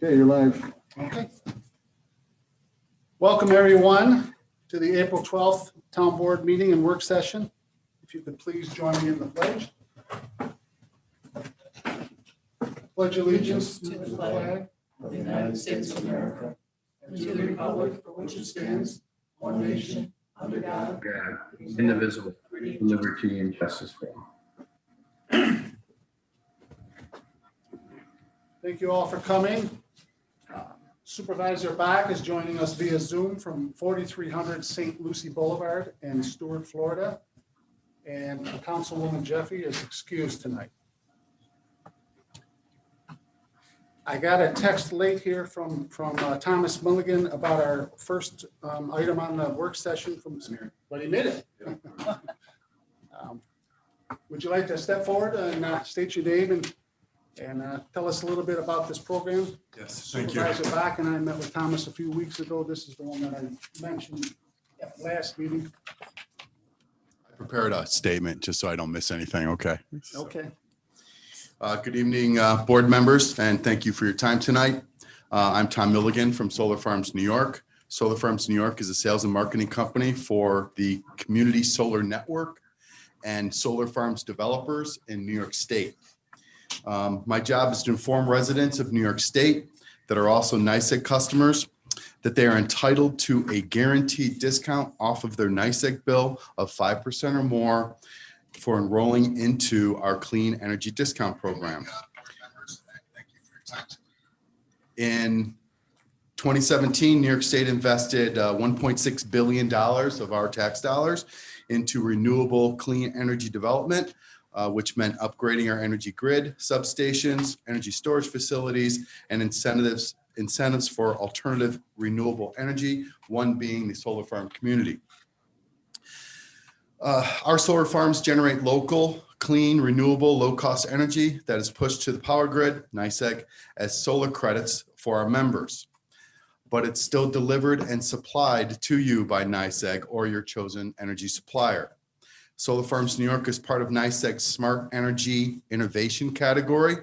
Okay, you're live. Okay. Welcome, everyone, to the April 12th Town Board meeting and work session. If you could please join me in the pledge. Pledge allegiance to the flag of the United States of America and to the republic for which it stands, one nation, under God, indivisible, with liberty and justice for all. Thank you all for coming. Supervisor Bach is joining us via Zoom from 4300 St. Lucie Boulevard in Stuart, Florida. And Councilwoman Jeffy is excused tonight. I got a text late here from Thomas Milligan about our first item on the work session from Samir, but he made it. Would you like to step forward and state your name and tell us a little bit about this program? Yes, thank you. Supervisor Bach and I met with Thomas a few weeks ago. This is the one that I mentioned at last meeting. I prepared a statement just so I don't miss anything. Okay. Okay. Good evening, board members, and thank you for your time tonight. I'm Tom Milligan from Solar Farms, New York. Solar Farms, New York is a sales and marketing company for the Community Solar Network and solar farms developers in New York State. My job is to inform residents of New York State that are also NYSEG customers that they are entitled to a guaranteed discount off of their NYSEG bill of 5% or more for enrolling into our clean energy discount program. In 2017, New York State invested $1.6 billion of our tax dollars into renewable clean energy development, which meant upgrading our energy grid, substations, energy storage facilities, and incentives for alternative renewable energy, one being the solar farm community. Our solar farms generate local, clean, renewable, low-cost energy that is pushed to the power grid, NYSEG, as solar credits for our members. But it's still delivered and supplied to you by NYSEG or your chosen energy supplier. Solar Farms New York is part of NYSEG's Smart Energy Innovation category.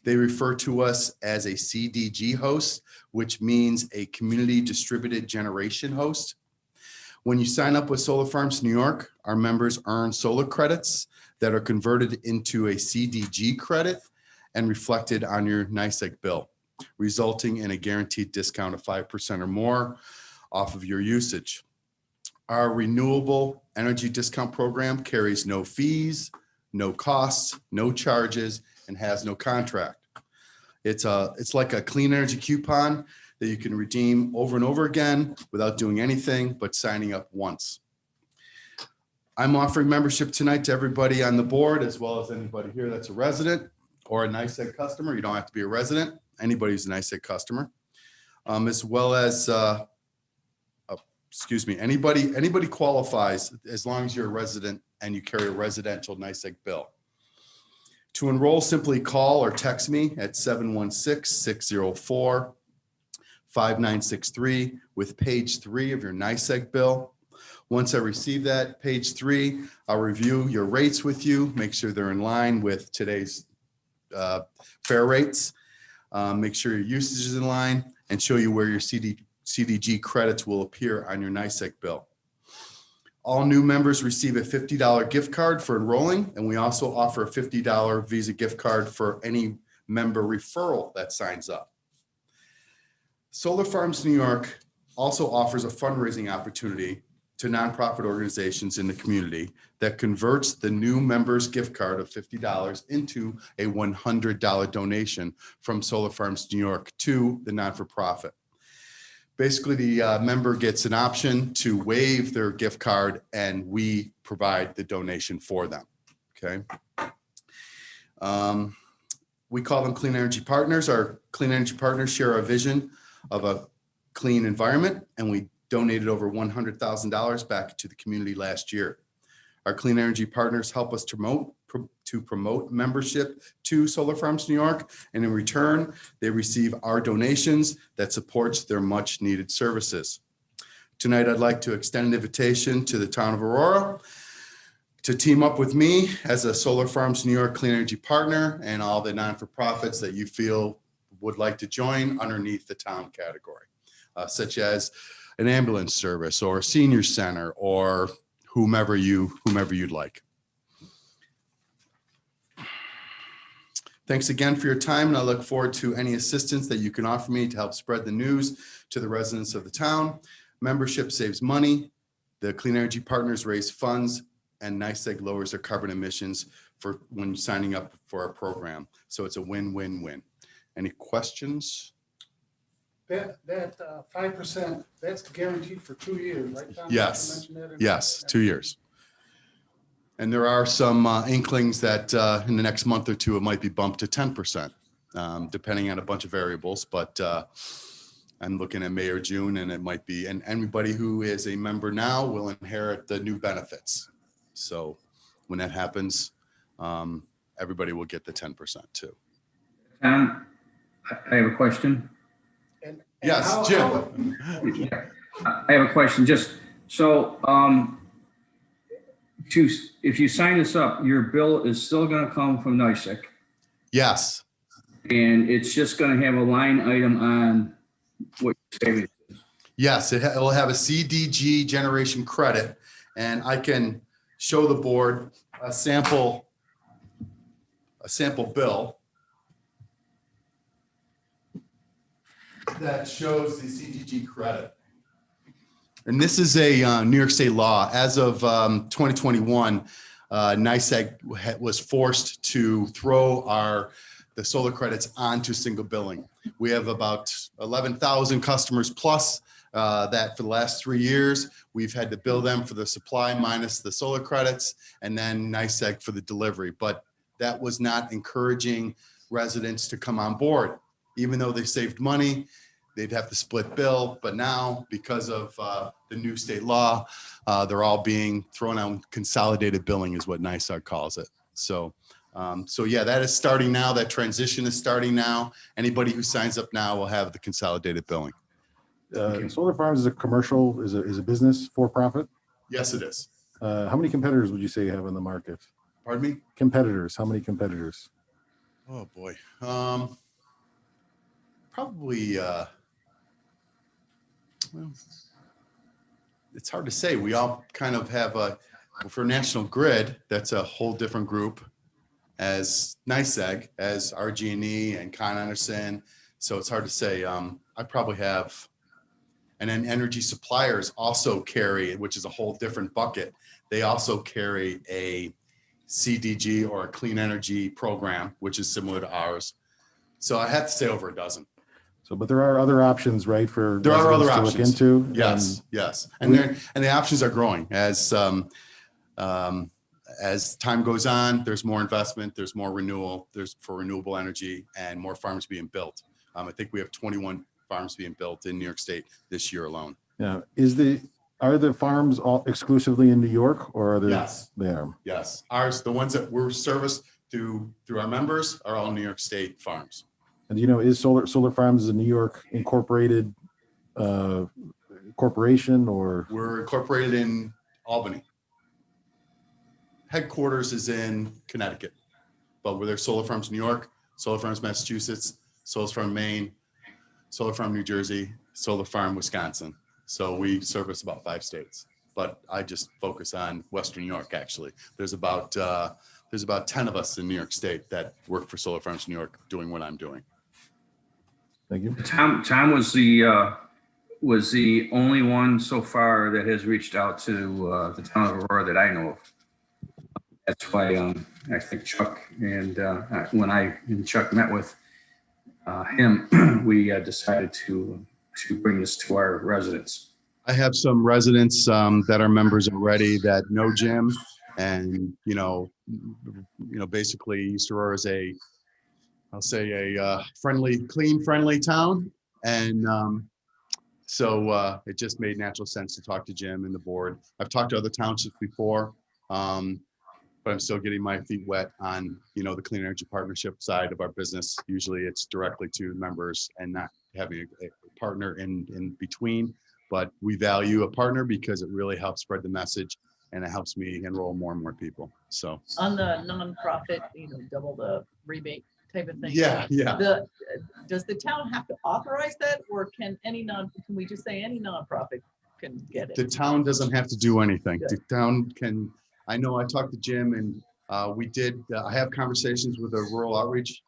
They refer to us as a CDG host, which means a community distributed generation host. When you sign up with Solar Farms New York, our members earn solar credits that are converted into a CDG credit and reflected on your NYSEG bill, resulting in a guaranteed discount of 5% or more off of your usage. Our renewable energy discount program carries no fees, no costs, no charges, and has no contract. It's like a clean energy coupon that you can redeem over and over again without doing anything but signing up once. I'm offering membership tonight to everybody on the board, as well as anybody here that's a resident or a NYSEG customer. You don't have to be a resident. Anybody who's a NYSEG customer, as well as anybody qualifies as long as you're a resident and you carry a residential NYSEG bill. To enroll, simply call or text me at 716-604-5963 with page 3 of your NYSEG bill. Once I receive that, page 3, I'll review your rates with you, make sure they're in line with today's fair rates, make sure your usage is in line, and show you where your CDG credits will appear on your NYSEG bill. All new members receive a $50 gift card for enrolling, and we also offer a $50 Visa gift card for any member referral that signs up. Solar Farms New York also offers a fundraising opportunity to nonprofit organizations in the community that converts the new member's gift card of $50 into a $100 donation from Solar Farms New York to the not-for-profit. Basically, the member gets an option to waive their gift card, and we provide the donation for them. Okay. We call them Clean Energy Partners. Our Clean Energy Partners share our vision of a clean environment, and we donated over $100,000 back to the community last year. Our Clean Energy Partners help us to promote membership to Solar Farms New York, and in return, they receive our donations that supports their much needed services. Tonight, I'd like to extend an invitation to the town of Aurora to team up with me as a Solar Farms New York Clean Energy Partner and all the non-for-profits that you feel would like to join underneath the town category, such as an ambulance service or a senior center or whomever you'd like. Thanks again for your time, and I look forward to any assistance that you can offer me to help spread the news to the residents of the town. Membership saves money, the Clean Energy Partners raise funds, and NYSEG lowers their carbon emissions for when signing up for our program. So it's a win-win-win. Any questions? That 5%, that's guaranteed for 2 years, right, Tom? Yes. You mentioned that in- Yes, 2 years. And there are some inklings that in the next month or two, it might be bumped to 10%, depending on a bunch of variables. But I'm looking at May or June, and it might be, and anybody who is a member now will inherit the new benefits. So when that happens, everybody will get the 10% too. Tom, I have a question. And Yes, how- Jim. I have a question, just so, if you sign this up, your bill is still gonna come from NYSEG, Yes, and it's just gonna have a line item on what you're saving. yes, it will have a CDG generation credit, and I can show the board a sample bill that shows the CDG credit. And this is a New York State law. As of 2021, NYSEG was forced to throw the solar credits onto single billing. We have about 11,000 customers plus that for the last 3 years, we've had to bill them for the supply minus the solar credits, and then NYSEG for the delivery. But that was not encouraging residents to come on board. Even though they saved money, they'd have to split bill. But now, because of the new state law, they're all being thrown on consolidated billing is what NYSEG calls it. So yeah, that is starting now. That transition is starting now. Anybody who signs up now will have the consolidated billing. Solar Farms is a commercial, is a business for profit. Yes, it is. How many competitors would you say you have in the market? Pardon me? Competitors, how many competitors? Oh, boy. Probably, well, it's hard to say. We all kind of have for National Grid, that's a whole different group as NYSEG, as RG&E and Con Anderson. So it's hard to say. I probably have, and then energy suppliers also carry, which is a whole different bucket. They also carry a CDG or a clean energy program, which is similar to ours. So I have to say over a dozen. So, but there are other options, right? For There are other residents to options. look into. Yes, yes, and the options are growing as time goes on. There's more investment, there's more renewal, there's for renewable energy, and more farms being built. I think we have 21 farms being built in New York State this year alone. Yeah. Are the farms all exclusively in New York, or are there? Yes. They are. Yes, ours, the ones that we're serviced through our members are all New York State farms. And is Solar Farms a New York incorporated corporation, or? We're incorporated in Albany. Headquarters is in Connecticut, but we're there. Solar Farms New York, Solar Farms Massachusetts, Solar Farm Maine, Solar Farm New Jersey, Solar Farm Wisconsin. So we service about 5 states, but I just focus on Western New York. Actually, there's about 10 of us in New York State that work for Solar Farms New York, doing what I'm doing. Thank you. Tom was the only one so far that has reached out to the town of Aurora that I know of. That's why I think Chuck and when I and Chuck met with him, we decided to bring this to our residents. I have some residents that are members already that know Jim, and basically East Aurora is a friendly, clean, friendly town, and so it just made natural sense to talk to Jim and the board. I've talked to other townships before, but I'm still getting my feet wet on the Clean Energy Partnership side of our business. Usually it's directly to members and not having a partner in between. But we value a partner because it really helps spread the message, and it helps me enroll more and more people. So On the nonprofit, double the rebate type of thing. Yeah, yeah. Does the town have to authorize that, or can we just say any nonprofit can get The it? town doesn't have to do anything. Good. The town can, I know I talked to Jim and we did, I have conversations with the Rural Outreach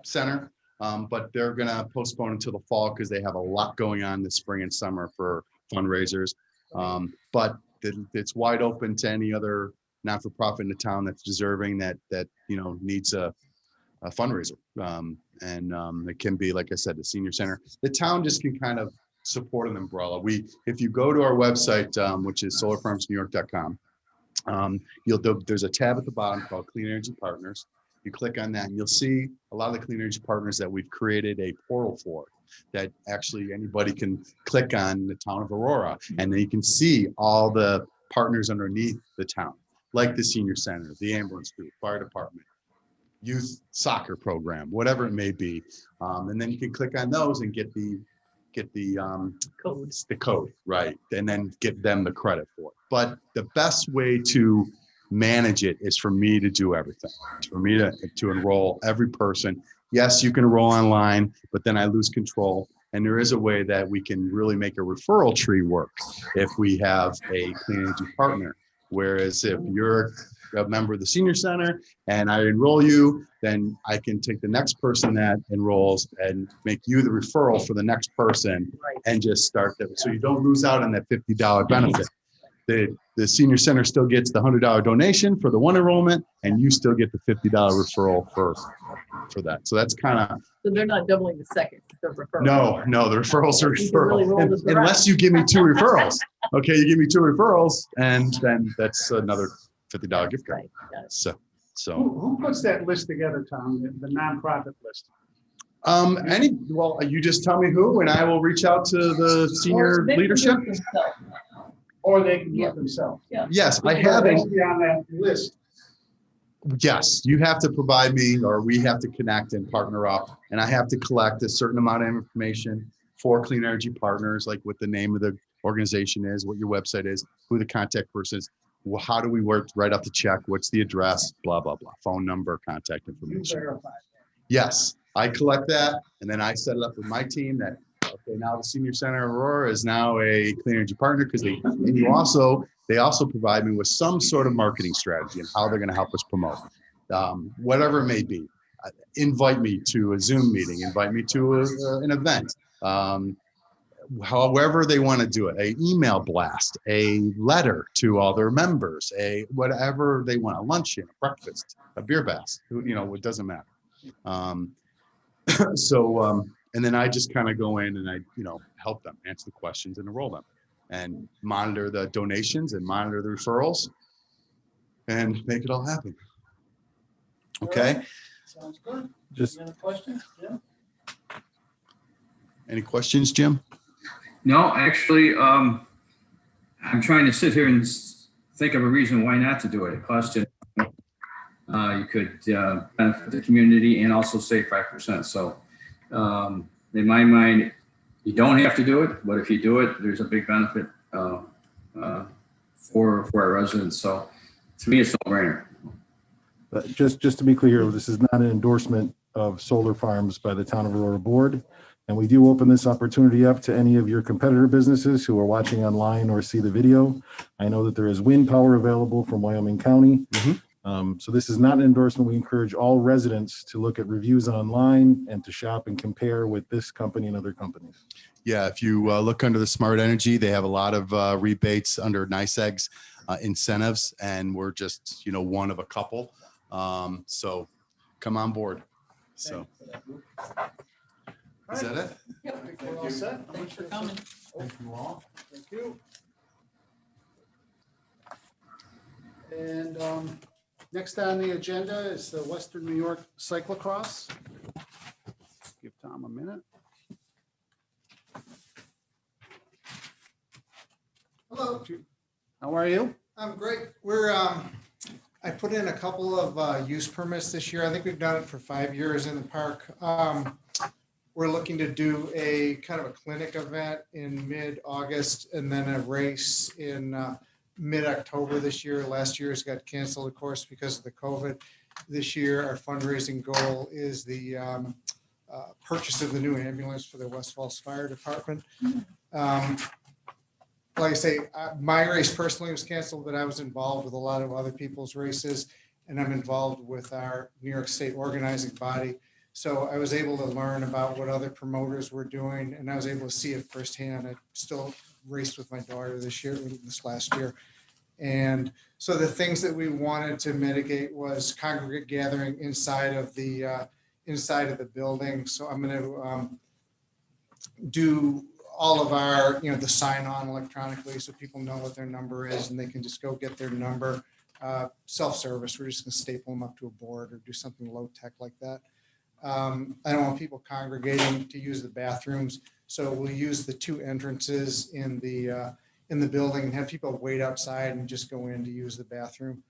Center, but they're gonna postpone until the fall because they have a lot going on this spring and summer for fundraisers. But it's wide open to any other not-for-profit in the town that's deserving that needs a fundraiser. It can be, like I said, the senior center. The town just can kind of support an umbrella. If you go to our website, which is solarfarmsnewyork.com, there's a tab at the bottom called Clean Energy Partners. You click on that and you'll see a lot of the clean energy partners that we've created a portal for, that actually anybody can click on the town of Aurora, and then you can see all the partners underneath the town, like the senior center, the ambulance group, fire department, youth soccer program, whatever it may be. And then you can click on those and get the code, right? And then give them the credit for it. But the best way to manage it is for me to do everything, for me to enroll every person. Yes, you can enroll online, but then I lose control. And there is a way that we can really make a referral tree work if we have a clean energy partner. Whereas if you're a member of the senior center and I enroll you, then I can take the next person that enrolls and make you the referral for the next person, and just start that. So you don't lose out on that $50 benefit. The senior center still gets the $100 donation for the one enrollment, and you still get the $50 referral for that. So that's kind of. So they're not doubling the second, the referral. No, the referrals are You can really roll this around. unless you give me 2 referrals. Okay, you give me 2 referrals, and then that's another $50 gift card. Right, got it. So Who puts that list together, Tom, the nonprofit list? you just tell me who, and I will reach out to the senior They can do it leadership. themselves. Or they can do Yeah. it themselves? Yes, I It have has to be on that list. Yes, you have to provide me, or we have to connect and partner up, and I have to collect a certain amount of information for Clean Energy Partners, like what the name of the organization is, what your website is, who the contact person is, how do we work, write out the check, what's the address, blah, blah, blah, phone number, contact You information. verify. Yes, I collect that, and then I set it up with my team that, okay, now the Senior Center Aurora is now a Clean Energy Partner, because they also provide me with some sort of marketing strategy and how they're going to help us promote, whatever it may be. Invite me to a Zoom meeting, invite me to an event, however they want to do it, a email blast, a letter to all their members, a whatever they want, a luncheon, a breakfast, a beer bath, it doesn't matter. And then I just kind of go in and I, help them answer the questions and enroll them and monitor the donations and monitor the referrals and make it all happen. Okay. Sounds good. Just Any other questions? Yeah. Any questions, Jim? No, actually, I'm trying to sit here and think of a reason why not to do it. It costs you. You could benefit the community and also save 5%. So in my mind, you don't have to do it, but if you do it, there's a big benefit for our residents. So to me, it's a no-brainer. But just to be clear, this is not an endorsement of solar farms by the Town of Aurora Board. And we do open this opportunity up to any of your competitor businesses who are watching online or see the video. I know that there is wind power available from Wyoming County. So this is not an endorsement. We encourage all residents to look at reviews online and to shop and compare with this company and other companies. Yeah, if you look under the Smart Energy, they have a lot of rebates under NYSEG's incentives, and we're just, one of a couple. So come on board. So is that it? Yep. I think we're all set. Thanks for coming. Thank you all. Thank you. And next on the agenda is the Western New York Cyclocross. Give Tom a minute. Hello, How are you? I'm great. I put in a couple of use permits this year. I think we've done it for 5 years in the park. We're looking to do a kind of a clinic event in mid-August and then a race in mid-October this year. Last year's got canceled, of course, because of the COVID. this year, our fundraising goal is the purchase of the new ambulance for the West Falls Fire Department. Like I say, my race personally was canceled, but I was involved with a lot of other people's races, and I'm involved with our New York State organizing body. So I was able to learn about what other promoters were doing, and I was able to see it firsthand. I still raced with my daughter this last year. And so the things that we wanted to mitigate was congregate gathering inside of the building. So I'm going to do all of our, the sign on electronically so people know what their number is and they can just go get their number. Self-service, we're just going to staple them up to a board or do something low tech like that. I don't want people congregating to use the bathrooms. So we'll use the 2 entrances in the building and have people wait outside and just go in to use the bathroom.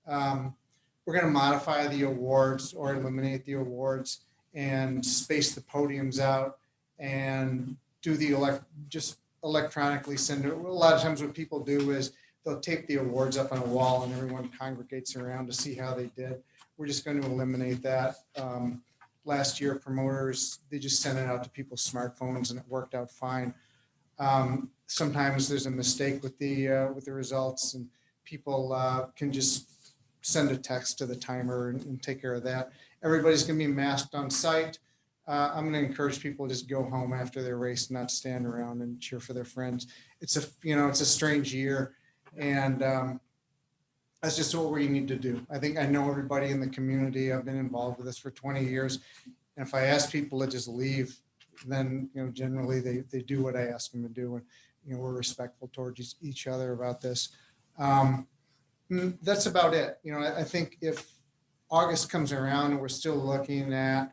We're going to modify the awards or eliminate the awards and space the podiums out and do the just electronically send it. A lot of times what people do is they'll tape the awards up on a wall and everyone congregates around to see how they did. We're just going to eliminate that. Last year, promoters, they just sent it out to people's smartphones and it worked out fine. Sometimes there's a mistake with the results and people can just send a text to the timer and take care of that. Everybody's going to be masked on site. I'm going to encourage people to just go home after their race, not stand around and cheer for their friends. It's a strange year, and that's just what we need to do. I know everybody in the community. I've been involved with this for 20 years, and if I ask people to just leave, then generally they do what I ask them to do, and we're respectful towards each other about this. That's about it. I think if August comes around and we're still looking at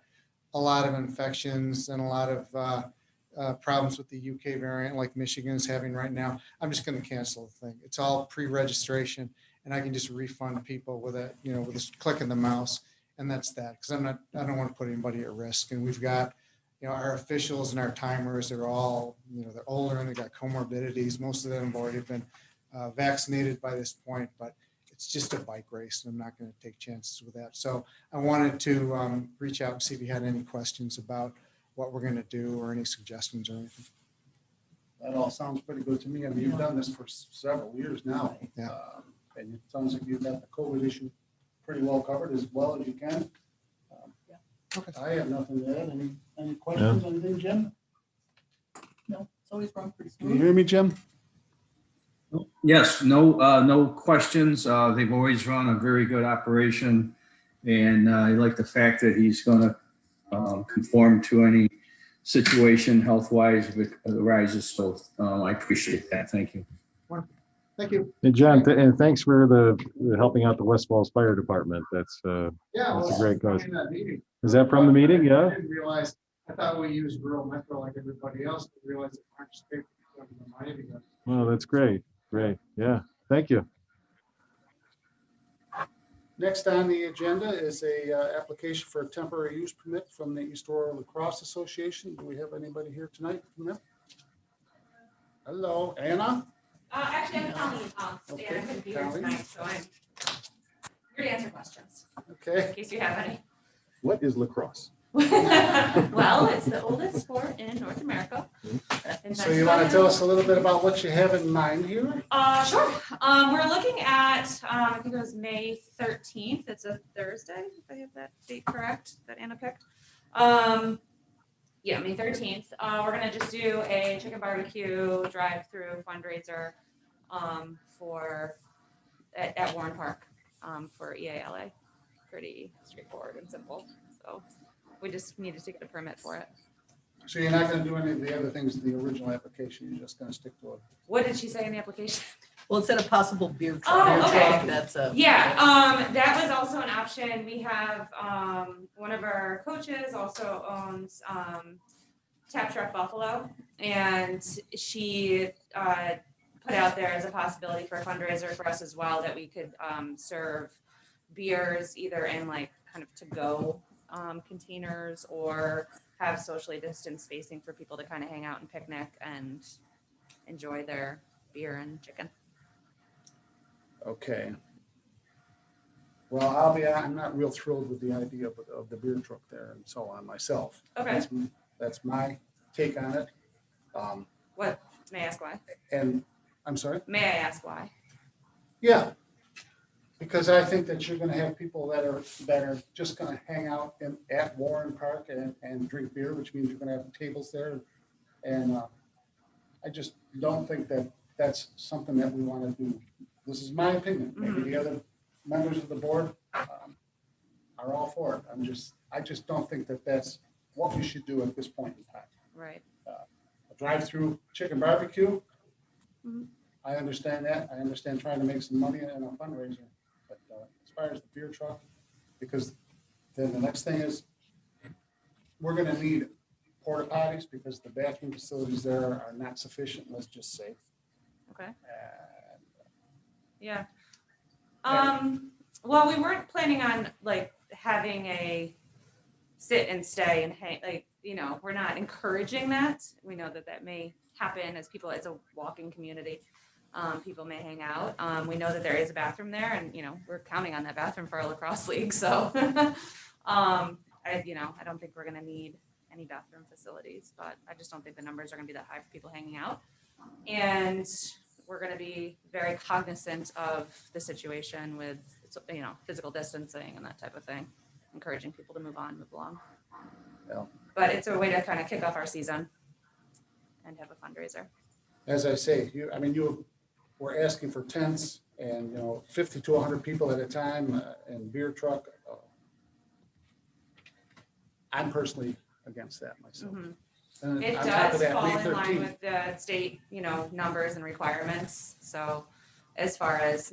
a lot of infections and a lot of problems with the UK variant like Michigan is having right now, I'm just going to cancel the thing. It's all pre-registration and I can just refund people with a, with just clicking the mouse, and that's that. Because I don't want to put anybody at risk. And we've got, our officials and our timers, they're all, they're older and they got comorbidities. Most of them have already been vaccinated by this point, but it's just a bike race and I'm not going to take chances with that. So I wanted to reach out and see if you had any questions about what we're going to do or any suggestions or anything. That all sounds pretty good to me. I mean, you've done this for several years now. Yeah. And it sounds like you've got the COVID issue pretty well covered as well as you can. Okay. I have nothing to add. Any questions, anything, Jim? No, it's always run pretty Can you smooth. hear me, Jim? Yes, no questions. They've always run a very good operation. And I like the fact that he's going to conform to any situation health-wise if it arises. So I appreciate that. Thank you. Thank you. And John, and thanks for the helping out the West Falls Fire Department. That's a great cause. Is that from the meeting? Yeah. I didn't realize, I thought we used rural metro like everybody else, but realized it participated in my area. Well, that's great. Great. Yeah. Thank you. Next on the agenda is a application for a temporary use permit from the East Aurora Lacrosse Association. Do we have anybody here tonight from them? Hello, Anna? Actually, I'm Colleen. Okay, I couldn't be here Colleen. tonight, so I'm here to answer questions Okay. in case you have any. What is lacrosse? Well, it's the oldest sport in North America. So you want to tell us a little bit about what you have in mind here? Sure. We're looking at, I think it was May 13th. It's a Thursday, if I have that date correct, that Anna picked. Yeah, May 13th. We're going to just do a chicken barbecue drive-through fundraiser at Warren Park for EALA. Pretty straightforward and simple. So we just needed to get a permit for it. So you're not going to do any of the other things in the original application, you're just going to stick to it? What did she say in the application? Well, it said a possible beer Oh, truck. okay. I think that's a. Yeah, that was also an option. We have one of our coaches also owns Tap Truck Buffalo, and she put out there as a possibility for a fundraiser for us as well, that we could serve beers either in like kind of to-go containers or have socially distanced spacing for people to kind of hang out and picnic and enjoy their beer and chicken. Okay. Well, I'm not real thrilled with the idea of the beer truck there and so on myself. Okay. That's my take on it. What, may I ask why? And I'm sorry? May I ask why? Yeah. Because I think that you're gonna have people that are just gonna hang out at Warren Park and drink beer, which means you're gonna have tables there. And I just don't think that that's something that we wanna do. This is my opinion. Maybe the other members of the board are all for it. I just don't think that that's what we should do at this point in time. Right. A drive-through chicken barbecue, Mhm. I understand that. I understand trying to make some money in a fundraiser. But as far as the beer truck, because then the next thing is, we're gonna need porta potties because the bathroom facilities there are not sufficient, let's just say. Okay. And Yeah. Well, we weren't planning on like having a sit and stay and hang, like, we're not encouraging that. We know that that may happen as people, as a walking community, people may hang out. We know that there is a bathroom there and, we're counting on that bathroom for our lacrosse league. So, I don't think we're going to need any bathroom facilities, but I just don't think the numbers are going to be that high for people hanging out. And we're going to be very cognizant of the situation with, physical distancing and that type of thing, encouraging people to move on, move along. Yeah. But it's a way to kind of kick off our season and have a fundraiser. as I say, you were asking for tents and, 50 to 100 people at a time and beer truck. I'm personally against that myself. Mhm. And It on top of does that, fall May in line 13th, with the state, numbers and requirements. So as far as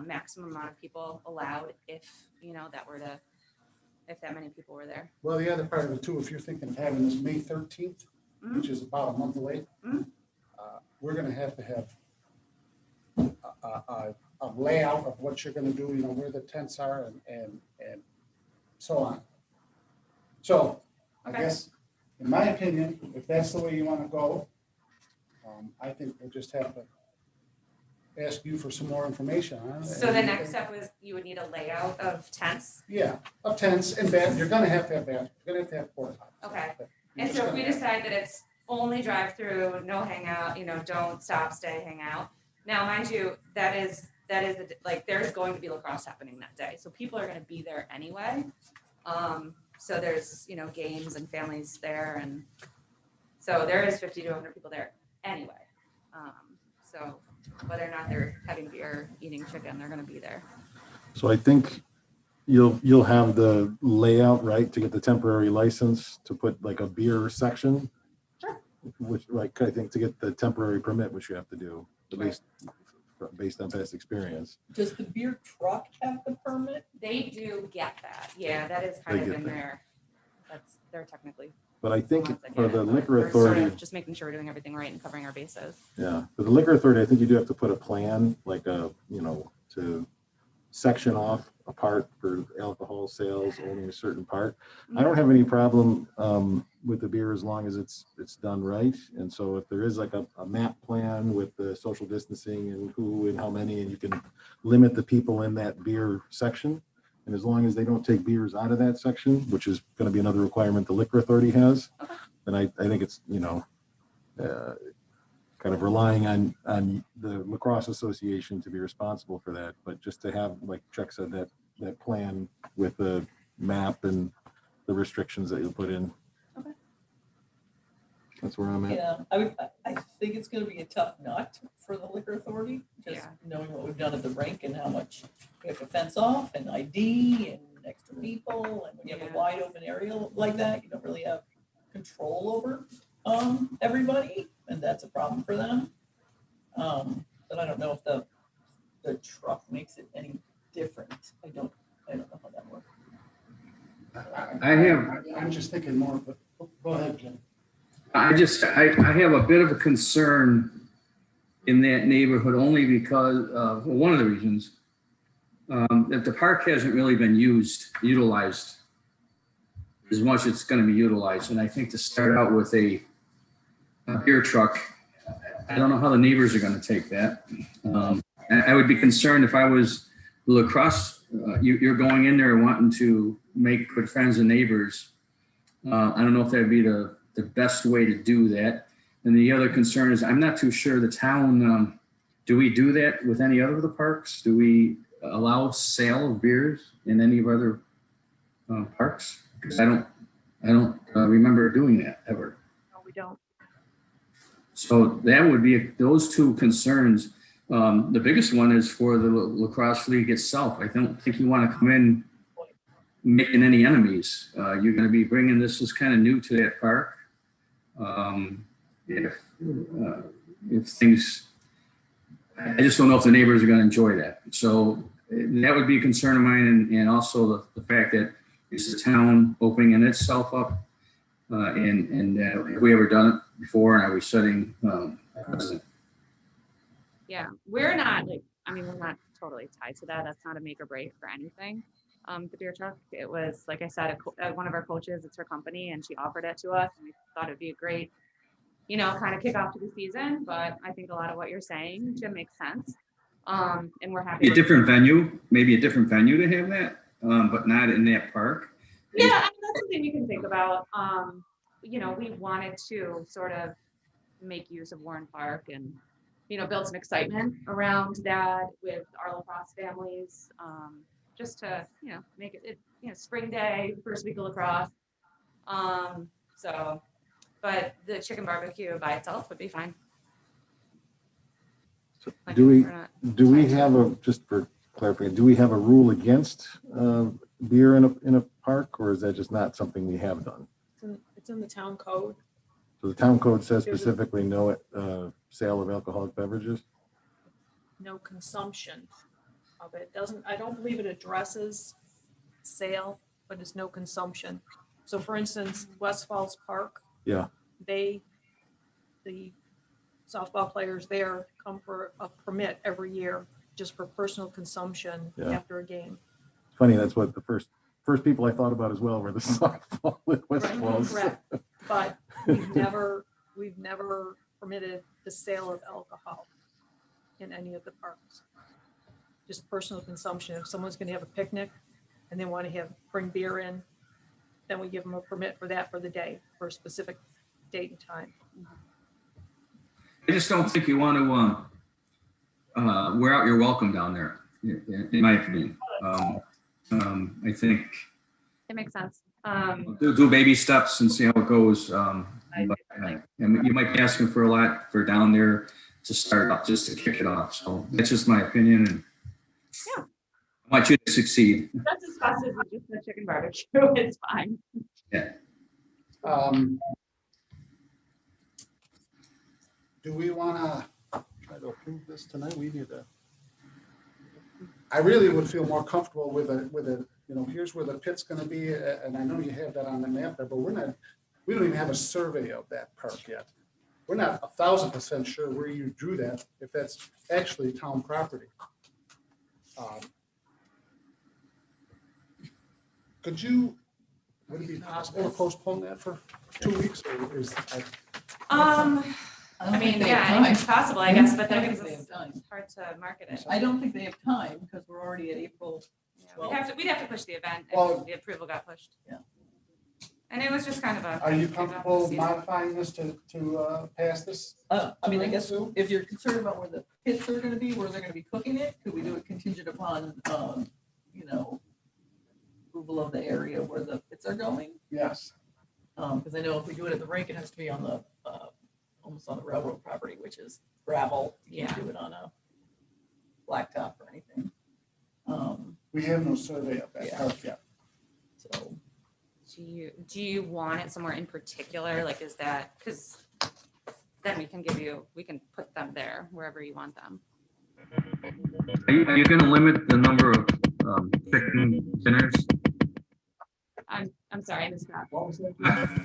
maximum amount of people allowed, if, if that many people were there. well, the other part of it too, if you're thinking of having this May 13th, Mhm. which is about a month away, Mhm. we're gonna have to have a layout of what you're gonna do, where the tents are and so on. So I Okay. guess, in my opinion, if that's the way you wanna go, I think we'll just have to ask you for some more information on it. So the next step was you would need a layout of tents. Yeah, of tents and you're gonna have to have bathrooms, you're gonna have to have porta potties. Okay. But you're And just so if gonna we have- decide that it's only drive through, no hangout, don't stop, stay, hang out. Now, mind you, that is there's going to be lacrosse happening that day. So people are going to be there anyway. So there's, games and families there. And so there is 50 to 100 people there anyway. So whether or not they're having beer, eating chicken, they're going to be there. So I think you'll have the layout, right, to get the temporary license to put like a beer section. Sure. Which, like, I think to get the temporary permit, which you have to do, at Right. least based on past experience. Does the beer truck have the permit? They do get that. Yeah, that is kind They of get in that. there. They're technically But I think ones that for get the it, but liquor we're sort authority, of just making sure we're doing everything right and covering our bases. yeah, for the liquor authority, I think you do have to put a plan, like to section off a part for alcohol sales, only a certain part. I don't have any problem with the beer as long as it's done right. And so if there is like a map plan with the social distancing and who and how many, and you can limit the people in that beer section. And as long as they don't take beers out of that section, which is going to be another requirement the liquor authority has, then I think it's, kind of relying on the Lacrosse Association to be responsible for that. But just to have, like Chuck said, that plan with the map and the restrictions that you'll put in. Okay. That's where I'm at. Yeah, I think it's gonna be a tough nut for the liquor authority, just Yeah. knowing what we've done at the rink and how much we have to fence off and ID and extra people. And when you have Yeah. a wide open area like that, you don't really have control over everybody, and that's a problem for them. But I don't know if the truck makes it any different. I don't know how that works. I'm just thinking more, but go ahead, Jim. I have a bit of a concern in that neighborhood only because, one of the reasons, that the park hasn't really been utilized as much as it's going to be utilized. And I think to start out with a beer truck, I don't know how the neighbors are going to take that. I would be concerned if I was Lacrosse, you're going in there wanting to make good friends and neighbors. I don't know if that'd be the best way to do that. And the other concern is I'm not too sure the town, do we do that with any other of the parks? Do we allow sale of beers in any of our other parks? Because I don't remember doing that ever. No, we don't. So that would be those two concerns. The biggest one is for the lacrosse league itself. I don't think you want to come in making any enemies. You're going to be bringing this is kind of new to that park. If things, I just don't know if the neighbors are going to enjoy that. So that would be a concern of mine, and also the fact that it's the town opening itself up, and have we ever done it before? And are we setting precedent? Yeah, we're not we're not totally tied to that. That's not a make or break for anything. The beer truck, it was, like I said, one of our coaches, it's her company, and she offered it to us, and we thought it'd be a great, kind of kick off to the season. But I think a lot of what you're saying, Jim, makes sense. And we're happy. A different venue, maybe a different venue to have that, but not in that park. Yeah, I mean, that's something you can think about. We wanted to sort of make use of Warren Park and, build some excitement around that with our lacrosse families, just to, make it, spring day, first week of lacrosse. But the chicken barbecue by itself would be fine. So Like, do we we're not have a, just for clarification, do we have a rule against beer in a park, or is that just not something we have done? It's in the town code. So the town code says specifically no sale of alcoholic beverages? No consumption of it. I don't believe it addresses sale, but it's no consumption. So for instance, West Falls Park. Yeah. The softball players there come for a permit every year just for personal consumption after a game. It's funny, that's what the first people I thought about as well were the softball at West Right, Falls. correct. But we've never permitted the sale of alcohol in any of the parks. Just personal consumption. If someone's going to have a picnic and they want to bring beer in, then we give them a permit for that for the day, for a specific date and time. I just don't think you want to wear out your welcome down there, in my opinion. I think it makes sense. do baby steps and see how it goes. And you might be asking for a lot for down there to start up, just to kick it off. So that's just my opinion, and Yeah. I want you to succeed. That's as fast as just the chicken barbecue. It's fine. Do we want to, Try to approve this tonight, we need to. I really would feel more comfortable with a, here's where the pit's going to be. And I know you have that on the map there, but we don't even have a survey of that park yet. We're not 1,000% sure where you drew that, if that's actually town property. Would it be possible to postpone that for 2 weeks, or is? It's possible, I guess, but then it's hard to market it. I don't think they have time because we're already at April. Yeah, we'd have to push the event Well- if the approval got pushed. Yeah. And it was just kind of a. Are you comfortable modifying this to pass this? I guess if you're concerned about where the pits are going to be, where they're going to be cooking it, could we do it contingent upon, approval of the area where the pits are going? Yes. Because I know if we do it at the rink, it has to be on the, almost on the railroad property, which is gravel. You can't do it on a blacktop or anything. We have no survey of that park yet. So. Do you want it somewhere in particular? Like, is that, because then we can put them there wherever you want them. Are you going to limit the number of chicken dinners? I'm sorry, I missed that. What was that?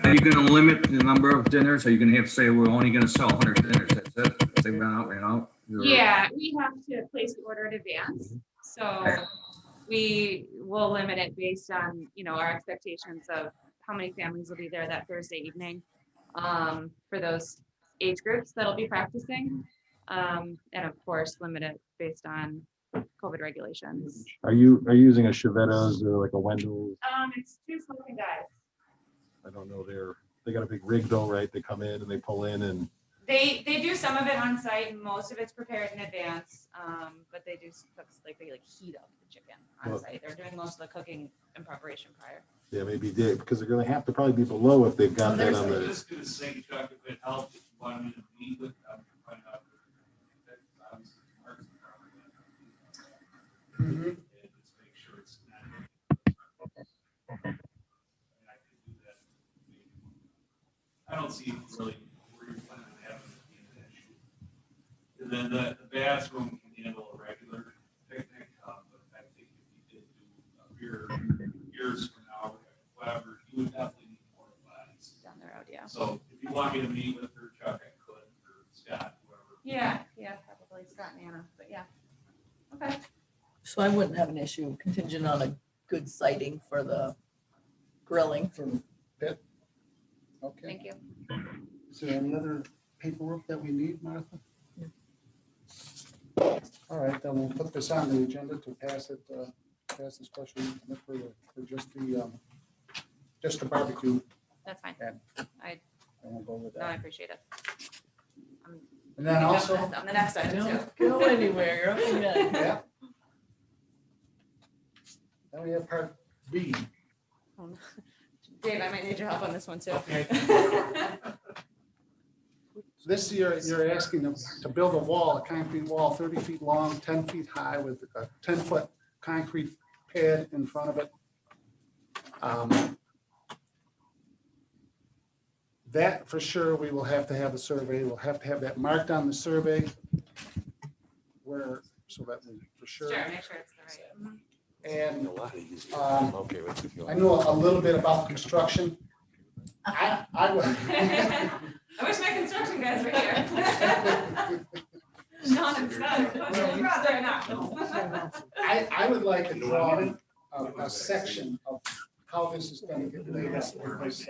Are you going to limit the number of dinners? Are you going to have to say we're only going to sell 100 dinners? That's it. If they run out, Or- Yeah, we have to place the order in advance. So we will limit it based on, our expectations of how many families will be there that Thursday evening for those age groups that'll be practicing. And of course, limit it based on COVID regulations. Are you using a Chevettas or like a Wendell? It's two smoking guys. I don't know, they got a big rig though, right? They come in and they pull in and, They do some of it on site, and most of it's prepared in advance. But they do cook, like they heat up the chicken on Well- site. They're doing most of the cooking and preparation prior. yeah, maybe they, because they're gonna have to probably be below if they've got that on the. Just gonna say, Chuck, if it helps, if you want me to meet with them, find out. Obviously, Mark's Mhm. and just make sure it's not. And I could do that. I don't see really where you plan on having it be an issue. And then the bathroom can handle a regular picnic, but I think if you did do years from now, whatever, you would definitely need more bodies. Down the road, yeah. So if you want me to meet with her, Chuck, I could, or Scott, whoever. Yeah, probably Scott and Anna, but yeah. Okay. So I wouldn't have an issue contingent on a good sighting for the grilling. Okay. Thank you. Is there any other paperwork that we need, Martha? All right, then we'll put this on the agenda to pass it, pass the special use permit for just the barbecue. That's fine. And I we'll go with No, I that. appreciate it. And then also, On the next item too. Don't go anywhere. You're up again. yeah. Then we have part B. Dave, I might need your help on this one too. This year, you're asking them to build a wall, a concrete wall, 30 feet long, 10 feet high with a 10-foot concrete pad in front of it. That for sure, we will have to have a survey. We'll have to have that marked on the survey where, so that we for sure. Sure, make sure it's the right. Mhm. And Okay, with you. I know a little bit about construction. I would. I wish my construction guys were here. Sean and Scott, would you rather not? I would like to draw a section of how this is gonna get laid out. Because,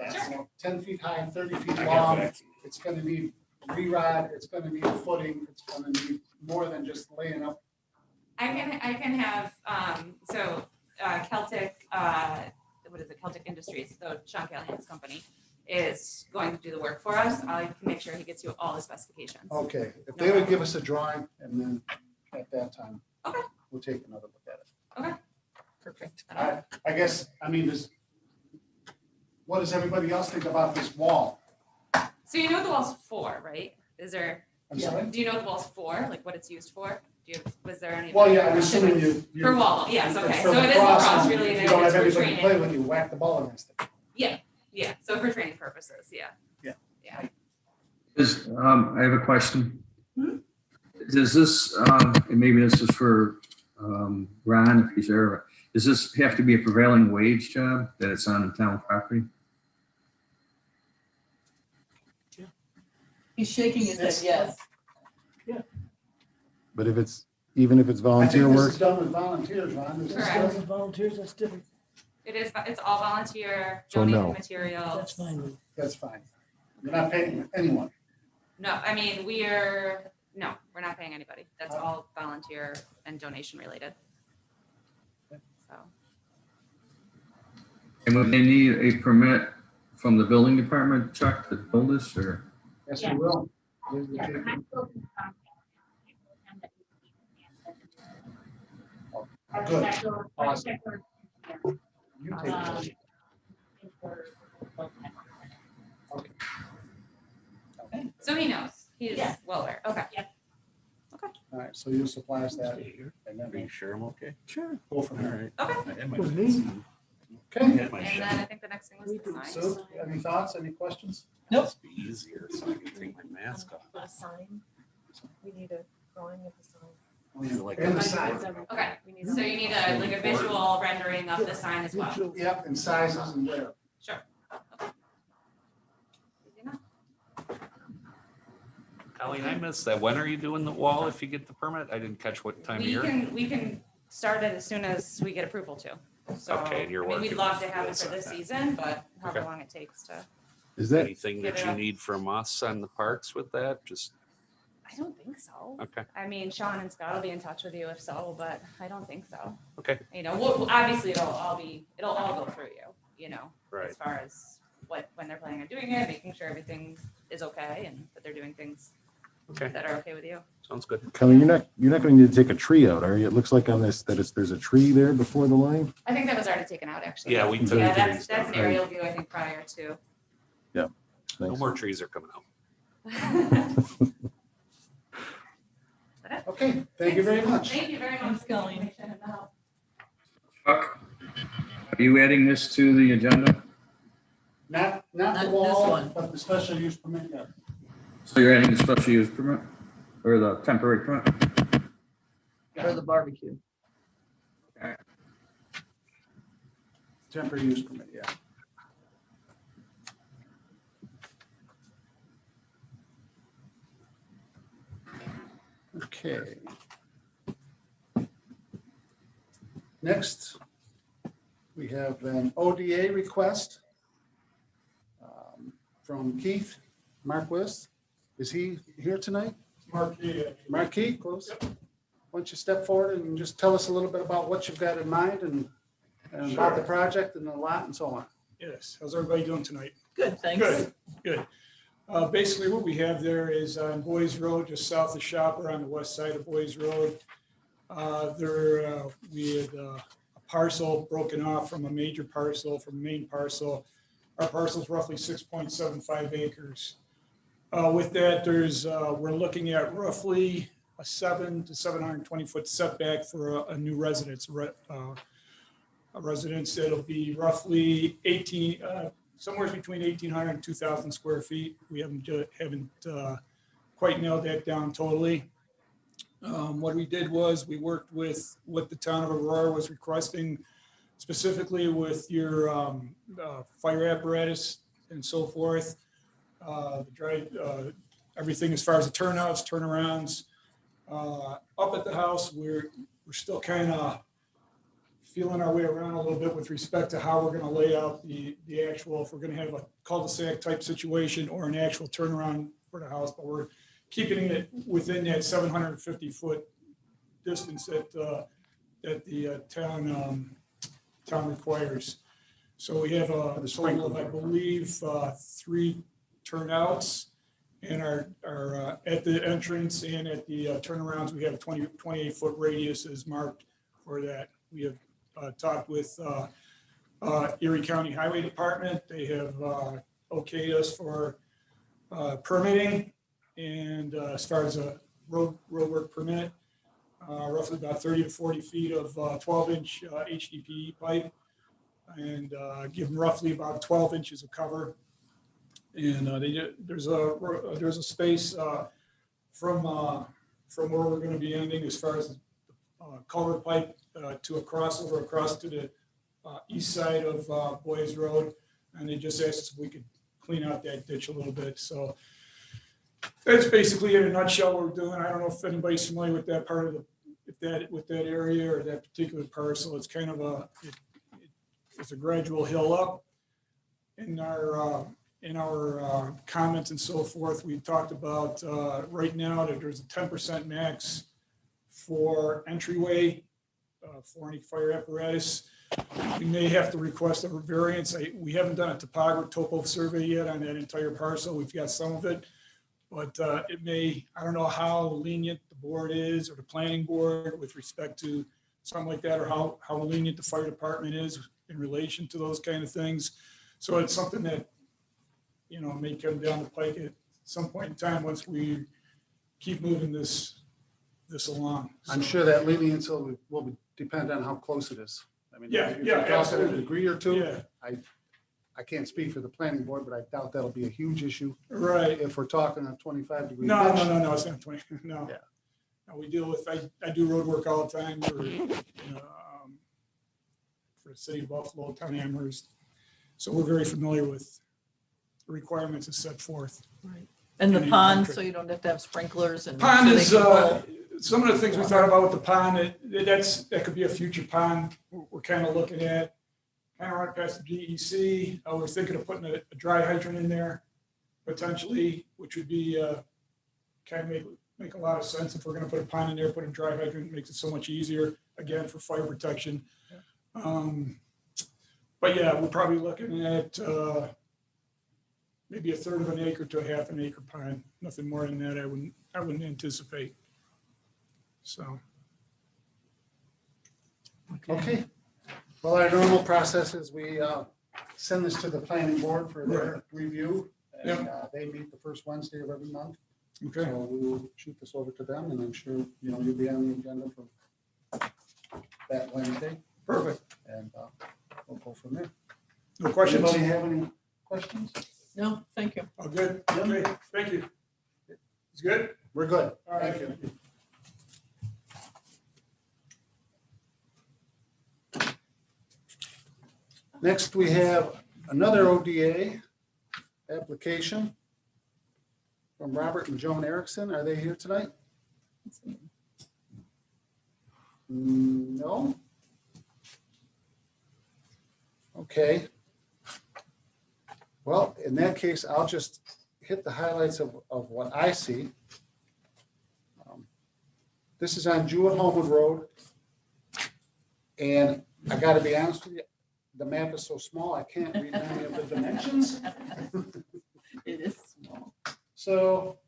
10 feet high, 30 feet long, it's gonna need re-rod, it's gonna need footing, it's gonna need more than just laying up. I can have, Celtic, what is it, Celtic Industries, so Sean Callahan's company, is going to do the work for us. I can make sure he gets you all the specifications. Okay, if they would give us a drawing and then at that time. Okay. We'll take another look at it. Okay. Perfect. I guess, what does everybody else think about this wall? So you know what the wall's for, right? Is there, I'm sorry? do you know what the wall's for, like what it's used for? Was there any? Well, yeah, I'm assuming you. For wall, yes, okay, for so it is lacrosse, lacrosse, and really, if and you don't have it's for anybody to play training. with, you whack the ball against it. Yeah, so for training purposes, yeah. Yeah. Yeah. I have a question. Hmm? Does this, and maybe this is for Ron, if he's there, does this have to be a prevailing wage job that it's on the town property? He's shaking his head, yes. But even if it's volunteer I think work, this is done with volunteers, Ron. This is Correct. still- Volunteers, that's different. It's all volunteer, So no. donated materials. That's fine. That's fine. You're not paying anyone. No, I mean, we're not paying anybody. That's all volunteer and donation related. So, And would they need a permit from the building department, Chuck, to build this, or? Yes, we will. Good. Awesome. You take it. so he knows. He's Yeah. well aware. Okay. All right, so you supply us that. And then Are you sure I'm okay? Sure. we'll go from there. Okay. I had my For me? meds. Okay. I had my And shot. then I think the next thing was the sign. Sue, any thoughts, any questions? Must be easier so I can take my mask off. A sign. We need a drawing of the sign. Like And the a- size. Okay, so you need a visual rendering of the sign as well. Yep, and sizes and whatever. Sure. Okay. Easy enough. Colleen, I missed that. When are you doing the wall if you get the permit? I didn't catch what time of year. We can start it as soon as we get approval to. So, Okay, and you're I mean, we'd working love to with have it this for on this that. season, but however Okay. long it takes to. is that, Anything that you need from us on the parks with that? Just, I don't think so. Okay. I mean, Sean and Scott will be in touch with you if so, but I don't think so. Okay. You know, obviously it'll all go through you know, Right. as far as when they're planning on doing it, making sure everything is okay and that they're doing things Okay. that are okay with you. Sounds good. Kelly, you're not going to need to take a tree out, are you? It looks like on this that there's a tree there before the line. I think that was already taken out, actually. Yeah, we took Yeah, trees that's down. an aerial view, I think, prior to. No Thanks. more trees are coming out. Okay, thank you very much. Thank you very much. Thanks, for the Colleen. information and the help. Chuck, are you adding this to the agenda? Not Not the this wall, one. but the special use permit, yeah. So you're adding the special use permit or the temporary permit? For the barbecue. Temporary use permit, yeah. Okay. Next, we have an ODA request from Keith Marquis. Is he here tonight? Marquis, close. Why don't you step forward and just tell us a little bit about what you've got in mind and about the project and the lot and so on. Yes, how's everybody doing tonight? Good, thanks. Good. Basically, what we have there is on Boys Road, just south of Shopper on the west side of Boys Road. We had a parcel broken off from a major parcel, from a main parcel. Our parcel is roughly 6.75 acres. With that, we're looking at roughly a 7 to 720 foot setback for a new residence. A residence that'll be roughly 18, somewhere between 1,800 and 2,000 square feet. We haven't quite nailed that down totally. What we did was we worked with what the town of Aurora was requesting, specifically with your fire apparatus and so forth. Everything as far as the turnouts, turnarounds. Up at the house, we're still kind of feeling our way around a little bit with respect to how we're going to lay out the actual, if we're going to have a cul-de-sac type situation or an actual turnaround for the house, but we're keeping it within that 750 foot distance that the town requires. So we have a total of, I believe, 3 turnouts, and our at the entrance and at the turnarounds, we have 28 foot radius is marked for that. We have talked with Erie County Highway Department. They have okayed us for permitting, and as far as a road work permit, roughly about 30 to 40 feet of 12-inch HDPE pipe, and give them roughly about 12 inches of cover. And there's a space from where we're going to be ending as far as culvert pipe to a crossover across to the east side of Boys Road, and they just asked us if we could clean out that ditch a little bit. So that's basically in a nutshell what we're doing. I don't know if anybody's familiar with that part of with that area or that particular parcel. It's kind of it's a gradual hill up. In our comments and so forth, we talked about right now that there's a 10% max for entryway for any fire apparatus. We may have to request a variance. We haven't done a topo survey yet on that entire parcel. We've got some of it, but it may, I don't know how lenient the board is or the planning board with respect to something like that, or how lenient the fire department is in relation to those kind of things. So it's something that, may come down the pike at some point in time once we keep moving this along. I'm sure that leniency will depend on how close it is. I mean, Yeah, if yeah, you're talking absolutely. a degree or two, Yeah, I can't speak for the planning board, but I doubt that'll be a huge issue. right. If we're talking a 25-degree No, pitch. it's not 20, no. Yeah. No, we deal with, I do road work all the time for the city of Buffalo, town Amherst. So we're very familiar with the requirements as set forth. Right. And the pond, so you don't have to have sprinklers and. Pond so they is, can roll. some of the things we thought about with the pond, that could be a future pond we're kind of looking at. Kind of right past the DEC. We're thinking of putting a dry hydrant in there potentially, which would be kind of make a lot of sense. If we're gonna put a pond in there, put a dry hydrant, makes it so much easier, again, for fire protection. But yeah, we're probably looking at maybe a third of an acre to a half an acre pond. Nothing more than that, I wouldn't anticipate. So. Okay. Well, our normal process is we send this to the planning board for their review. And they meet the first Wednesday of every month. Okay. So we will shoot this over to them, and I'm sure, you know, you'll be on the agenda for that Wednesday. Perfect. And we'll go from there. No questions? Anybody have any questions? No, thank you. Oh, good. Okay, thank you. It's good? We're good. All right. Thank you. Next, we have another ODA application from Robert and Joan Erickson. Are they here tonight? No? Okay. Well, in that case, I'll just hit the highlights of what I see. This is on Jewett-Homewood Road. And I gotta be honest with you, the map is so small, I can't read any of the dimensions. It is small. So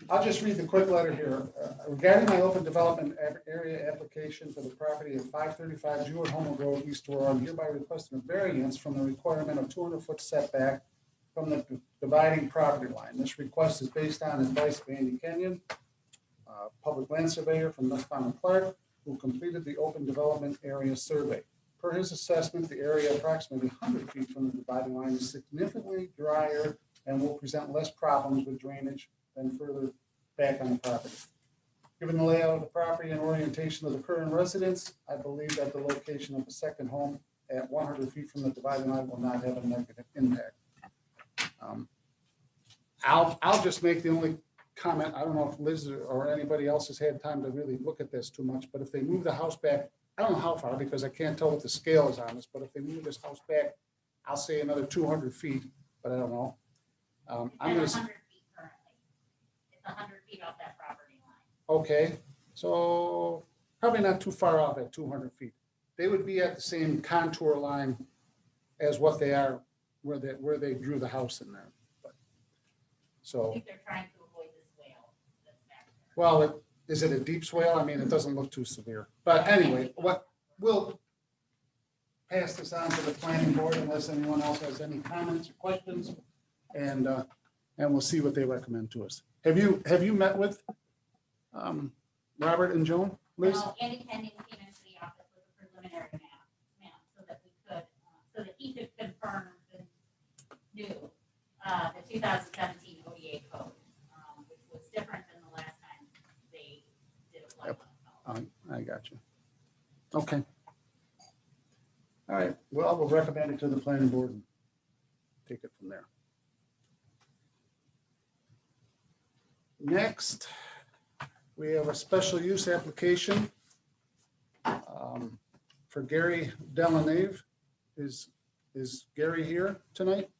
I'll just read the quick letter here. Regarding my open development area application for the property at 535 Jewett-Homewood Road, East Aurora, I'm hereby requesting a variance from the requirement of 200-foot setback from the dividing property line. This request is based on advice of Andy Kenyon, public land surveyor from Nussbaum and Clark, who completed the open development area survey. Per his assessment, the area approximately 100 feet from the dividing line is significantly drier and will present less problems with drainage than further back on the property. Given the layout of the property and orientation of the current residence, I believe that the location of the second home at 100 feet from the dividing line will not have a negative impact. I'll just make the only comment. I don't know if Liz or anybody else has had time to really look at this too much, but if they move the house back, I don't know how far because I can't tell what the scale is on this, but if they move this house back, I'll say another 200 feet, but I don't know. I'm gonna. 100 feet currently. It's 100 feet off that property line. Okay, so probably not too far off at 200 feet. They would be at the same contour line as what they are where they drew the house in there. But, I so, think they're trying to avoid the swale that's back there. well, is it a deep swale? I mean, it doesn't look too severe. But anyway, we'll pass this on to the planning board unless anyone else has any comments or questions, and we'll see what they recommend to us. Have you met with Robert and Joan, Liz? No, Andy Kenyon came into the office with a preliminary map, so that we could, so that he could confirm the new, the 2017 ODA code, which was different than the last time they did a flood. I got you. Okay. All right, well, we'll recommend it to the planning board and take it from there. Next, we have a special use application for Gary Delaney. Is Gary here tonight?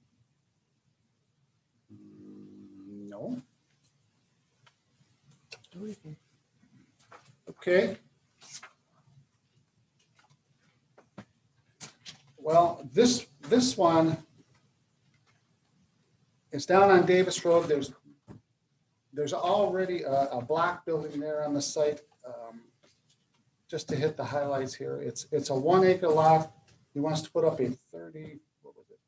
No. Okay. Well, this one is down on Davis Road. There's already a block building there on the site. Just to hit the highlights here, it's a 1 acre lot. He wants to put up a 30, what was it?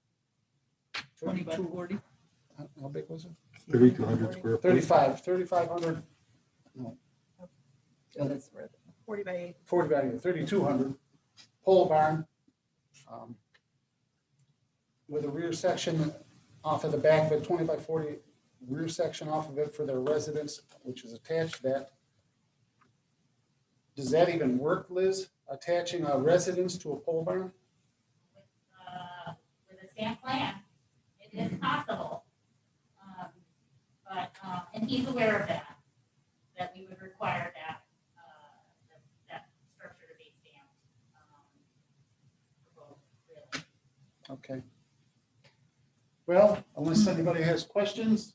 20 by 40. How big was it? 3,200 square feet. 3,500. No, Oh, that's where 40 by 8. 40 by 3,200 pole barn. With a rear section off of the back of it, 20 by 40 rear section off of it for their residence, which is attached to that. Does that even work, Liz? Attaching a residence to a pole barn? With a stamp plan, it is possible. And he's aware of that we would require that structure to be stamped. Really. Okay. Well, unless anybody has questions,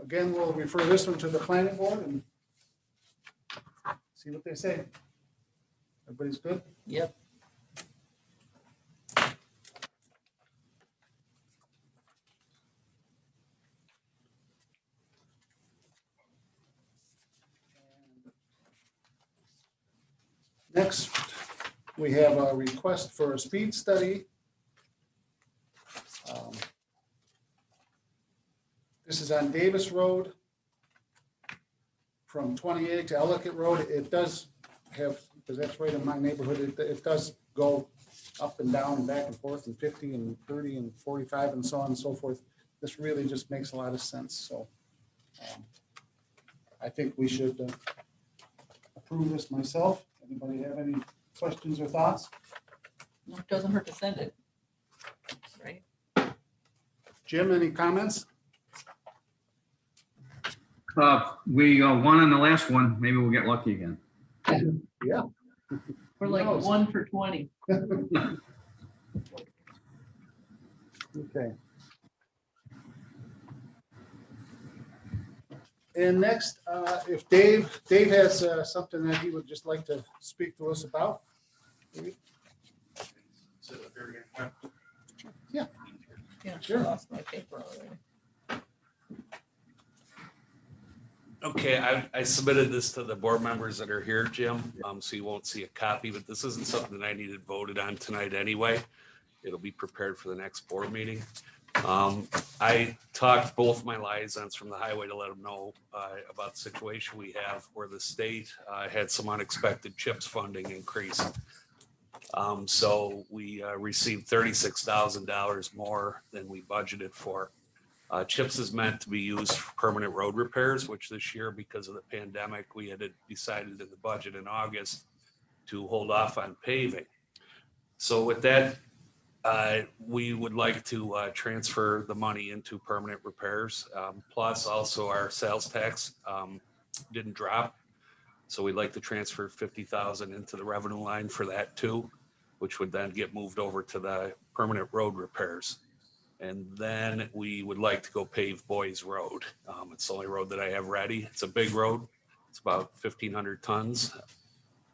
Again, we'll refer this one to the planning board and see what they say. Everybody's good? Yep. Next, we have a request for a speed study. This is on Davis Road from 28 to Ellicott Road. It does have, because that's right in my neighborhood, it does go up and down and back and forth and 50 and 30 and 45 and so on and so forth. This really just makes a lot of sense. So I think we should approve this myself. Anybody have any questions or thoughts? No, it doesn't hurt to send it. Right? Jim, any comments? We won on the last one. Maybe we'll get lucky again. Yeah. We're like Who knows? 1 for 20. Okay. And next, if Dave has something that he would just like to speak to us about. Yeah. Yeah, Sure. I lost my paper already. Okay, I submitted this to the board members that are here, Jim, so you won't see a copy, but this isn't something that I needed voted on tonight anyway. It'll be prepared for the next board meeting. I talked both my liaisons from the highway to let them know about the situation we have where the state had some unexpected CHIPS funding increase. So we received $36,000 more than we budgeted for. CHIPS is meant to be used for permanent road repairs, which this year, because of the pandemic, we had decided in the budget in August to hold off on paving. So with that, we would like to transfer the money into permanent repairs. Plus also our sales tax didn't drop. So we'd like to transfer 50,000 into the revenue line for that too, which would then get moved over to the permanent road repairs. And then we would like to go pave Boys Road. It's the only road that I have ready. It's a big road. It's about 1,500 tons.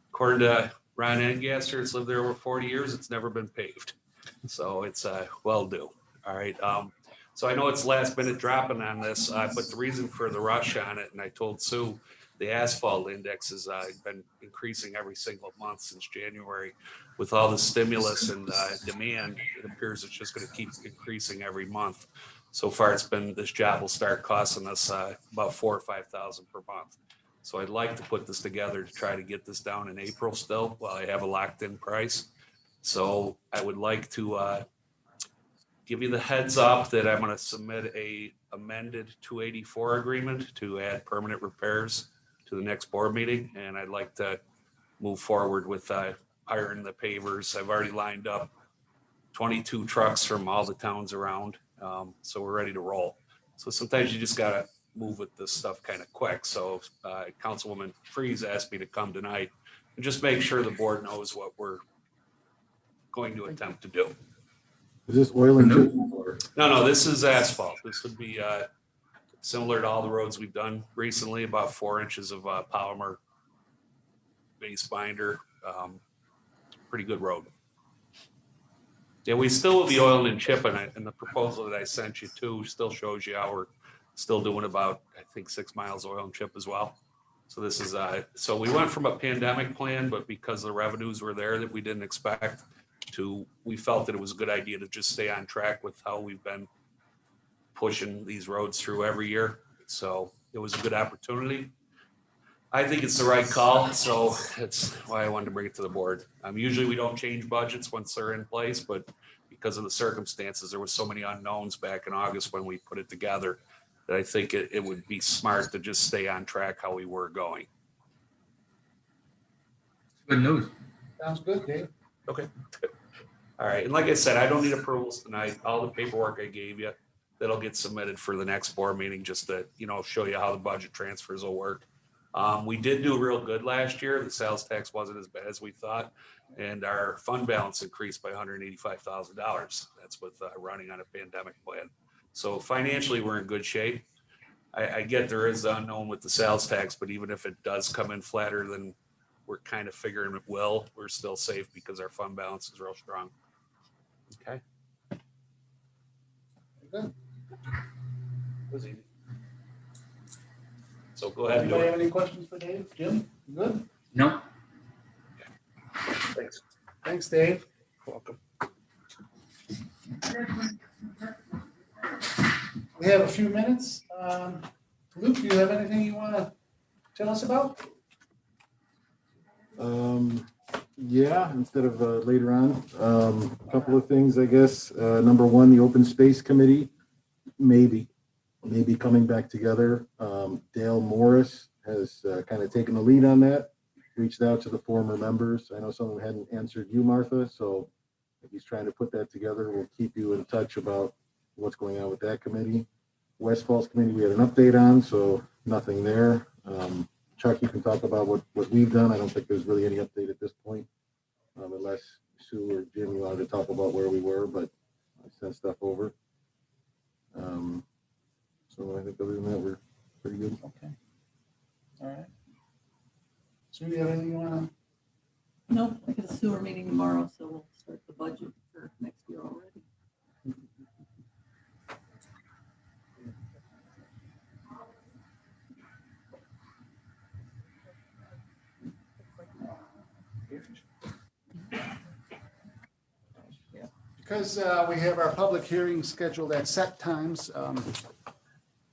According to Ron Angaster, it's lived there over 40 years. It's never been paved. So it's well due. All right. So I know it's last minute dropping on this, but the reason for the rush on it, and I told Sue, the asphalt index has been increasing every single month since January. With all the stimulus and demand, it appears it's just going to keep increasing every month. So far, it's been, this job will start costing us about $4,000 or $5,000 per month. So I'd like to put this together to try to get this down in April still while I have a locked in price. So I would like to give you the heads up that I'm going to submit a amended 284 agreement to add permanent repairs to the next board meeting. And I'd like to move forward with hiring the pavers. I've already lined up 22 trucks from all the towns around. So we're ready to roll. So sometimes you just got to move with this stuff kind of quick. So Councilwoman Freeze asked me to come tonight and just make sure the board knows what we're going to attempt to do. Is this oil and chip? No, this is asphalt. This would be similar to all the roads we've done recently, about 4 inches of polymer base binder. Pretty good road. Yeah, we still will be oiling and chipping it, and the proposal that I sent you to still shows you how we're still doing about, I think, 6 miles oil and chip as well. So this is, so we went from a pandemic plan, but because the revenues were there that we didn't expect to, we felt that it was a good idea to just stay on track with how we've been pushing these roads through every year. So it was a good opportunity. I think it's the right call, so that's why I wanted to bring it to the board. Usually we don't change budgets once they're in place, but because of the circumstances, there was so many unknowns back in August when we put it together that I think it would be smart to just stay on track how we were going. Good news. Sounds good, Dave. Okay. All right, and like I said, I don't need approvals tonight. All the paperwork I gave you, that'll get submitted for the next board meeting, just to, show you how the budget transfers will work. We did do real good last year. The sales tax wasn't as bad as we thought, and our fund balance increased by $185,000. That's with running on a pandemic plan. So financially, we're in good shape. I get there is the unknown with the sales tax, but even if it does come in flatter than we're kind of figuring it will, we're still safe because our fund balance is real strong. Okay. Good. Was easy. So go ahead. Anybody have any questions for Dave? Jim, you good? No, Thanks. Thanks, Dave. Welcome. We have a few minutes. Luke, do you have anything you want to tell us about? Yeah, instead of later on, a couple of things, I guess. Number one, the Open Space Committee, maybe coming back together. Dale Morris has kind of taken the lead on that, reached out to the former members. I know some of them hadn't answered you, Martha, so if he's trying to put that together, we'll keep you in touch about what's going on with that committee. West Falls Committee, we had an update on, so nothing there. Chuck, you can talk about what we've done. I don't think there's really any update at this point, unless Sue or Jim, you wanted to talk about where we were, but I sent stuff over. So I think other than that, we're pretty good. Okay. All right. Sue, do you have anything you want Nope, I got a sewer meeting tomorrow, so we'll start the budget for next year already. Because we have our public hearing scheduled at set times,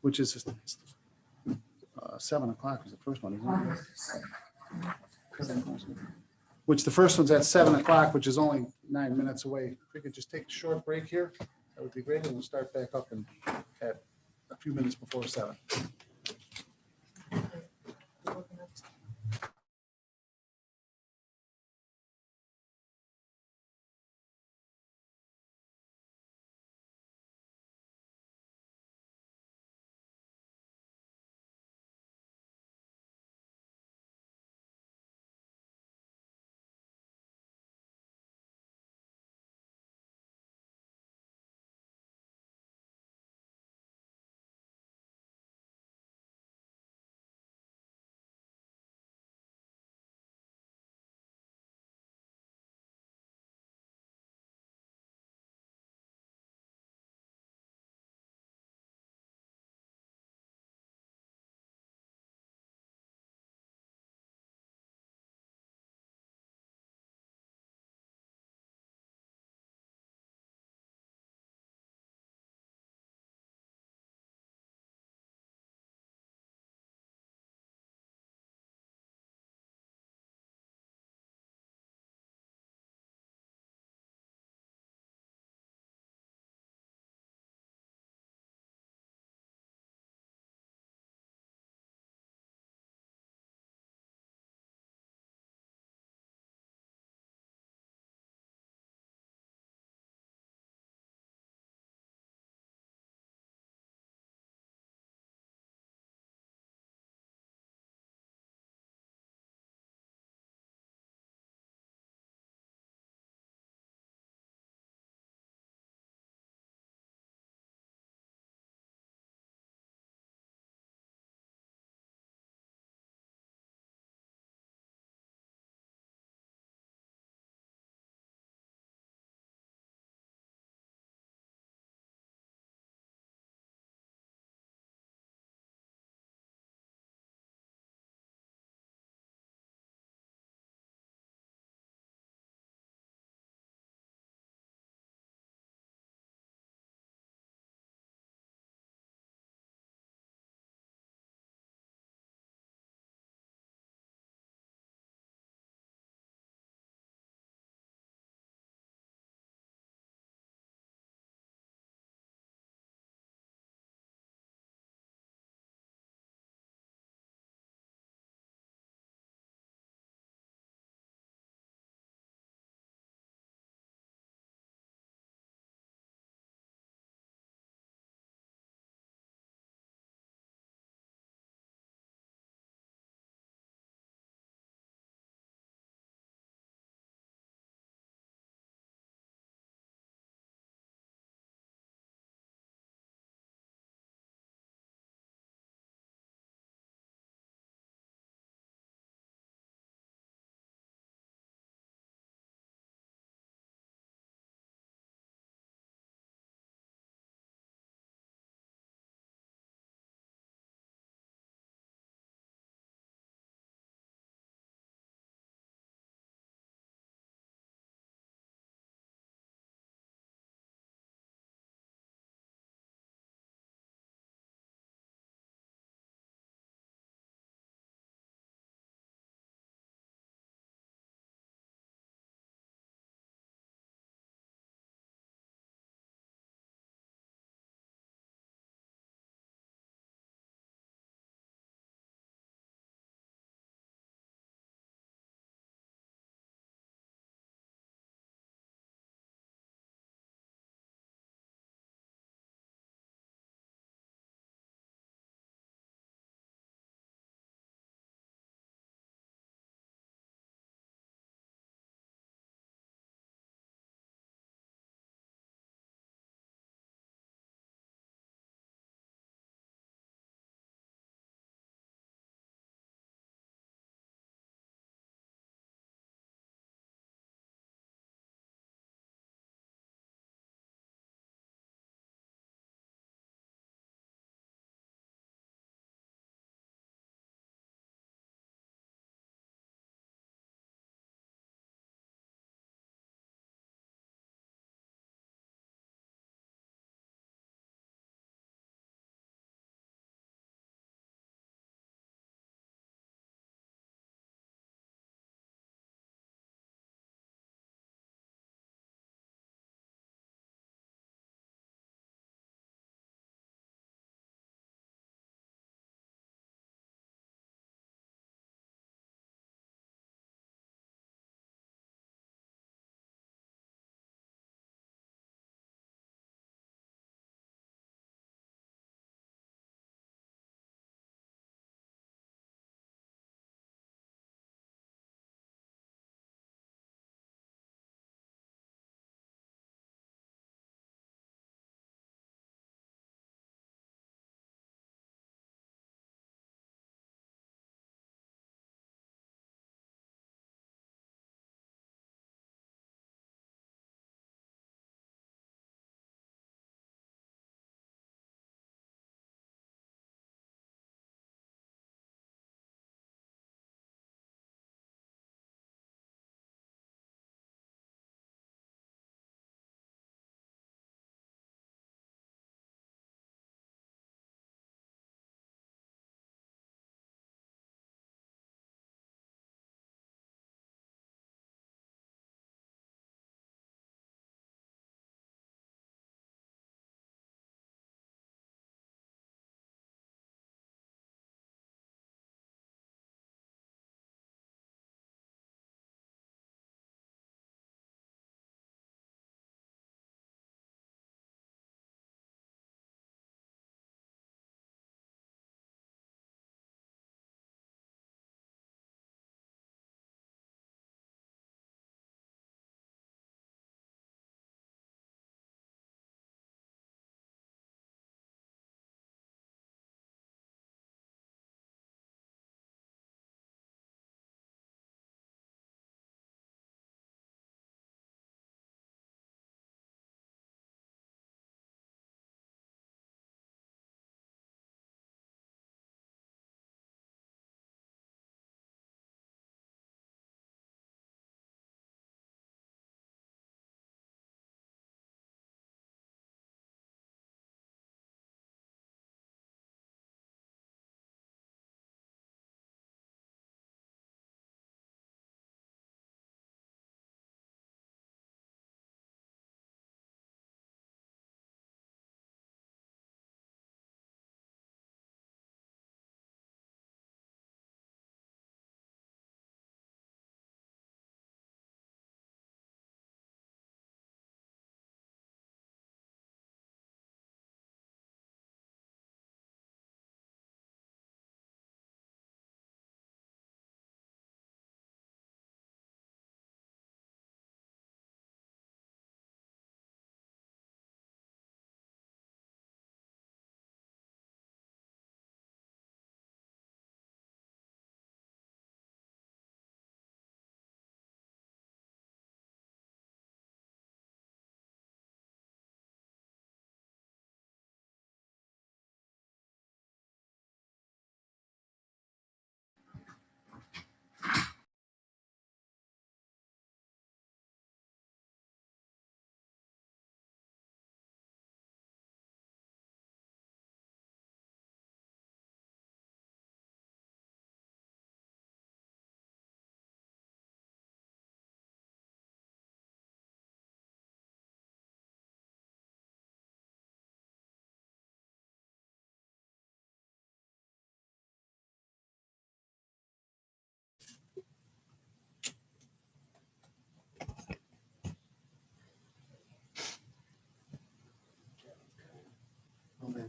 which is 7 o'clock is the first one, isn't it? Which the first one's at 7 o'clock, which is only 9 minutes away. If we could just take a short break here, that would be great, and we'll start back up at a few minutes before 7.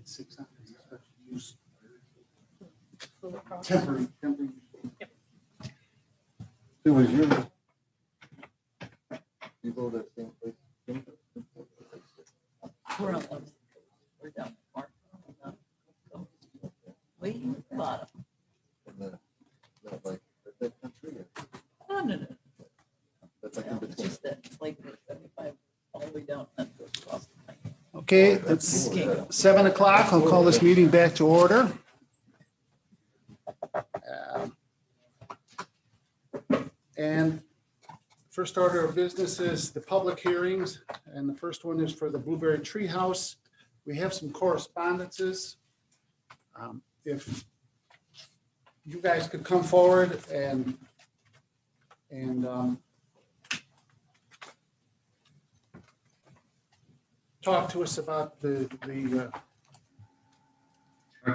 600 special use. Temporary. It was you. You go to the same place. We're on the- we're down far. Way in the bottom. No, no, no. That's like in It's between. just that it's like 75 all the way down. That goes across the line. Okay, it's 7 o'clock. I'll call this meeting back to order. And first order of business is the public hearings, and the first one is for the Blueberry Tree House. We have some correspondences. If you guys could come forward and talk to us about the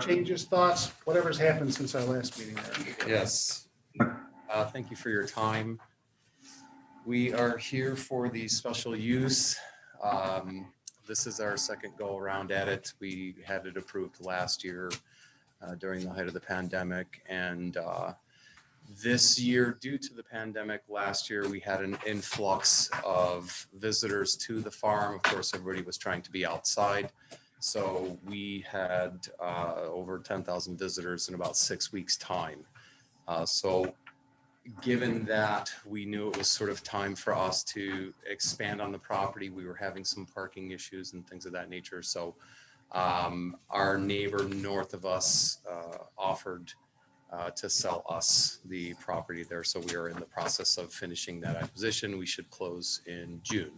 changes, thoughts, whatever's happened since our last meeting there. Yes. Thank you for your time. We are here for the special use. This is our second go around at it. We had it approved last year during the height of the pandemic. And this year, due to the pandemic, last year, we had an influx of visitors to the farm. Of course, everybody was trying to be outside. So we had over 10,000 visitors in about 6 weeks' time. So given that, we knew it was sort of time for us to expand on the property. We were having some parking issues and things of that nature. So our neighbor north of us offered to sell us the property there. So we are in the process of finishing that acquisition. We should close in June,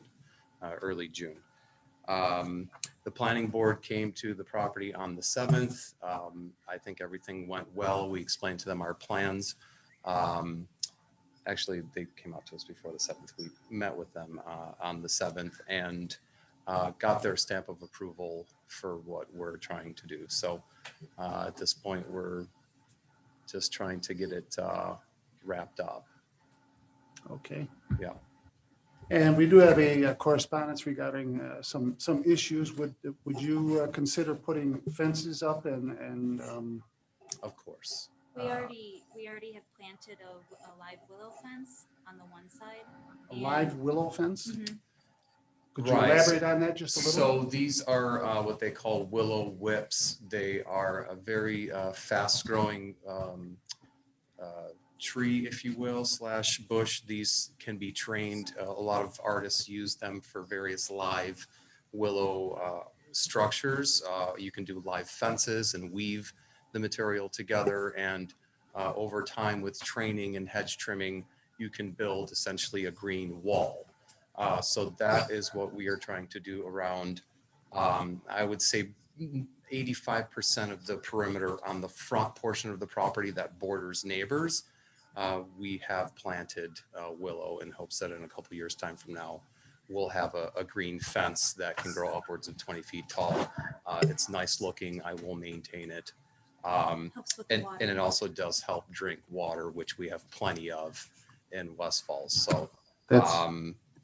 early June. The planning board came to the property on the 7th. I think everything went well. We explained to them our plans. Actually, they came out to us before the 7th. We met with them on the 7th and got their stamp of approval for what we're trying to do. So at this point, we're just trying to get it wrapped up. Okay. Yeah. And we do have a correspondence regarding some issues. Would you consider putting fences up and Of course. We already have planted a live willow fence on the one side. a live willow fence? Mhm. Could you Right. elaborate on that just a little? So these are what they call willow whips. They are a very fast growing tree, if you will, slash bush. These can be trained. A lot of artists use them for various live willow structures. You can do live fences and weave the material together. And over time with training and hedge trimming, you can build essentially a green wall. So that is what we are trying to do around, I would say 85% of the perimeter on the front portion of the property that borders neighbors. We have planted willow in hopes that in a couple years time from now, we'll have a green fence that can grow upwards of 20 feet tall. It's nice looking. I will maintain it. Helps with the And water. it also does help drink water, which we have plenty of in West Falls. So That's,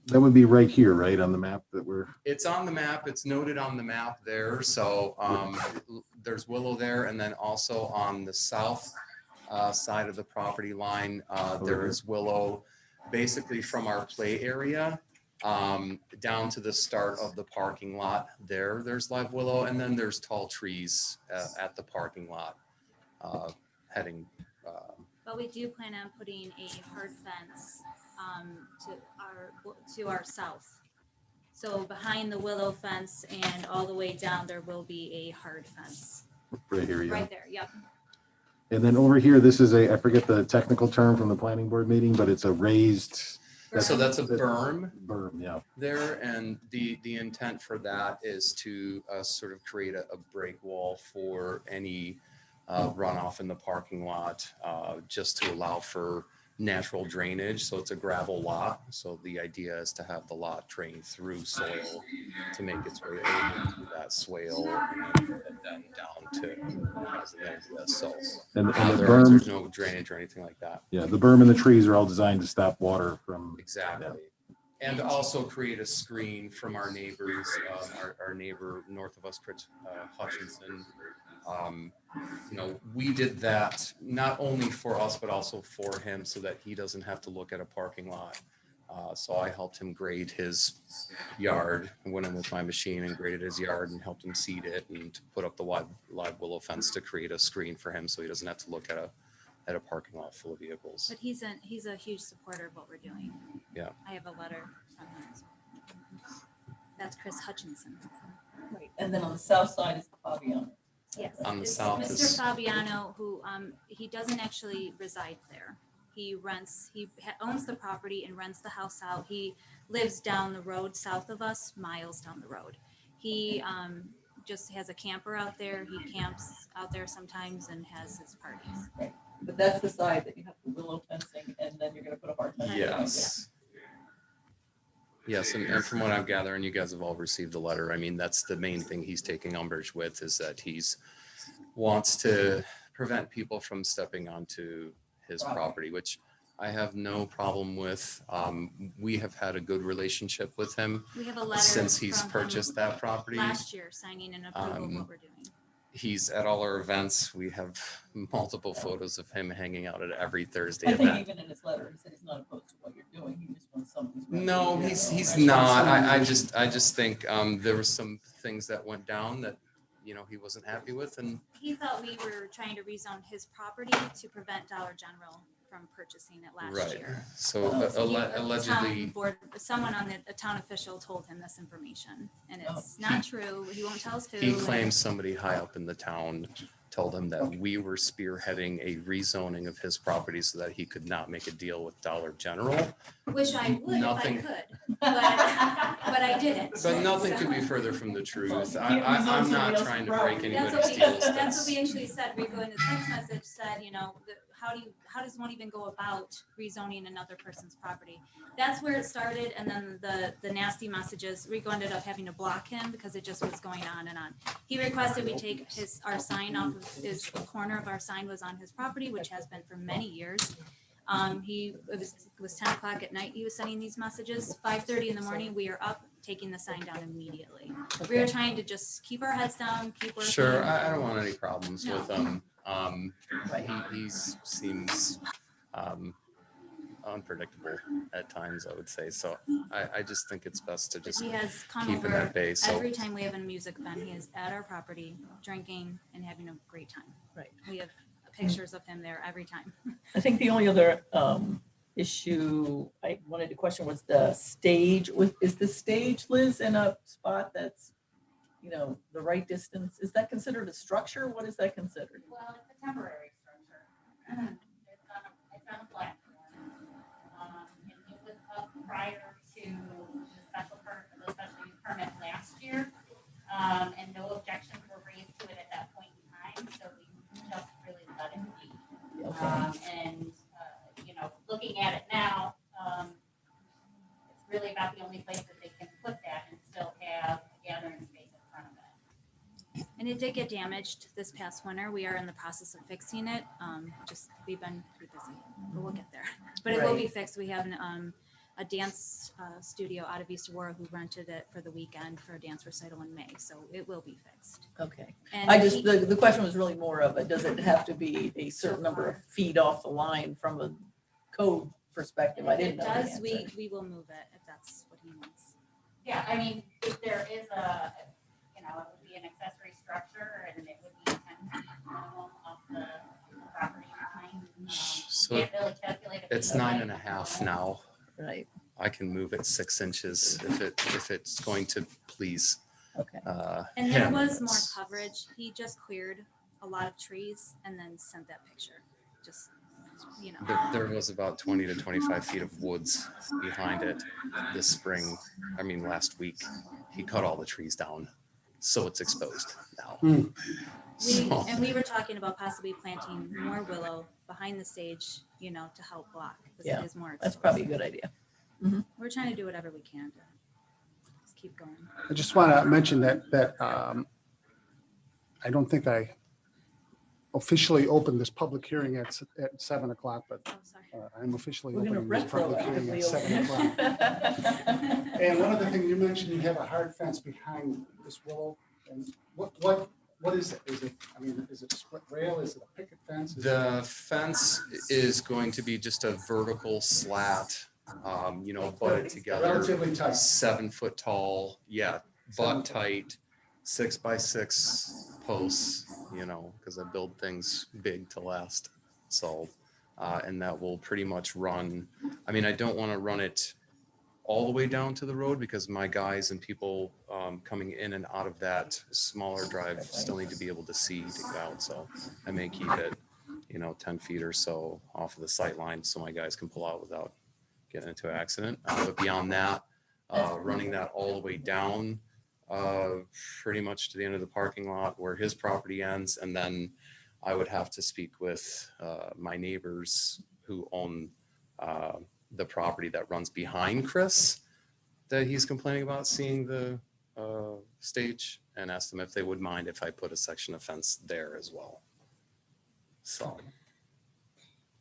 that would be right here, right, on the map that we're, it's on the map. It's noted on the map there. So there's willow there. And then also on the south side of the property line, there is willow basically from our play area down to the start of the parking lot there. There's live willow, and then there's tall trees at the parking lot heading. But we do plan on putting a hard fence to our south. So behind the willow fence and all the way down, there will be a hard fence. right here, yeah. Right there, yep. And then over here, this is a, I forget the technical term from the planning board meeting, but it's a raised. So that's a berm. Berm, yeah. There, and the intent for that is to sort of create a break wall for any runoff in the parking lot, just to allow for natural drainage. So it's a gravel lot. So the idea is to have the lot drain through soil to make its way over to that swale and then down to residential. So And the there's berm, no drainage or anything like that. yeah, the berm and the trees are all designed to stop water from. Exactly. And also create a screen from our neighbors, our neighbor north of us, Chris Hutchinson. We did that not only for us, but also for him so that he doesn't have to look at a parking lot. So I helped him grade his yard. I went in with my machine and graded his yard and helped him seed it and put up the live willow fence to create a screen for him so he doesn't have to look at a parking lot full of vehicles. But he's a huge supporter of what we're doing. Yeah. I have a letter from him. That's Chris Hutchinson. Right, and then on the south side is the Fabiano. Yes. On the it's south Mr. is- Fabiano, who he doesn't actually reside there. He owns the property and rents the house out. He lives down the road south of us, miles down the road. He just has a camper out there. He camps out there sometimes and has his parties. Right. But that's the side that you have the willow fencing, and then you're gonna put a hard fence. Yes. Yes, and from what I'm gathering, you guys have all received the letter. I mean, that's the main thing he's taking umbrage with, is that he's wants to prevent people from stepping onto his property, which I have no problem with. We have had a good relationship with him We have a letter since he's from purchased him that property. last year signing an approval of what we're doing. He's at all our events. We have multiple photos of him hanging out at every Thursday I think event. even in his letter, he said he's not opposed to what you're doing, he just wants something. No, he's not. I just think there were some things that went down that, he wasn't happy with, and He thought we were trying to rezone his property to prevent Dollar General from purchasing it last right. year. So allegedly, Someone on a town official told him this information, and it's not true. He won't tell us who. he claims somebody high up in the town told him that we were spearheading a rezoning of his property so that he could not make a deal with Dollar General. Wish I would Nothing- if I could, but I didn't. But nothing could be further from the truth. I'm not trying to break anybody's deals. That's what we actually said. Rico in the text message said, how does one even go about rezoning another person's property? That's where it started, and then the nasty messages. Rico ended up having to block him because it just was going on and on. He requested we take our sign off of his corner of our sign was on his property, which has been for many years. It was 10 o'clock at night. He was sending these messages. 5:30 in the morning, we are up taking the sign down immediately. We are trying to just keep our heads down, keep working. Sure, I don't want any problems No. with him. He seems unpredictable at times, I would say. So I just think it's best to just He has come keep him over at bay. So every time we have a music event. He is at our property, drinking and having a great time. Right. We have pictures of him there every time. I think the only other issue I wanted to question was the stage. Is the stage, Liz, in a spot that's, the right distance? Is that considered a structure? What is that considered? Well, it's a temporary structure. It's on a platform. And it was up prior to the special permit last year. And no objections were raised to it at that point in time, so we just really let it be. Looking at it now, it's really about the only place that they can put that and still have a gathering space in front of it. And it did get damaged this past winter. We are in the process of fixing it. We've been pretty busy, but we'll get there. But it will be fixed. We have a dance studio out of East Aurora who rented it for the weekend for a dance recital in May, so it will be fixed. Okay. And The question was really more of does it have to be a certain number of feet off the line from a code perspective? I if didn't it know the does, answer. we will move it if that's what he wants. Yeah, I mean, if there is it would be an accessory structure and it would be 10 feet minimum of the property line. So Can't really calculate it. it's 9.5 now. Right. I can move it 6 inches if it's going to please. Okay. And there him. was more coverage. He just cleared a lot of trees and then sent that picture. Just, There was about 20 to 25 feet of woods behind it this spring. I mean, last week he cut all the trees down, so it's exposed now. We were talking about possibly planting more willow behind the stage, to help block. Because Yeah, it is more that's exposed. probably a good idea. We're trying to do whatever we can to just keep going. I just want to mention that I don't think I officially open this public hearing at 7 o'clock, but Oh, sorry. I'm officially We're gonna opening this public hearing at 7 o'clock. retroactively. And one other thing, you mentioned you have a hard fence behind this willow. And what is it? Is it, I mean, is it split rail? Is it a picket fence? Is The fence is going to be just a vertical slat, butted together. Relatively tight. 7 foot tall, yeah, 7 butt tight, 6x6 posts, because I build things big to last. So, and that will pretty much run, I mean, I don't want to run it all the way down to the road because my guys and people coming in and out of that smaller drive still need to be able to see to get out. So I may keep it, 10 feet or so off of the sight line so my guys can pull out without getting into an accident. But beyond that, running that all the way down pretty much to the end of the parking lot where his property ends. And then I would have to speak with my neighbors who own the property that runs behind Chris that he's complaining about seeing the stage, and ask them if they would mind if I put a section of fence there as well. So.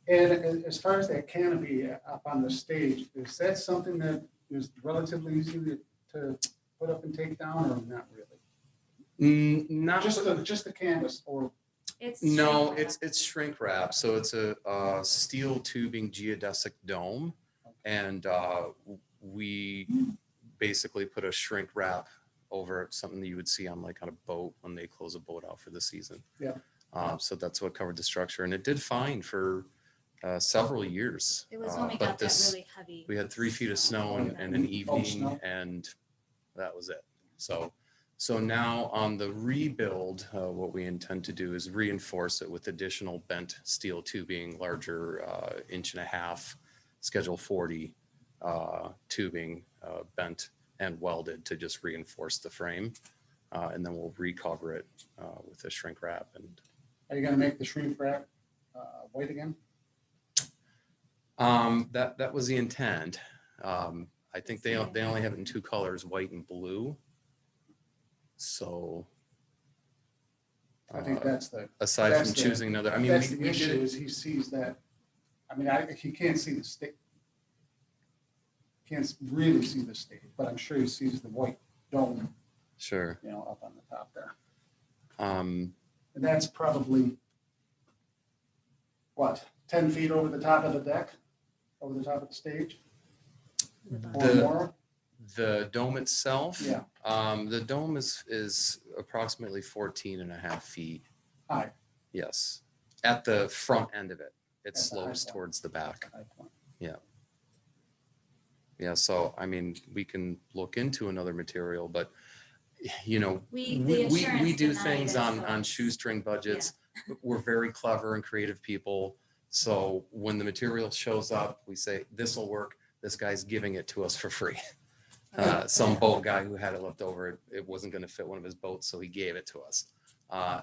And as far as that canopy up on the stage, is that something that is relatively easy to put up and take down, or not really? Not just the canvas, or It's no, shrink wrap. it's shrink wrap. So it's a steel tubing geodesic dome, and we basically put a shrink wrap over it, something that you would see on a boat when they close a boat out for the season. Yeah. So that's what covered the structure, and it did fine for several years. It was when we but got that really heavy. we had 3 feet of snow in an evening, and that was it. So now on the rebuild, what we intend to do is reinforce it with additional bent steel tubing, larger 1.5 inch, schedule 40 tubing, bent and welded to just reinforce the frame. And then we'll recover it with a shrink wrap. And are you gonna make the shrink wrap white again? that was the intent. I think they only have it in 2 colors, white and blue. So I think that's the. aside that's from the- choosing another, I mean, That's we the did issue, it. is he sees that, I mean, he can't see the state. Can't really see the state, but I'm sure he sees the white dome, Sure. up on the top there. Um, And that's probably, 10 feet over the top of the deck, over the top of the stage? Or The- more? The dome itself? Yeah. The dome is approximately 14.5 feet. High. Yes. At the front end of it. It At the high slopes point. towards the back. High point. Yeah. So, I mean, we can look into another material, but The we insurance do denied things it, on so- shoestring budgets. We're very clever and creative people. So when the material shows up, we say, this will work. This guy's giving it to us for free. Some boat guy who had it left over, it wasn't going to fit one of his boats, so he gave it to us.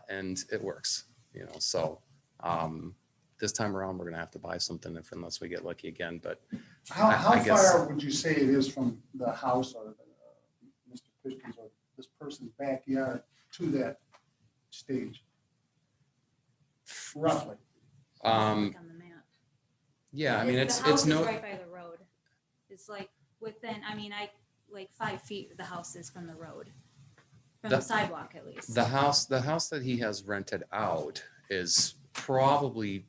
And it works, so this time around, we're going to have to buy something unless we get lucky again. But How I guess- far would you say it is from the house or Mr. Christian's or this person's backyard to that stage? Roughly. Um, Look on the map. yeah, I mean, The it's house is no, right by the road. It's like within, 5 feet, the house is from the road. From the The- sidewalk, at least. the house that he has rented out is probably,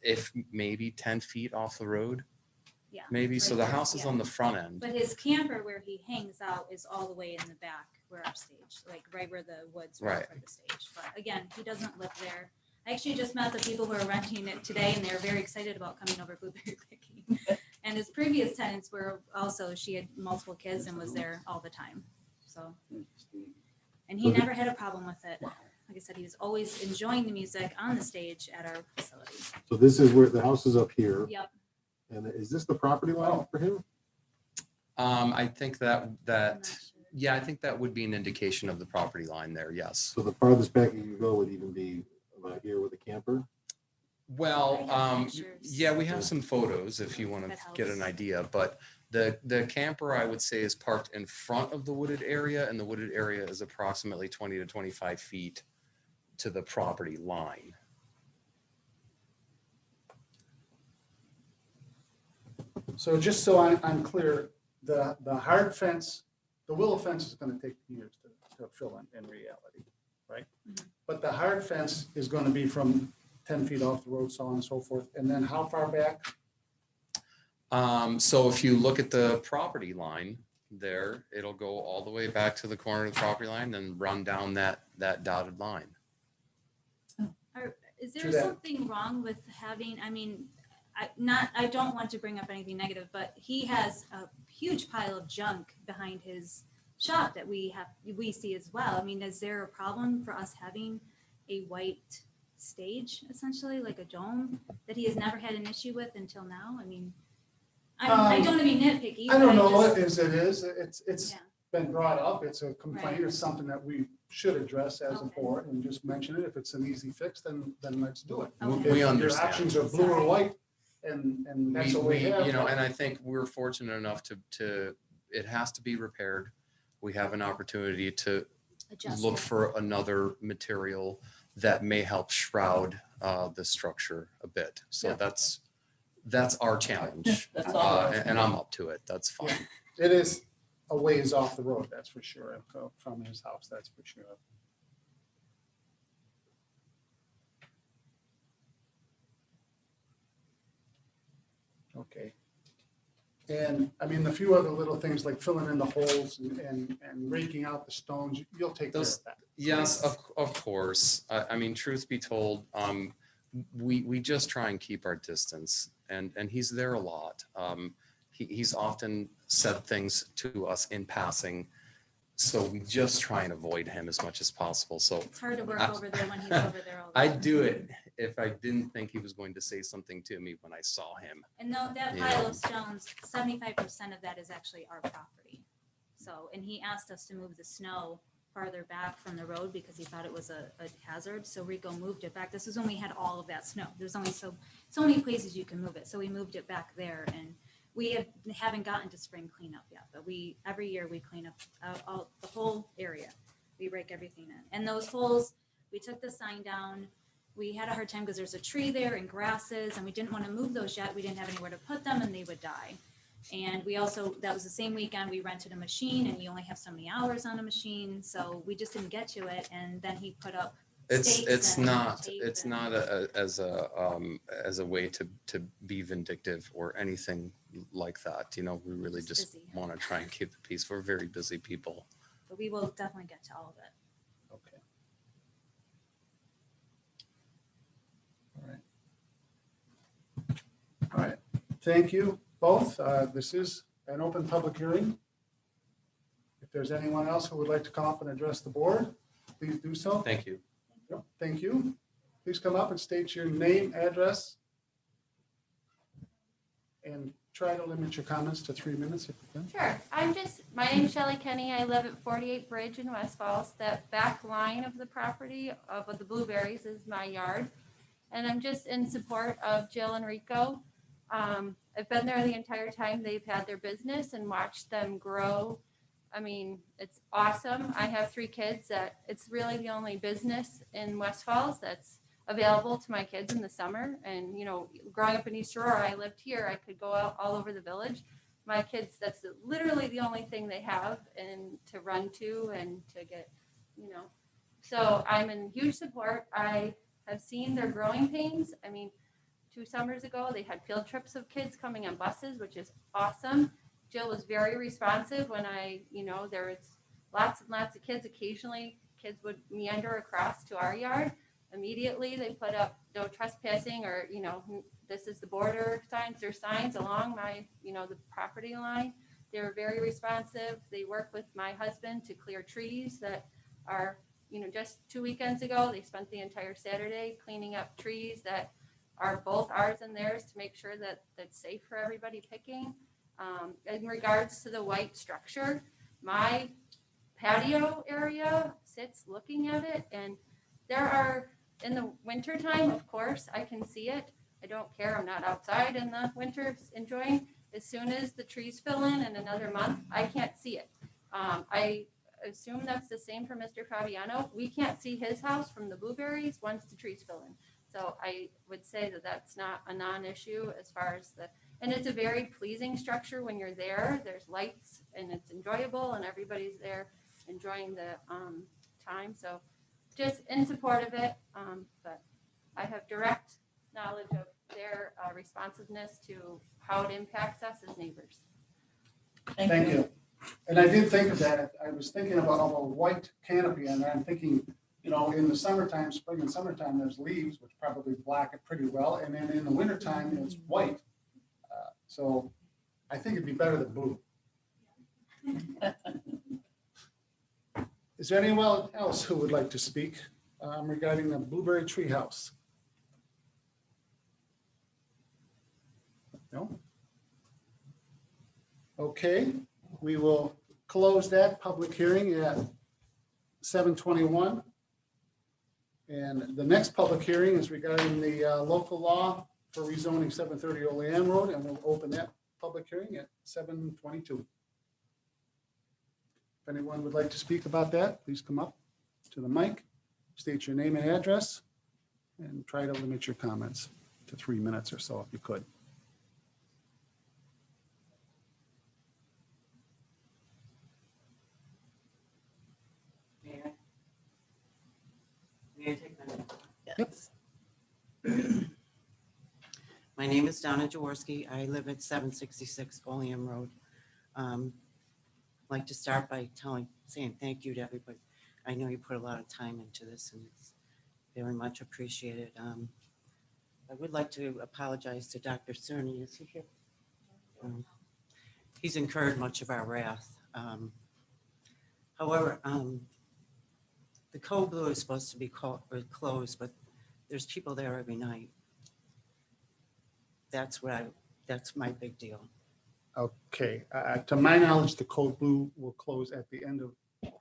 if maybe 10 feet off the road, Yeah. maybe. So right the there, house is yeah. on the front end. But his camper where he hangs out is all the way in the back where our stage, like right where the woods were Right. for the stage. But again, he doesn't live there. I actually just met the people who are renting it today and they're very excited about coming over blueberry picking. And his previous tenants were also, she had multiple kids and was there all the time. So, and he never had a problem with it. Like I said, he was always enjoying the music on the stage at our facility. So this is where the house is up here. Yep. And is this the property line for him? I think that I'm not sure. yeah, I think that would be an indication of the property line there. Yes. So the farthest back you could go would even be about here with a camper? Well, I have pictures. yeah, we have some photos if you want to That get an helps. idea, but the camper I would say is parked in front of the wooded area, and the wooded area is approximately 20 to 25 feet to the property line. So just so I'm clear, the hard fence, the willow fence is gonna take years to fill in reality, right? But the hard fence is gonna be from 10 feet off the road, so on and so forth. And then how far back? So if you look at the property line there, it'll go all the way back to the corner of the property line and run down that dotted line. Is True there that. something wrong with having, I mean, I don't want to bring up anything negative, but he has a huge pile of junk behind his shop that we see as well. I mean, is there a problem for us having a white stage, essentially, like a dome, that he has never had an issue with until now? I mean, I don't want to be nitpicky. I don't but know, just- it is, it's Yeah. been brought up, it's a complaint, Right. it's something that we should address as a Okay. board and just mention it. If it's an easy fix, then let's do it. Okay. If We your understand. options are blue or Sorry. white, and that's what we have. You know, and I think we're fortunate enough to, it has to be repaired. We have an opportunity to Adjust look it. for another material that may help shroud the structure a bit. So Yeah. that's our challenge. That's all. And I'm up to it. That's fine. It is a ways off the road, that's for sure, from his house, that's for sure. Okay. And I mean, the few other little things like filling in the holes and raking out the stones, you'll take care of Those- that. Yes, of course. I mean, truth be told, we just try and keep our distance, and he's there a lot. He's often said things to us in passing, so we just try and avoid him as much as possible. So It's hard to work over there when he's over there all the I'd time. do it if I didn't think he was going to say something to me when I saw him. And no, that Yeah. pile of stones, 75% of that is actually our property. So, and he asked us to move the snow farther back from the road because he thought it was a hazard. So Rico moved it back. This is when we had all of that snow. There's only so many places you can move it. So we moved it back there, and we haven't gotten to spring cleanup yet, but every year we clean up all the whole area. We rake everything in. And those holes, we took the sign down. We had a hard time because there's a tree there and grasses, and we didn't want to move those yet. We didn't have anywhere to put them, and they would die. And we also, that was the same weekend, we rented a machine, and you only have so many hours on a machine, so we just didn't get to it. And then he put up stakes It's and not tape it's and- not as a way to be vindictive or anything like that. You know, we really Just just busy. want to try and keep the peace. We're very busy people. But we will definitely get to all of it. Okay. All right, thank you both. This is an open public hearing. If there's anyone else who would like to come up and address the board, please do so. Thank you. Yep, thank you. Please come up and state your name, address, and try to limit your comments to 3 minutes if you can. Sure. My name's Shelley Kenny. I live at 48 Bridge in West Falls. That back line of the property of the blueberries is my yard. And I'm just in support of Jill and Rico. I've been there the entire time they've had their business and watched them grow. I mean, it's awesome. I have 3 kids that it's really the only business in West Falls that's available to my kids in the summer. And, you know, growing up in East Aurora, I lived here. I could go out all over the village. My kids, that's literally the only thing they have and to run to and to get, you know. So I'm in huge support. I have seen their growing pains. I mean, 2 summers ago, they had field trips of kids coming on buses, which is awesome. Jill was very responsive when there was lots and lots of kids. Occasionally, kids would meander across to our yard. Immediately, they put up no trespassing or, this is the border signs. There's signs along the property line. They're very responsive. They work with my husband to clear trees that are, just 2 weekends ago, they spent the entire Saturday cleaning up trees that are both ours and theirs to make sure that that's safe for everybody picking. In regards to the white structure, my patio area sits looking at it, and there are, in the wintertime, of course, I can see it. I don't care. I'm not outside in the winter enjoying. As soon as the trees fill in another month, I can't see it. assume that's the same for Mr. Fabiano. We can't see his house from the blueberries once the trees fill in. So I would say that that's not a non-issue as far as and it's a very pleasing structure when you're there. There's lights and it's enjoyable and everybody's there enjoying the time. So just in support of it. But I have direct knowledge of their responsiveness to how it impacts us as neighbors. Thank you. And I did think of that. I was thinking about a white canopy and I'm thinking, you know, in the summertime, spring and summertime, there's leaves, which probably black it pretty well. And then in the wintertime, it's white. So I think it'd be better than blue. Is there anyone else who would like to speak regarding the Blueberry Tree House? No? Okay, we will close that public hearing at 7:21. And the next public hearing is regarding the local law for rezoning 730 Olean Road, and we'll open that public hearing at 7:22. If anyone would like to speak about that, please come up to the mic, state your name and address, and try to limit your comments to 3 minutes or so if you could. May I take my name? Yes. My name is Donna Jaworski. I live at 766 Olean Road. I'd like to start by saying thank you to everybody. I know you put a lot of time into this and it's very much appreciated. I would like to apologize to Dr. Cerny. Is he here? He's incurred much of our wrath. However, the Code Blue is supposed to be closed, but there's people there every night. That's my big deal. Okay, to my knowledge, the Code Blue will close at the end of. Okay.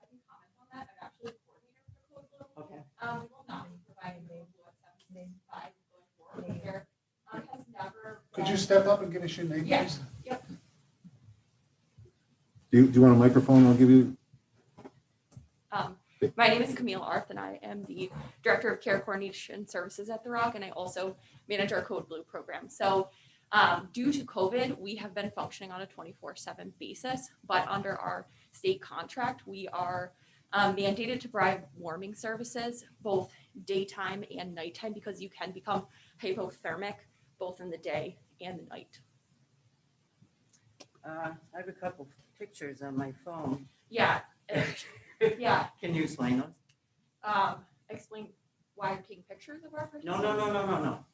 We will not be providing the blue at 765 going forward. There has never. Could you step up and give us your name, please? Yes. Yep. Do you want a microphone? I'll give you. My name is Camille Arth, and I am the Director of Care Coordination Services at The Rock, and I also manage our Code Blue program. So due to COVID, we have been functioning on a 24/7 basis, but under our state contract, we are mandated to provide warming services, both daytime and nighttime, because you can become hypothermic both in the day and the night. I have a couple pictures on my phone. Yeah. Yeah. Can you explain those? Explain why you're taking pictures of our No.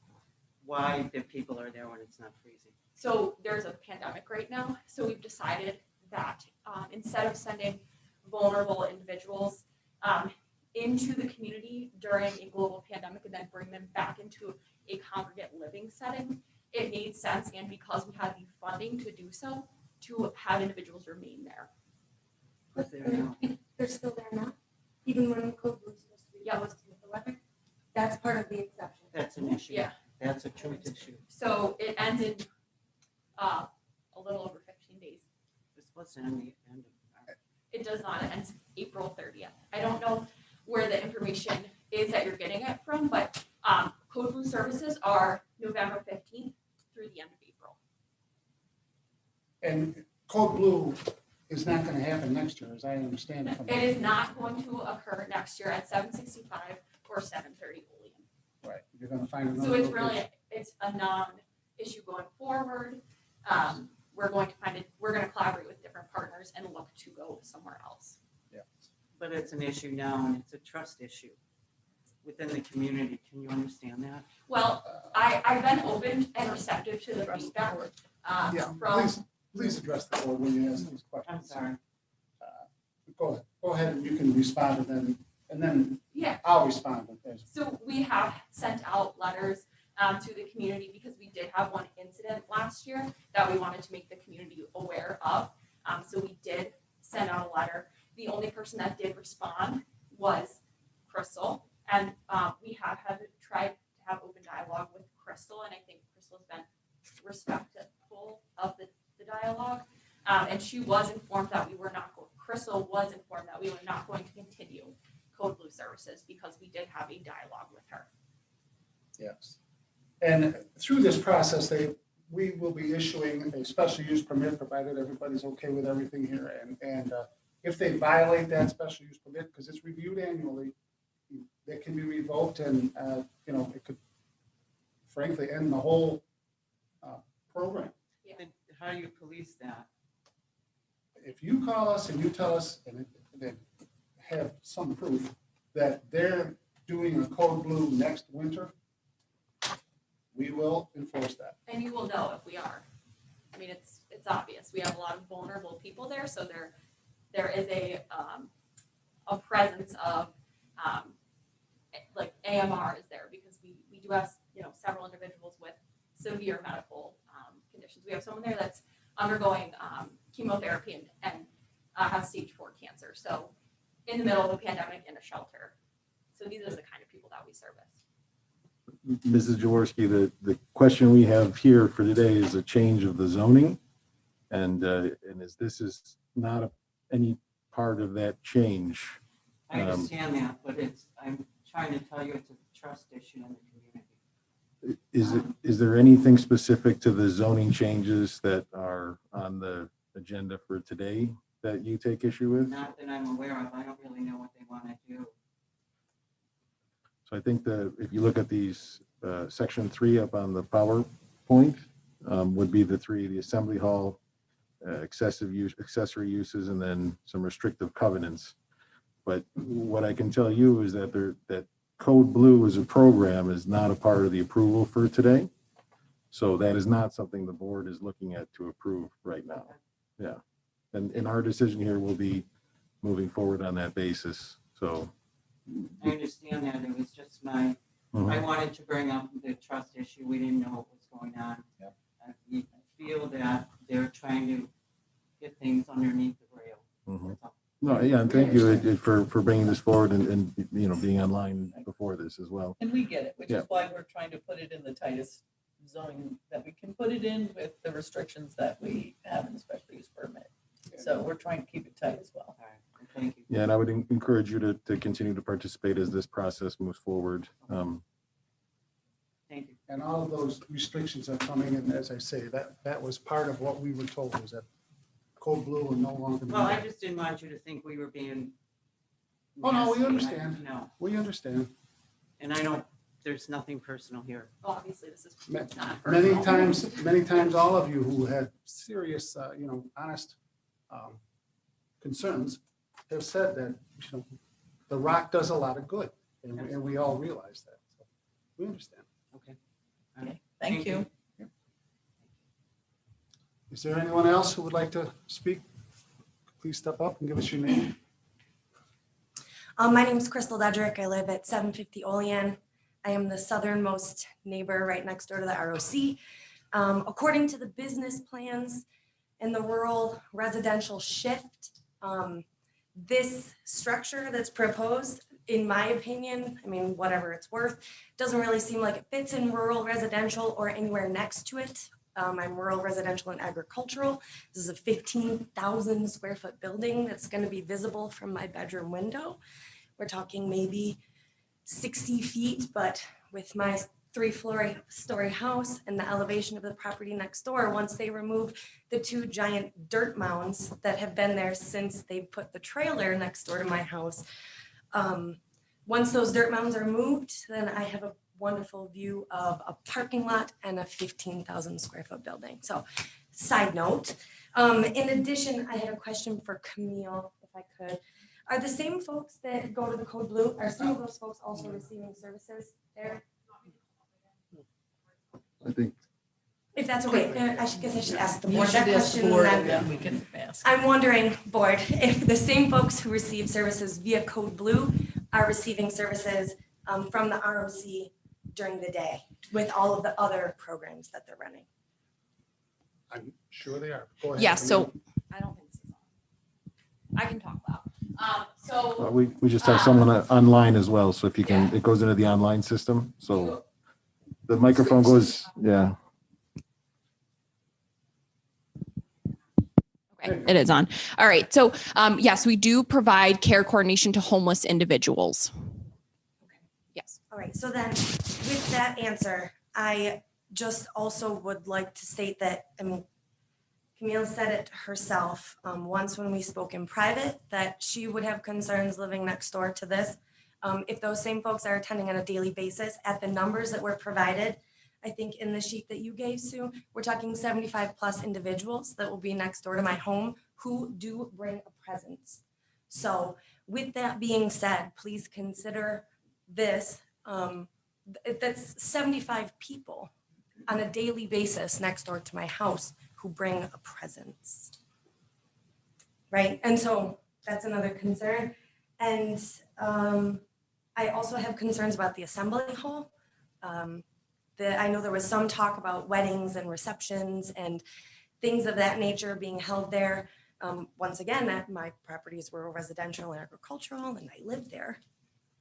Why the people are there when it's not freezing? So there's a pandemic right now. So we've decided that instead of sending vulnerable individuals into the community during a global pandemic and then bring them back into a congregate living setting, it made sense, and because we had the funding to do so, to have individuals remain there. But they're still there now, even when Code Blue is supposed to be closed with the weather. That's part of the exception. That's an issue. Yeah. That's a truth issue. So it ends in a little over 15 days. It's supposed to end the end of. It does not. It ends April 30th. I don't know where the information is that you're getting it from, but Code Blue services are November 15th through the end of April. And Code Blue is not going to happen next year, as I understand it. It is not going to occur next year at 765 or 730 Olean. Right, you're going to find another. So it's location. really, it's a non-issue going forward. We're going to collaborate with different partners and look to go somewhere else. Yeah. But it's an issue now, and it's a trust issue within the community. Can you understand that? Well, I've been open and receptive to the feedback Yeah, from. please address the board when you ask these questions. I'm sorry. Go ahead and you can respond and then Yeah. I'll respond. So we have sent out letters to the community because we did have one incident last year that we wanted to make the community aware of. So we did send out a letter. The only person that did respond was Crystal. And we have tried to have open dialogue with Crystal, and I think Crystal's been respectful of the dialogue. And she was informed that Crystal was informed that that we were not going to continue Code Blue services because we did have a dialogue with her. Yes. And through this process, we will be issuing a special use permit, provided everybody's okay with everything here. And if they violate that special use permit, because it's reviewed annually, they can be revoked and, it could frankly end the whole program. Then how do you police that? If you call us and you tell us and then have some proof that they're doing a Code Blue next winter, we will enforce that. And you will know if we are. I mean, it's obvious. We have a lot of vulnerable people there, so there is a presence of like AMR is there because we do have several individuals with severe medical conditions. We have someone there that's undergoing chemotherapy and has stage 4 cancer. So in the middle of a pandemic in a shelter. So these are the kind of people that we service. Mrs. Jaworski, the question we have here for today is a change of the zoning. And this is not any part of that change. I understand that, but I'm trying to tell you it's a trust issue in the community. Is there anything specific to the zoning changes that are on the agenda for today that you take issue with? Not that I'm aware of. I don't really know what they want to do. So I think if you look at these, section 3 up on the PowerPoint would be the assembly hall, accessory uses, and then some restrictive covenants. But what I can tell you is that Code Blue as a program is not a part of the approval for today. So that is not something the board is looking at to approve right now. Yeah. And our decision here will be moving forward on that basis. So I understand that. It was just I wanted to bring up the trust issue. We didn't know what was going on. Yep. I feel that they're trying to get things underneath the rail. No, yeah, and thank you for bringing this forward and being online before this as well. And we get it, which is why we're trying to put it in the tightest zoning that we can put it in with the restrictions that we have in the special use permit. So we're trying to keep it tight as well. Thank you. Yeah, and I would encourage you to continue to participate as this process moves forward. Thank you. And all of those restrictions are coming, and as I say, that was part of what we were told, was that Code Blue will no longer be. Well, I just didn't want you to think we were being. Oh, no, we nasty. understand. No. We understand. And I don't, there's nothing personal here. Obviously, this is not Many personal. times, all of you who had serious, honest concerns have said that, the rock does a lot of good, and we all realize that. So we understand. Okay. Thank you. Is there anyone else who would like to speak? Please step up and give us your name. My name is Crystal Dedrick. I live at 750 Olean. I am the southernmost neighbor right next door to the ROC. According to the business plans and the rural residential shift, this structure that's proposed, in my opinion, I mean, whatever it's worth, doesn't really seem like it fits in rural residential or anywhere next to it. I'm rural residential and agricultural. This is a 15,000 square foot building that's going to be visible from my bedroom window. We're talking maybe 60 feet, but with my 3-story house and the elevation of the property next door, once they remove the 2 giant dirt mounds that have been there since they put the trailer next door to my house, once those dirt mounds are moved, then I have a wonderful view of a parking lot and a 15,000 square foot building. So, side note. In addition, I had a question for Camille, if I could. Are the same folks that go to the Code Blue, are some of those folks also receiving services there? I think. If that's okay, I guess I should ask the You board that should ask the question. board and and then- then we can ask. I'm wondering, board, if the same folks who receive services via Code Blue are receiving services from the ROC during the day with all of the other programs that they're running. I'm sure they are. Go ahead. Yeah, so Camille. I don't think this is on. I can talk loud. We just have someone online as well, so if you can, it goes into the online system, so the microphone goes, yeah. Okay, Okay, it is on. All right. So yes, we do provide care coordination to homeless individuals. Yes. All right, so then with that answer, I just also would like to state that, I mean, Camille said it herself once when we spoke in private, that she would have concerns living next door to this. If those same folks are attending on a daily basis at the numbers that were provided, I think in the sheet that you gave, Sue, we're talking 75 plus individuals that will be next door to my home who do bring a presence. So with that being said, please consider this, that's 75 people on a daily basis next door to my house who bring a presence. Right, and so that's another concern. And I also have concerns about the assembly hall. I know there was some talk about weddings and receptions and things of that nature being held there. Once again, my properties were residential and agricultural, and I lived there.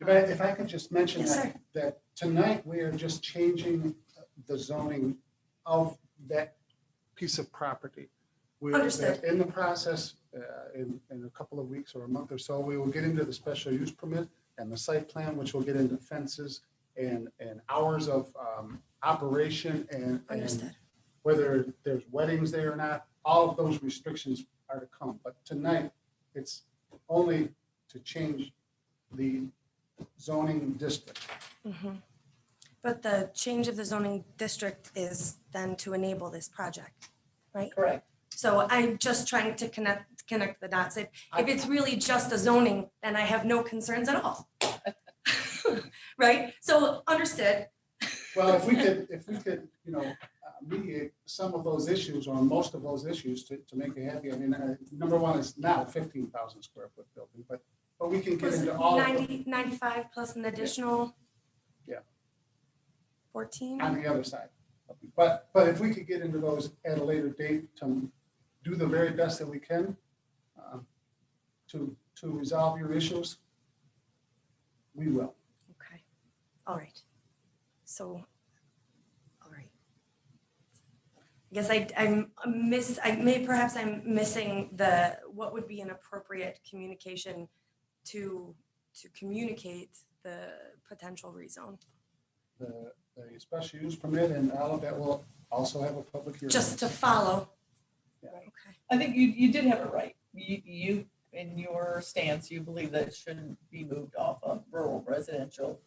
If I could just mention Yes, sir. that tonight we are just changing the zoning of that piece of property. We're Understood. in the process, in a couple of weeks or a month or so, we will get into the special use permit and the site plan, which will get into fences and hours of operation and whether there's weddings there or not. All of those restrictions are to come. But tonight, it's only to change the zoning district. Mhm. But the change of the zoning district is then to enable this project, right? Correct. So I'm just trying to connect the dots. If it's really just a zoning, then I have no concerns at all. Right? So understood. Well, if we could, mediate some of those issues or most of those issues to make you happy. I mean, number one is not a 15,000 square foot building, but we can get Was into all of 90, 95 plus an additional Yeah. 14? on the other side. But if we could get into those at a later date to do the very best that we can to resolve your issues, we will. Okay. All right. So, all right. I guess I'm missing what would be an appropriate communication to communicate the potential rezone. The special use permit and all of that will also have a public hearing. Just to follow. Yeah. Okay. I think you did have it right. You in your stance, you believe that it shouldn't be moved off of rural residential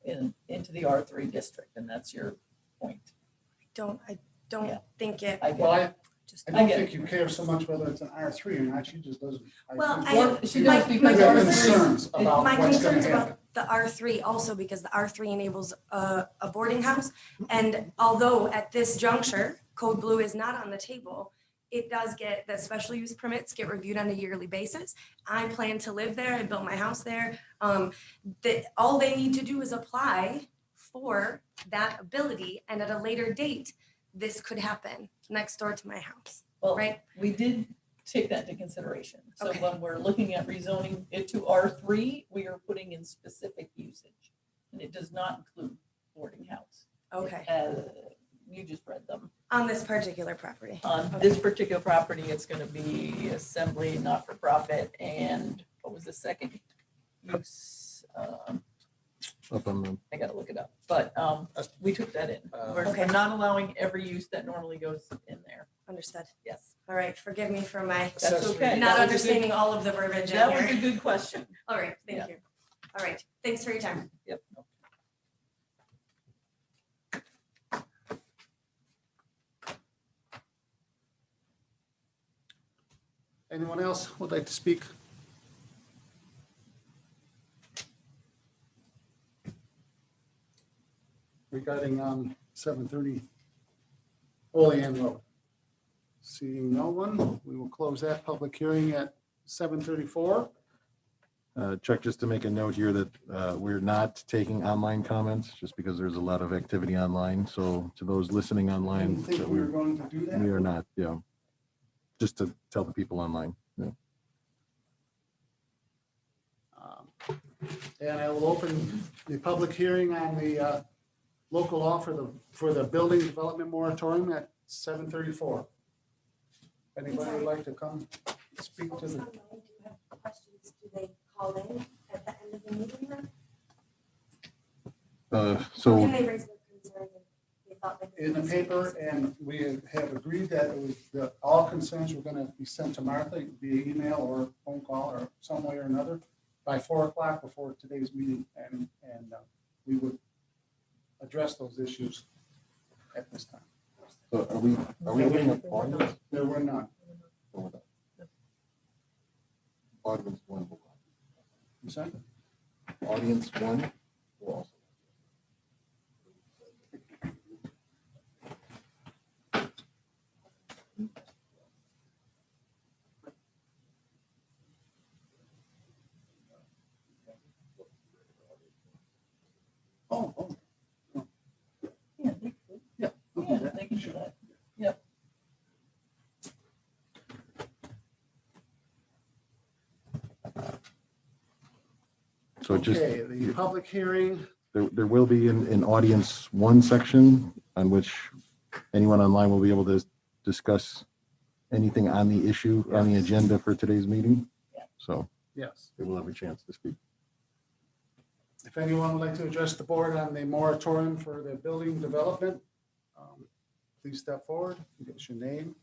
into the R3 district, and that's your point. I don't think it. I get Well, it. I don't think you care so much whether it's an R3 or not. She just doesn't. Well, She does because my have R3 concerns about my what's going concerns to happen. about the R3 also because the R3 enables a boarding house. And although at this juncture, Code Blue is not on the table, it does get, the special use permits get reviewed on a yearly basis. I plan to live there. I built my house there. All they need to do is apply for that ability. And at a later date, this could happen next door to my house. Well, right? We did take that into consideration. So Okay. when we're looking at rezoning it to R3, we are putting in specific usage. And it does not include boarding house. Okay. You just read them. On this particular property. On this particular property, it's going to be assembly, not-for-profit, and what was the second use? Up on the, I gotta look it up, but we took that in. We're not allowing every use that normally goes in there. Understood. Yes. All right, forgive me for my That's okay. not That was a good- understanding all of the verbiage in That was a here. good question. All right, thank you. All right, thanks for your time. Yep. Anyone else would like to speak? Regarding 730 Olean Road. Seeing no one, we will close that public hearing at 7:34. Chuck, just to make a note here that we're not taking online comments just because there's a lot of activity online. So to those listening I online, didn't think that we were going to do that. we are not, yeah. Just to tell the people online. Yeah. And I will open the public hearing on the local law for the building development moratorium at 7:34. Anybody would like to come speak to the, Questions, do they call in at the end of the meeting then? So Can they raise their concerns if they thought they in the paper, and we have agreed that it was, that all concerns were gonna be sent to Martha via email or phone call or some way or another by 4 o'clock before today's meeting, and we would address those issues at this time. so are we opening up audience? There were none. Audience one. You said? Audience one will also. Oh. Yeah, they could. Yeah. Yeah, they can do that. Yep. So just, Okay, the public hearing, there will be an audience one section on which anyone online will be able to discuss anything on the issue, on the agenda for today's meeting. So yes. they will have a chance to speak. If anyone would like to address the board on the moratorium for the building development, please step forward, give us your name.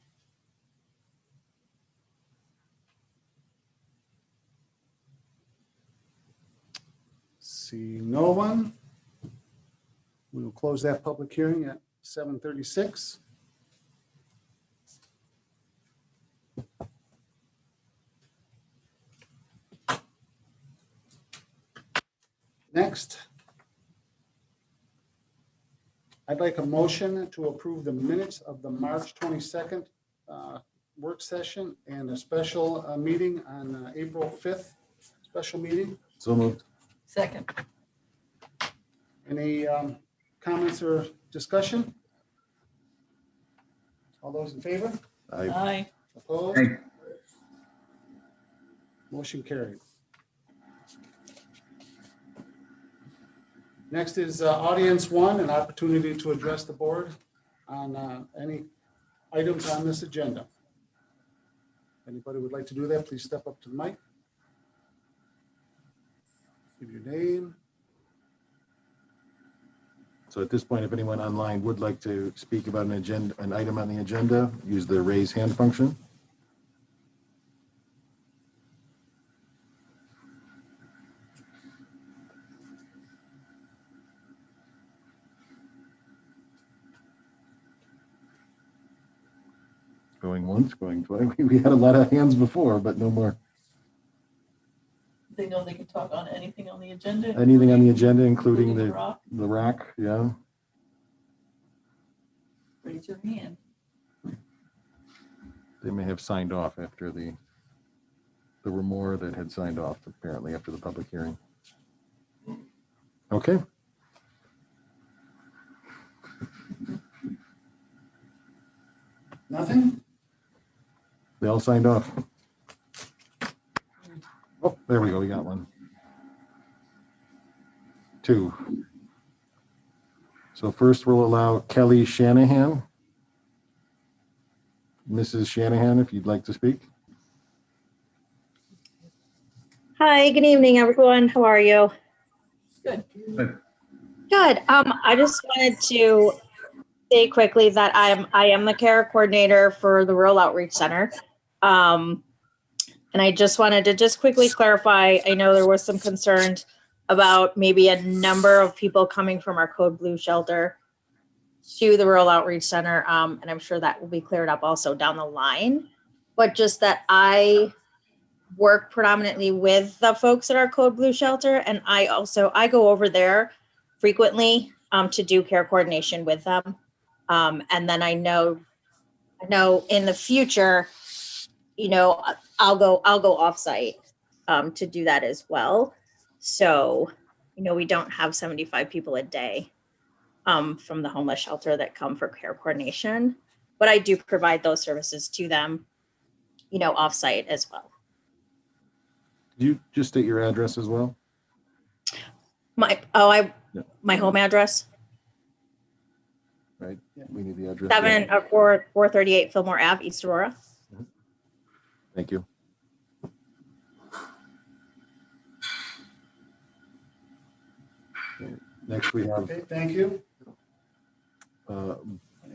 See no one. We will close that public hearing at 7:36. Next, I'd like a motion to approve the minutes of the March 22nd work session and a special meeting on April 5th, special meeting. So moved. Second. Any comments or discussion? All those in favor? Aye. Opposed? Aye. Motion carried. Next is audience one, an opportunity to address the board on any items on this agenda. Anybody would like to do that, please step up to the mic. Give your name. So at this point, if anyone online would like to speak about an item on the agenda, use the raise hand function. Going once, going twice. We had a lot of hands before, but no more. They know they can talk on anything on the agenda. Anything on the agenda, including including the rack, yeah. Raise your hand. They may have signed off after there were more that had signed off apparently after the public hearing. Okay. Nothing? They all signed off. Oh, there we go. We got one. Two. So first we'll allow Kelly Shanahan. Mrs. Shanahan, if you'd like to speak. Hi, good evening, everyone. How are you? Good. Good. I just wanted to say quickly that I am the care coordinator for the Rural Outreach Center. And I just wanted to quickly clarify, I know there was some concern about maybe a number of people coming from our Code Blue shelter to the Rural Outreach Center. And I'm sure that will be cleared up also down the line. But just that I work predominantly with the folks at our Code Blue shelter. And I go over there frequently to do care coordination with them. And then I know in the future, I'll go offsite to do that as well. So, we don't have 75 people a day from the homeless shelter that come for care coordination, but I do provide those services to them, offsite as well. Could you just state your address as well? My home address, Right, we need the address. 438 Fillmore Ave, East Aurora. Thank you. Next, we have Okay, thank you.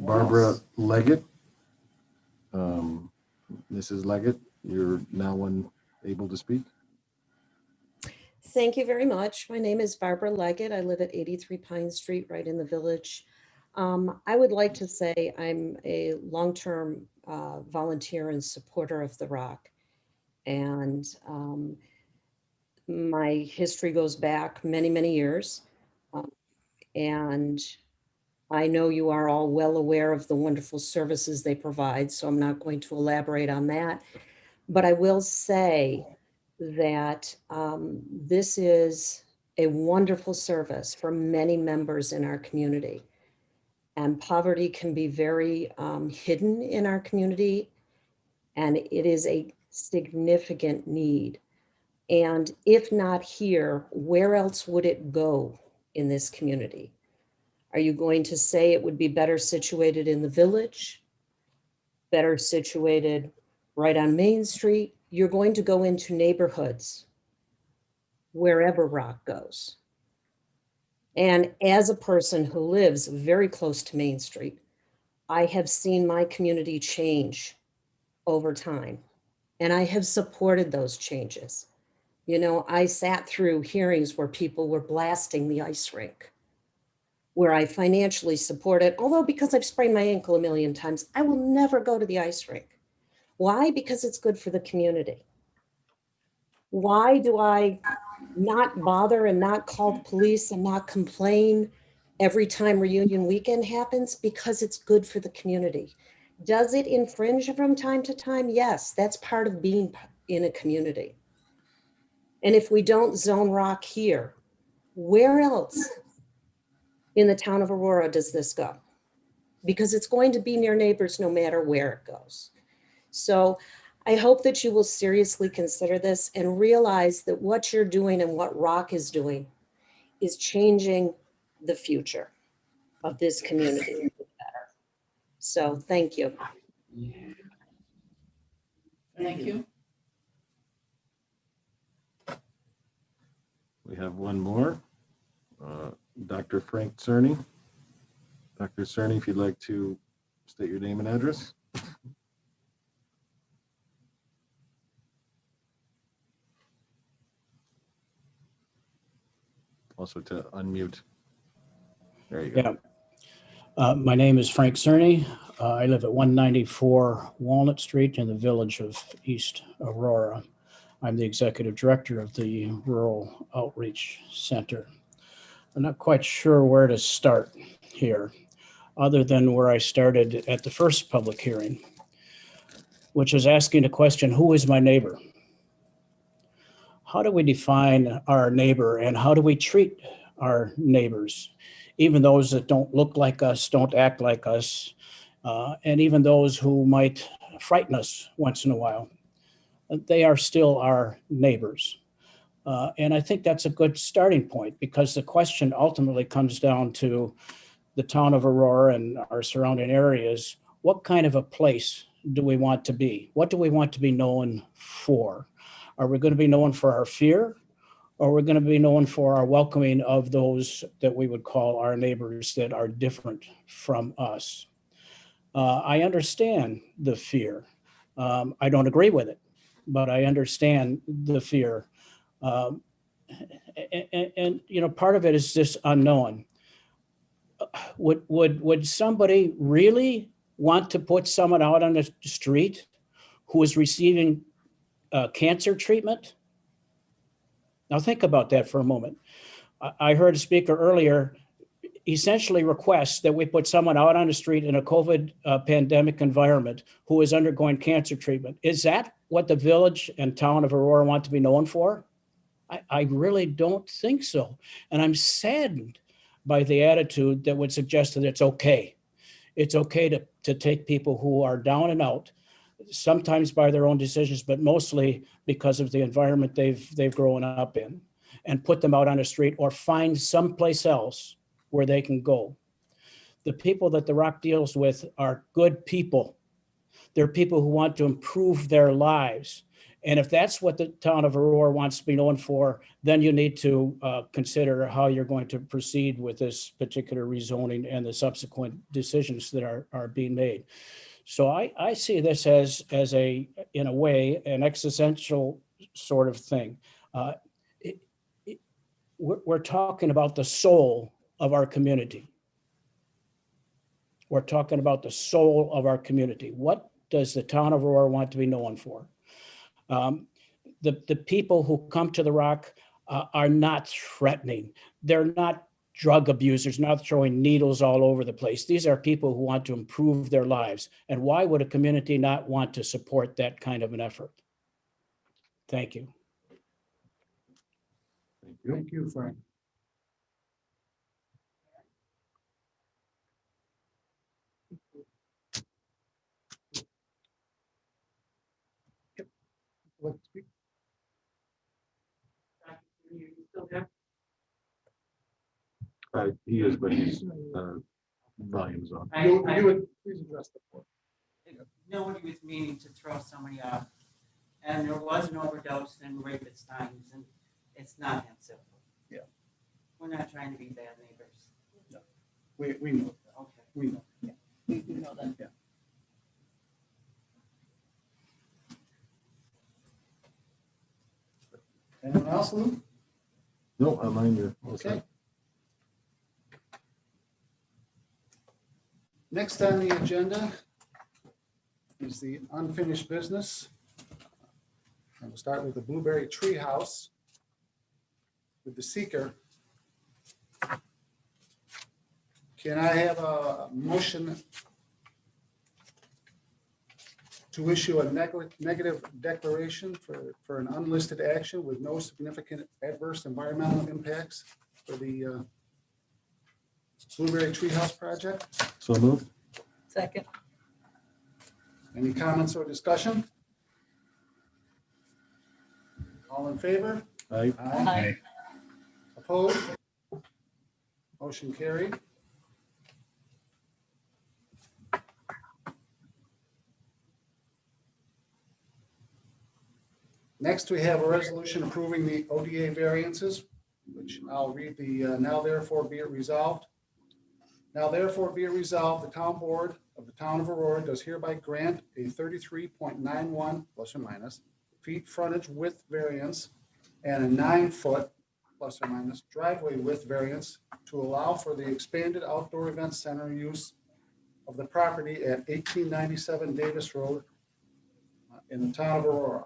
Barbara Leggett. Mrs. Leggett, you're now able to speak. Thank you very much. My name is Barbara Leggett. I live at 83 Pine Street, right in the village. I would like to say I'm a long-term volunteer and supporter of the Rock. And my history goes back many, many years. And I know you are all well aware of the wonderful services they provide, so I'm not going to elaborate on that. But I will say that this is a wonderful service for many members in our community. And poverty can be very hidden in our community, and it is a significant need. And if not here, where else would it go in this community? Are you going to say it would be better situated in the village, better situated right on Main Street? You're going to go into neighborhoods wherever Rock goes. And as a person who lives very close to Main Street, I have seen my community change over time, and I have supported those changes. You know, I sat through hearings where people were blasting the ice rink, where I financially support it, although because I've sprained my ankle a million times, I will never go to the ice rink. Why? Because it's good for the community. Why do I not bother and not call the police and not complain every time reunion weekend happens? Because it's good for the community. Does it infringe from time to time? Yes, that's part of being in a community. And if we don't zone Rock here, where else in the town of Aurora does this go? Because it's going to be near neighbors no matter where it goes. So I hope that you will seriously consider this and realize that what you're doing and what Rock is doing is changing the future of this community for the better. So thank you. Thank you. We have one more. Dr. Frank Cerny. Dr. Cerny, if you'd like to state your name and address. Also to unmute. There you go. Yeah. My name is Frank Cerny. I live at 194 Walnut Street in the village of East Aurora. I'm the executive director of the Rural Outreach Center. I'm not quite sure where to start here, other than where I started at the first public hearing, which is asking the question, who is my neighbor? How do we define our neighbor and how do we treat our neighbors? Even those that don't look like us, don't act like us, and even those who might frighten us once in a while, they are still our neighbors. And I think that's a good starting point, because the question ultimately comes down to the town of Aurora and our surrounding areas. What kind of a place do we want to be? What do we want to be known for? Are we going to be known for our fear? Or are we going to be known for our welcoming of those that we would call our neighbors that are different from us? I understand the fear. I don't agree with it, but I understand the fear. And you know, part of it is this unknown. Would somebody really want to put someone out on the street who is receiving cancer treatment? Now think about that for a moment. I heard a speaker earlier essentially request that we put someone out on the street in a COVID pandemic environment who is undergoing cancer treatment. Is that what the village and town of Aurora want to be known for? I really don't think so. And I'm saddened by the attitude that would suggest that it's okay. It's okay to take people who are down and out, sometimes by their own decisions, but mostly because of the environment they've grown up in, and put them out on the street or find someplace else where they can go. The people that the Rock deals with are good people. They're people who want to improve their lives. And if that's what the town of Aurora wants to be known for, then you need to consider how you're going to proceed with this particular rezoning and the subsequent decisions that are being made. So I see this as in a way, an existential sort of thing. We're talking about the soul of our community. We're talking about the soul of our community. What does the town of Aurora want to be known for? The people who come to the Rock are not threatening. They're not drug abusers, not throwing needles all over the place. These are people who want to improve their lives. And why would a community not want to support that kind of an effort? Thank you. Thank you, Frank. Let's speak. He is, but his volume's on. You would please address the board. Nobody was meaning to throw somebody off. And there was an overdose and rapist times, and it's not that simple. Yeah. We're not trying to be bad neighbors. No. We know. Okay. We know. Yeah, we know that. Yeah. Anyone else, Lou? No, I'm on your. Okay. Next on the agenda is the unfinished business. And we'll start with the Blueberry Tree House with the seeker. Can I have a motion to issue a negative declaration for an unlisted action with no significant adverse environmental impacts for the Blueberry Treehouse project? So moved. Second. Any comments or discussion? All in favor? Aye. Aye. Opposed? Motion carried. Next, we have a resolution approving the ODA variances, which I'll read the now therefore be it resolved. Now therefore be it resolved, the town board of the town of Aurora does hereby grant a 33.91 plus or minus feet frontage width variance and a 9-foot plus or minus driveway width variance to allow for the expanded outdoor event center use of the property at 1897 Davis Road in the town of Aurora.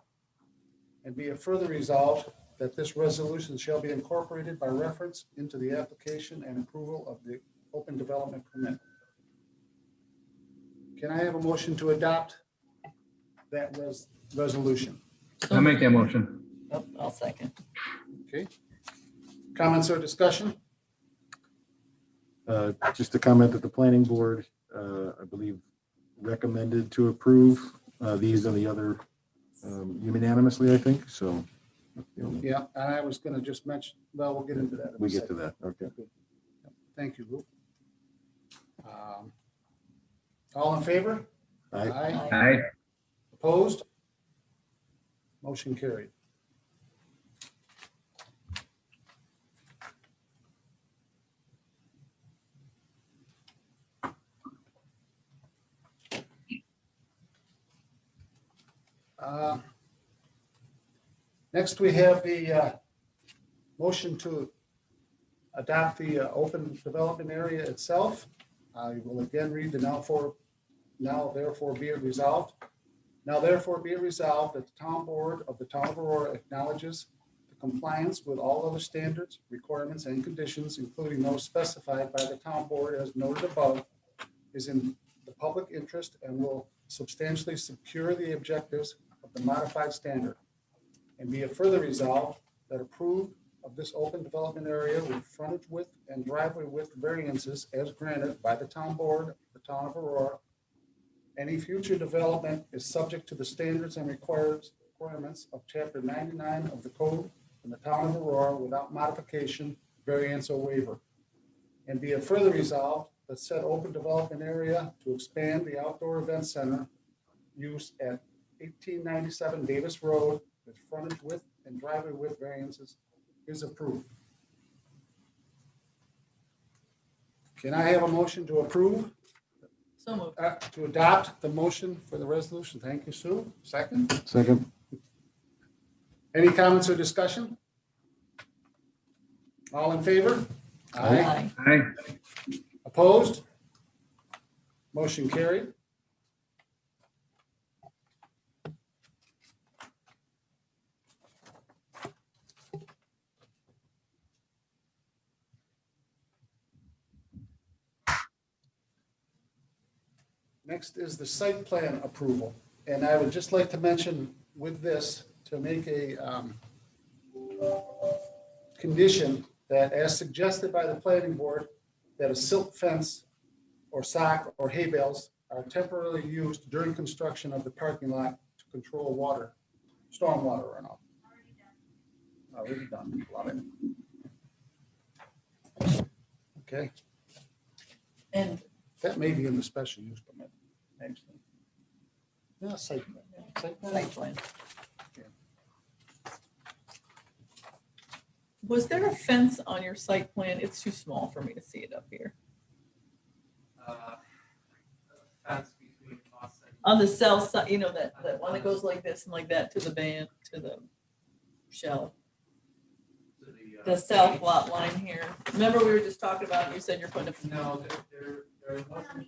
And be it further resolved that this resolution shall be incorporated by reference into the application and approval of the open development permit. Can I have a motion to adopt that resolution? I'll make that motion. I'll second. Okay. Comments or discussion? Just a comment that the planning board, I believe, recommended to approve these and the other unanimously, I think, so. Yeah, and I was going to just mention, well, we'll get into that. We get to that, okay. Thank you, Luke. All in favor? Aye. Aye. Opposed? Motion carried. Next, we have the motion to adopt the open development area itself. I will again read the now therefore be it resolved. Now therefore be it resolved that the town board of the town of Aurora acknowledges the compliance with all other standards, requirements, and conditions, including those specified by the town board as noted above, is in the public interest and will substantially secure the objectives of the modified standard. And be it further resolved that approved of this open development area with frontage width and driveway width variances as granted by the town board of the town of Aurora, any future development is subject to the standards and requirements of Chapter 99 of the Code in the town of Aurora without modification, variance, or waiver. And be it further resolved that said open development area to expand the outdoor event center use at 1897 Davis Road with frontage width and driveway width variances is approved. Can I have a motion to approve? So moved. To adopt the motion for the resolution? Thank you, Sue. Second? Second. Any comments or discussion? All in favor? Aye. Aye. Opposed? Motion carried. Next is the site plan approval. And I would just like to mention with this, to make a condition that as suggested by the planning board, that a silt fence or sock or hay bales are temporarily used during construction of the parking lot to control water, stormwater runoff. Already done. Love it. Okay. And that may be in the special use permit, actually. Yeah, site plan. Site plan. Site plan. Was there a fence on your site plan? It's too small for me to see it up here. Fence between us and On the south side, you know, that one that goes like this and like that to the band, to the shell. The south lot line here. Remember we were just talking about, you said you're putting a. No, there wasn't.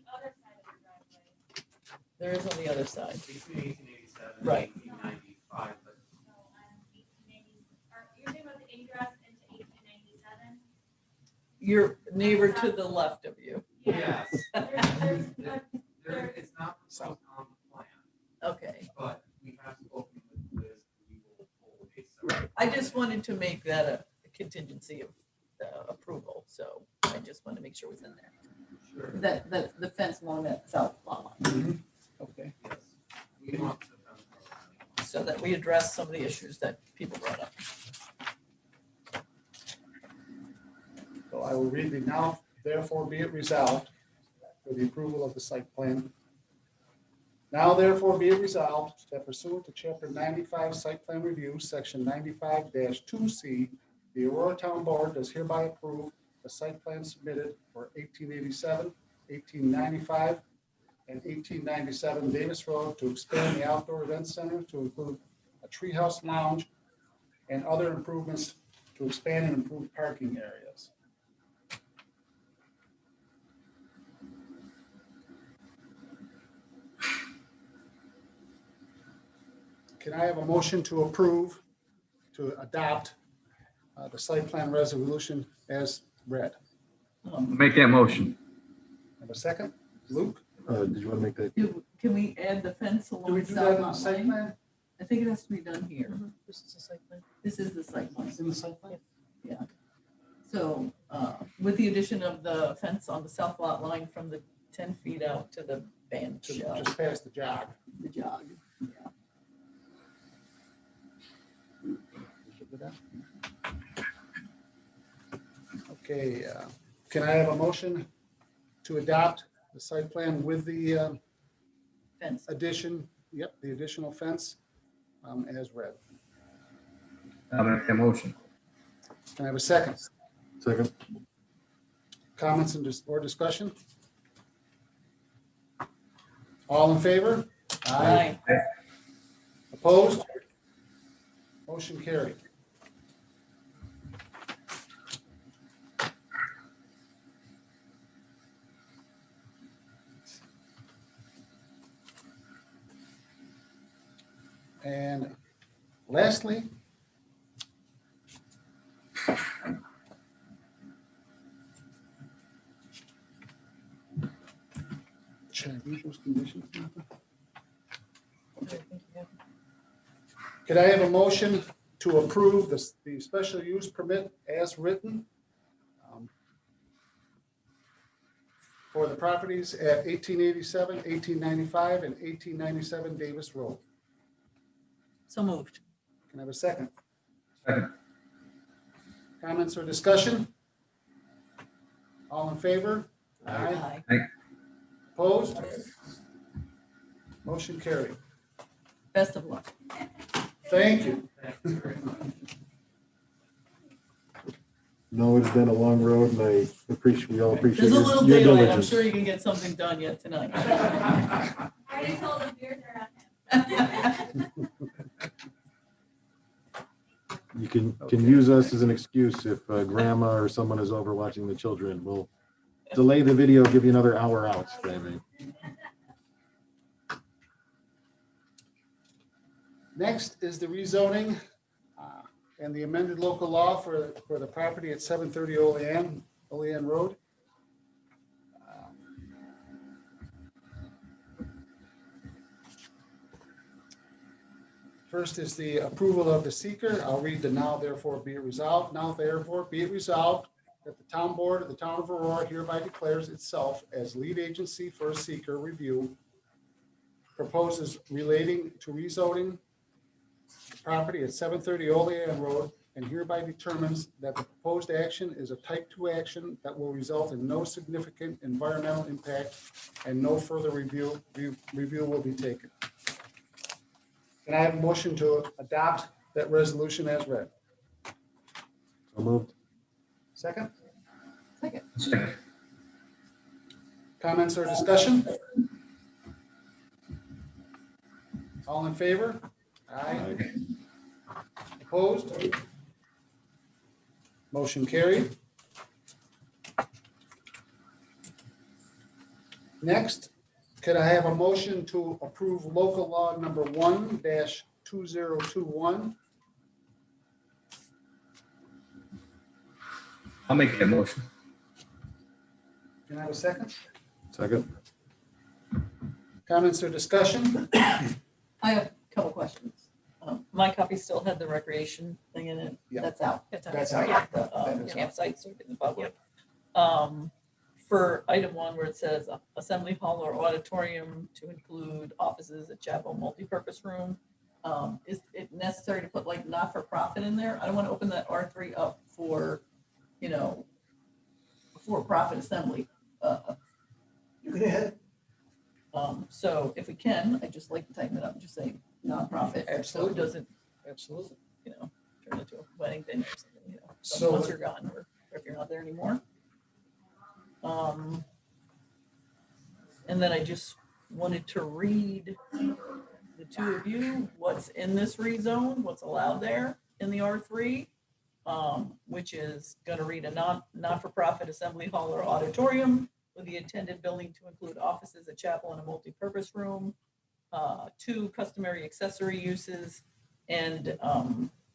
There is on the other side. Between 1887 and Right. 1895, but You're talking about the ingress into 1897? Your neighbor to the left of you. yes, it's not proposed on the plan, Okay. but we have spoken with Liz. We will hold a separate. I just wanted to make that a contingency of approval, so I just wanted to make sure it was in there. Sure. That the fence along that south lot line. Okay. Yes. We want the fence around. So that we address some of the issues that people brought up. So I will read the now, therefore be it resolved for the approval of the site plan. Now therefore be it resolved that pursuant to chapter 95 site plan review, section 95-2C, the Aurora Town Board does hereby approve the site plan submitted for 1887, 1895, and 1897 Davis Road to expand the outdoor event center to include a treehouse lounge and other improvements to expand and improve parking areas. Can I have a motion to approve, to adopt the site plan resolution as read? Make that motion. Have a second? Luke? Did you want to make that? Can we add the fence Do we along do that south in the lot site line? plan? I think it has to be done here. This is a site plan. This is the site plan. In the site plan? Yeah. So with the addition of the fence on the south lot line from the 10 feet out to the band To shell, just past the jog. the jog. Yeah. Okay, can I have a motion to adopt the site plan with the Fence. addition, yep, the additional fence as read? I'll make that motion. Can I have a second? Second. Comments and or discussion? All in favor? Aye. Opposed? Motion carried. And lastly, should I read those conditions? Could I have a motion to approve the special use permit as written for the properties at 1887, 1895, and 1897 Davis Road? So moved. Can I have a second? Second. Comments or discussion? All in favor? Aye. Opposed? Motion carried. Best of luck. Thank you. No, it's been a long road and we all appreciate There's a little your daylight. I'm diligence. sure you can get something done yet tonight. I already told him your turn. You can use us as an excuse if grandma or someone is over watching the children. We'll delay the video, give you another hour out, maybe. Next is the rezoning and the amended local law for the property at 730 Olean Road. First is the approval of the seeker. I'll read the now therefore be it resolved. Now therefore be it resolved that the town board of the town of Aurora hereby declares itself as lead agency for a seeker review proposes relating to rezoning property at 730 Olean Road and hereby determines that the proposed action is a type 2 action that will result in no significant environmental impact and no further review will be taken. Can I have a motion to adopt that resolution as read? So moved. Second? Second. Comments or discussion? All in favor? Aye. Opposed? Motion carried. Next, could I have a motion to approve local law number 1-2021? I'll make that motion. Can I have a second? Second. Comments or discussion? I have a couple questions. My copy still had the recreation thing in it. Yeah. That's out. That's out. Yeah, the That is out. campsites are in the public. For item 1 where it says assembly hall or auditorium to include offices, a chapel, multi-purpose room, is it necessary to put like not-for-profit in there? I don't want to open that R3 up for, for-profit assembly. You can ahead. So if we can, I'd just like to tighten it up and just say nonprofit. So it doesn't, Absolutely. turn into a wedding thing or something, So- once you're gone or if you're not there anymore. And then I just wanted to read the two of you, what's in this rezone, what's allowed there in the R3, which is going to read a not-for-profit assembly hall or auditorium with the intended building to include offices, a chapel, and a multi-purpose room. 2 customary accessory uses, and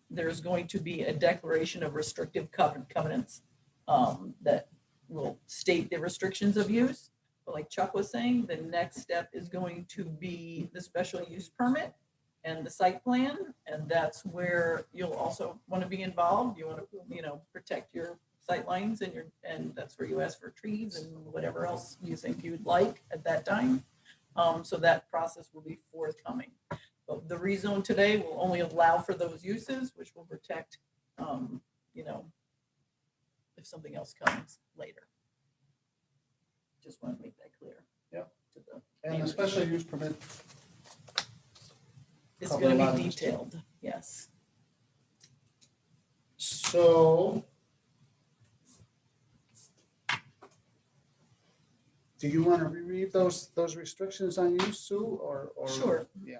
there's going to be a declaration of restrictive covenants that will state the restrictions of use. But like Chuck was saying, the next step is going to be the special use permit and the site plan, and that's where you'll also want to be involved. You want to, protect your sight lines and that's where you ask for trees and whatever else you think you'd like at that time. So that process will be forthcoming. But the rezone today will only allow for those uses, which will protect, if something else comes later. Just want to make that clear. Yep. To the And the neighbors. special use permit. It's cover going a to lot be of this too. detailed, yes. So do you want to reread those restrictions on use, Sue, or? Sure. Yeah.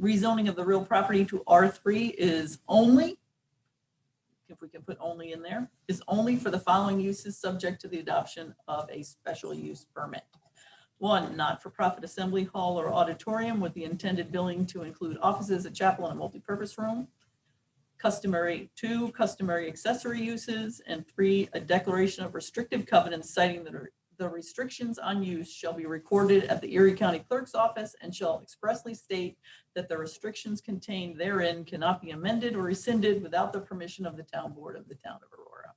Rezoning of the real property to R3 is only, if we can put only in there, is only for the following uses subject to the adoption of a special use permit. 1, not-for-profit assembly hall or auditorium with the intended building to include offices, a chapel, and a multi-purpose room. 2, customary accessory uses, and 3, a declaration of restrictive covenants citing that the restrictions on use shall be recorded at the Erie County Clerk's Office and shall expressly state that the restrictions contained therein cannot be amended or rescinded without the permission of the town board of the town of Aurora.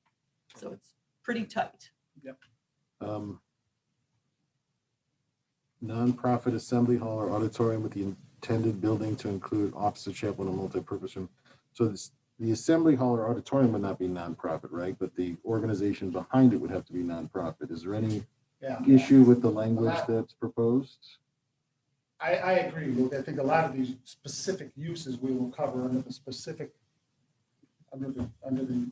So it's pretty tight. Yep. Nonprofit assembly hall or auditorium with the intended building to include office, chapel, and a multi-purpose room. So the assembly hall or auditorium would not be nonprofit, right? But the organization behind it would have to be nonprofit. Is there any issue with the language that's proposed? I agree, Luke. I think a lot of these specific uses we will cover under the specific, under the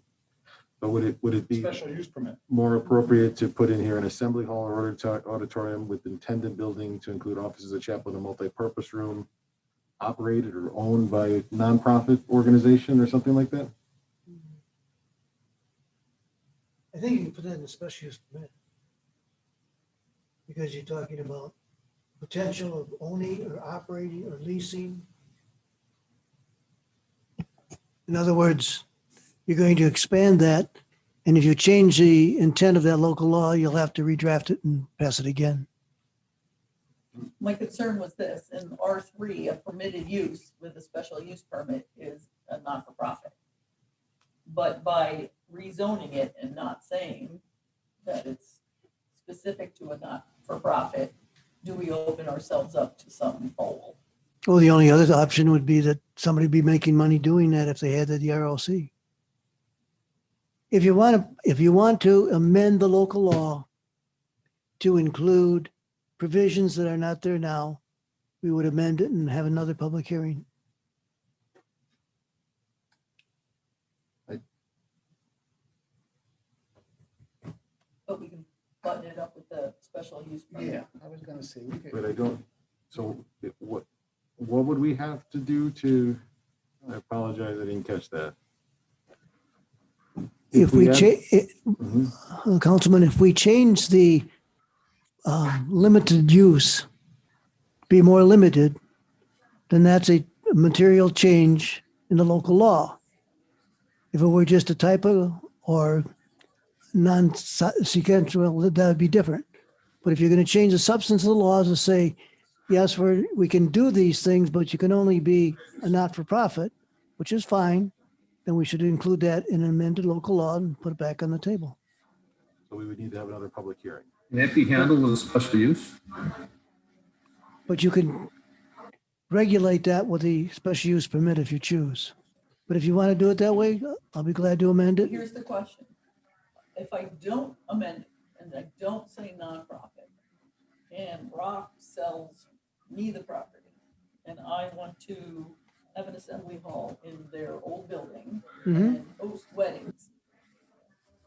But would it be special use permit. more appropriate to put in here an assembly hall or auditorium with intended building to include offices, a chapel, and a multi-purpose room operated or owned by a nonprofit organization or something like that? I think you can put that in the special use permit. Because you're talking about potential of owning or operating or leasing. In other words, you're going to expand that, and if you change the intent of that local law, you'll have to redraft it and pass it again. My concern was this: in R3, a permitted use with a special use permit is a not-for-profit. But by rezoning it and not saying that it's specific to a not-for-profit, do we open ourselves up to some hole? Well, the only other option would be that somebody be making money doing that if they had the RLC. If you want to amend the local law to include provisions that are not there now, we would amend it and have another public hearing. But we can button it up with the special use permit. Yeah, I was gonna say, we could. But I don't, so what would we have to do to, I apologize, I didn't catch that. If we had- change, Councilman, if we change the limited use, be more limited, then that's a material change in the local law. If it were just a typo or non-sequential, that would be different. But if you're going to change the substance of the laws and say, yes, we can do these things, but you can only be a not-for-profit, which is fine, then we should include that in an amended local law and put it back on the table. So we would need to have another public hearing. Can that be handled with a special use? But you can regulate that with the special use permit if you choose. But if you want to do it that way, I'll be glad to amend it. Here's the question. If I don't amend it and I don't say nonprofit and Rock sells me the property and I want to have an assembly hall in their old building and host weddings,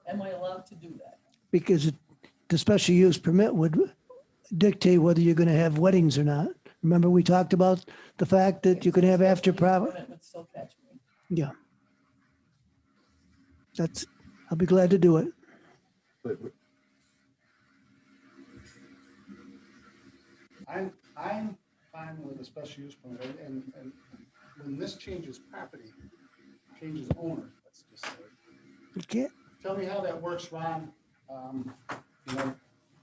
am I allowed to do that? Because the special use permit would dictate whether you're going to have weddings or not. Remember, we talked about the fact that you can have after private. Permit would still catch me. Yeah. I'll be glad to do it. But I'm fine with a special use permit, and when this changes property, changes owner, let's just say. You can't. Tell me how that works, Ron.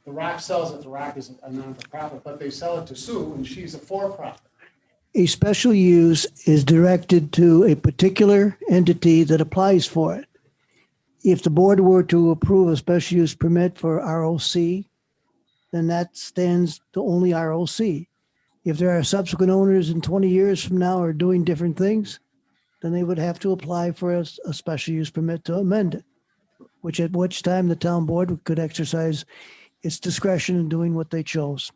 The Rock sells it, the Rock is a non-for-profit, but they sell it to Sue, and she's a for-profit. A special use is directed to a particular entity that applies for it. If the board were to approve a special use permit for ROC, then that stands to only ROC. If there are subsequent owners in 20 years from now are doing different things, then they would have to apply for a special use permit to amend it, at which time the town board could exercise its discretion in doing what they chose.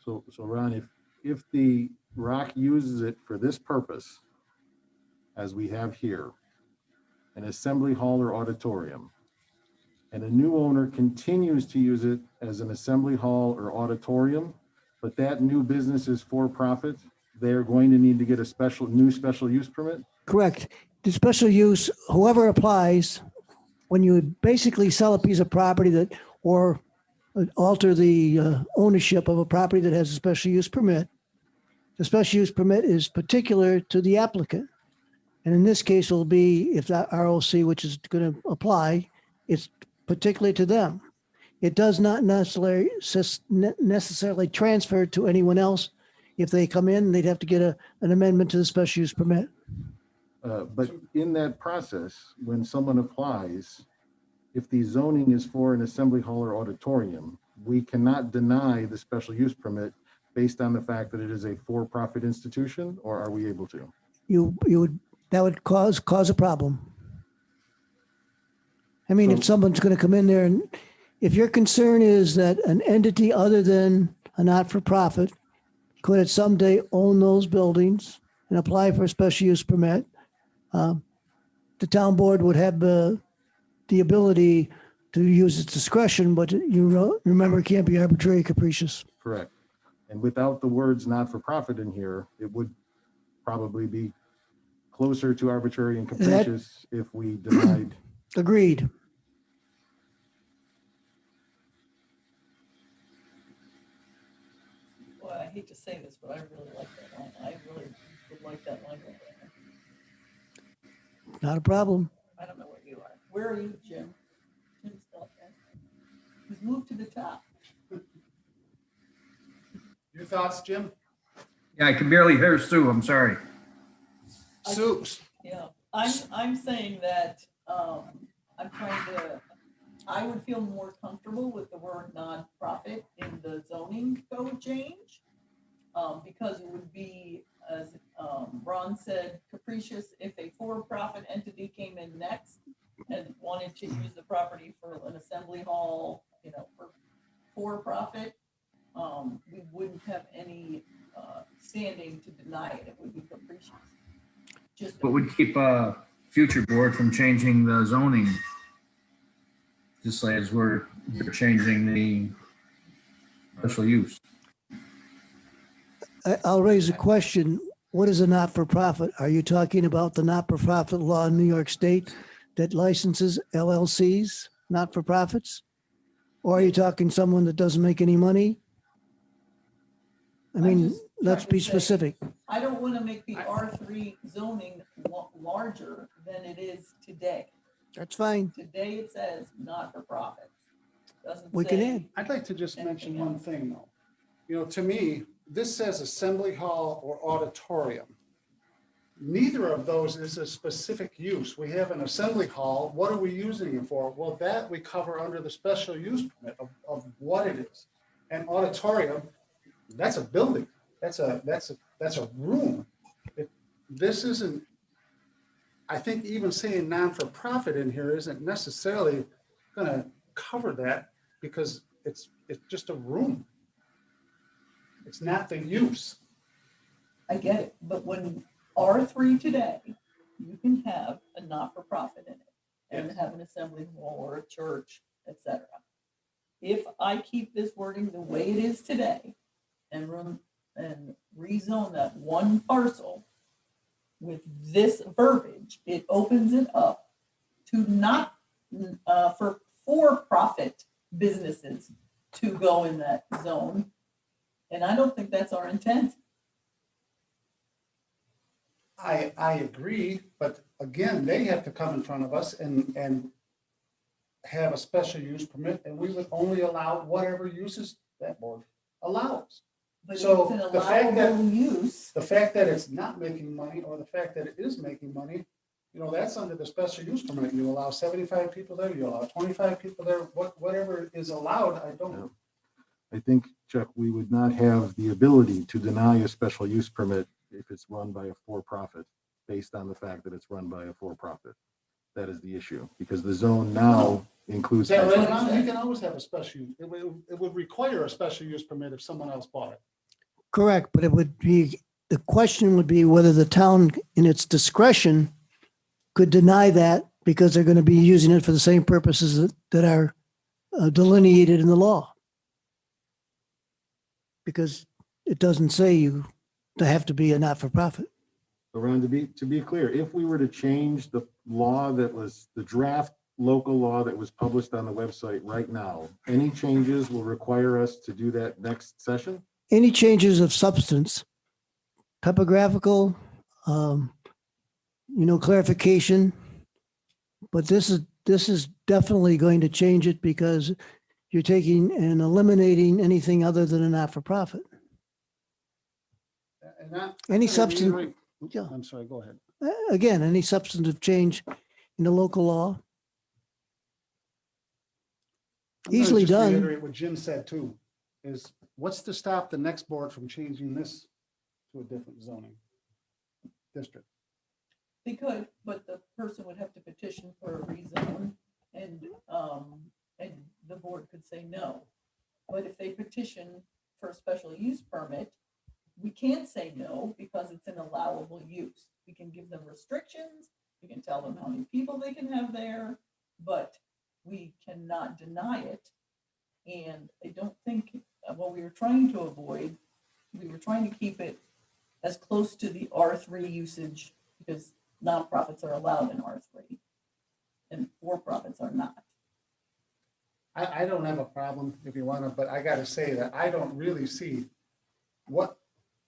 So Ron, if the Rock uses it for this purpose, as we have here, an assembly hall or auditorium, and a new owner continues to use it as an assembly hall or auditorium, but that new business is for profit, they're going to need to get a new special use permit? Correct. The special use, whoever applies, when you basically sell a piece of property or alter the ownership of a property that has a special use permit, the special use permit is particular to the applicant. And in this case, it'll be, if that ROC, which is going to apply, it's particularly to them. It does not necessarily transfer to anyone else. If they come in, they'd have to get an amendment to the special use permit. But in that process, when someone applies, if the zoning is for an assembly hall or auditorium, we cannot deny the special use permit based on the fact that it is a for-profit institution, or are we able to? That would cause a problem. I mean, if someone's going to come in there and if your concern is that an entity other than a not-for-profit could at some day own those buildings and apply for a special use permit. The town board would have the ability to use its discretion, but remember, it can't be arbitrary and capricious. Correct. And without the words not-for-profit in here, it would probably be closer to arbitrary and capricious if we denied. Agreed. Boy, I hate to say this, but I really like that line. I really would like that line right there. Not a problem. I don't know where you are. Where are you, Jim? Jim's still there. He's moved to the top. Your thoughts, Jim? Yeah, I can barely hear Sue. I'm sorry. Sue? Yeah, I'm saying that, I'm trying to, I would feel more comfortable with the word nonprofit in the zoning code change. Because it would be, as Ron said, capricious if a for-profit entity came in next and wanted to use the property for an assembly hall, for profit. We wouldn't have any standing to deny it. It would be capricious. What would keep a future board from changing the zoning? Just like as we're changing the special use. I'll raise a question. What is a not-for-profit? Are you talking about the not-for-profit law in New York State that licenses LLCs, not-for-profits? Or are you talking someone that doesn't make any money? I mean, let's be specific. I don't want to make the R3 zoning larger than it is today. That's fine. Today it says not for profit. We can add. I'd like to just mention one thing though. To me, this says assembly hall or auditorium. Neither of those is a specific use. We have an assembly hall. What are we using it for? Well, that we cover under the special use permit of what it is. And auditorium, that's a building. That's a room. This isn't, I think even saying non-for-profit in here isn't necessarily going to cover that because it's just a room. It's not the use. I get it, but when R3 today, you can have a not-for-profit in it and have an assembly hall or a church, etc. If I keep this wording the way it is today and rezone that one parcel with this verbiage, it opens it up to not for-profit businesses to go in that zone. And I don't think that's our intent. I agree, but again, they have to come in front of us and have a special use permit, and we would only allow whatever uses that board allows. But So it's an the fact that allowable use. the fact that it's not making money or the fact that it is making money, that's under the special use permit. You allow 75 people there, you allow 25 people there, whatever is allowed, I don't know. I think, Chuck, we would not have the ability to deny a special use permit if it's run by a for-profit, based on the fact that it's run by a for-profit. That is the issue, because the zone now includes. You can always have a special, it would require a special use permit if someone else bought it. Correct, but the question would be whether the town in its discretion could deny that because they're going to be using it for the same purposes that are delineated in the law. Because it doesn't say you have to be a not-for-profit. So Ron, to be clear, if we were to change the law that was the draft local law that was published on the website right now, any changes will require us to do that next session? Any changes of substance, typographical, clarification, but this is definitely going to change it because you're taking and eliminating anything other than a not-for-profit. Any substance. Yeah. I'm sorry, go ahead. Again, any substantive change in the local law. I'm gonna Easily just done. reiterate what Jim said too, is what's to stop the next board from changing this to a different zoning district? They could, but the person would have to petition for a rezone and the board could say no. But if they petition for a special use permit, we can't say no because it's an allowable use. We can give them restrictions, we can tell them how many people they can have there, but we cannot deny it. And I don't think, what we were trying to avoid, we were trying to keep it as close to the R3 usage because nonprofits are allowed in R3 and for-profits are not. I don't have a problem if you want to, but I got to say that I don't really see what,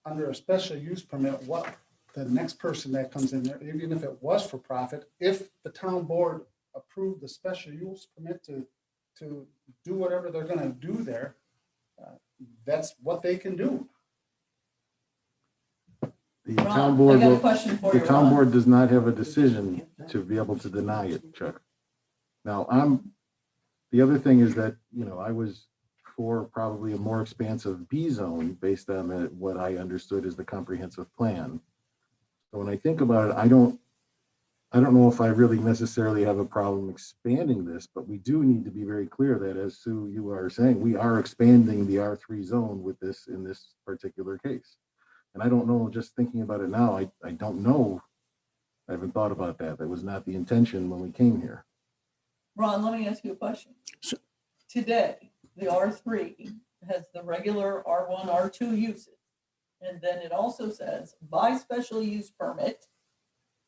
under a special use permit, what the next person that comes in there, even if it was for profit, if the town board approved the special use permit to do whatever they're going to do there, that's what they can do. The Ron, town board, I got a will- question for the you, town Ron. board does not have a decision to be able to deny it, Chuck. Now, the other thing is that, I was for probably a more expansive B zone based on what I understood as the comprehensive plan. So when I think about it, I don't know if I really necessarily have a problem expanding this, but we do need to be very clear that, as Sue, you are saying, we are expanding the R3 zone with this in this particular case. And I don't know, just thinking about it now, I don't know. I haven't thought about that. That was not the intention when we came here. Ron, let me ask you a question. Today, the R3 has the regular R1, R2 uses. And then it also says by special use permit,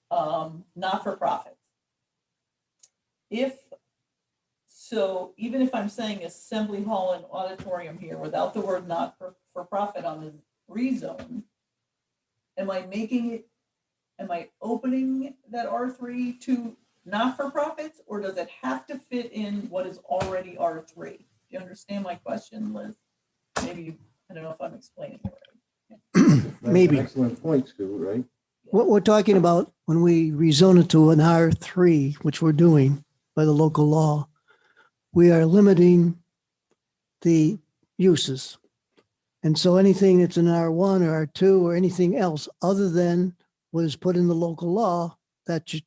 not for profit. Even if I'm saying assembly hall and auditorium here without the word not for profit on the rezone, am I opening that R3 to not for profits, or does it have to fit in what is already R3? Do you understand my question, Liz? Maybe, I don't know if I'm explaining it right. Maybe. Excellent point, Stu, right? What we're talking about when we rezone it to an R3, which we're doing by the local law, we are limiting the uses. And so anything that's an R1 or R2 or anything else other than what is put in the local law, that's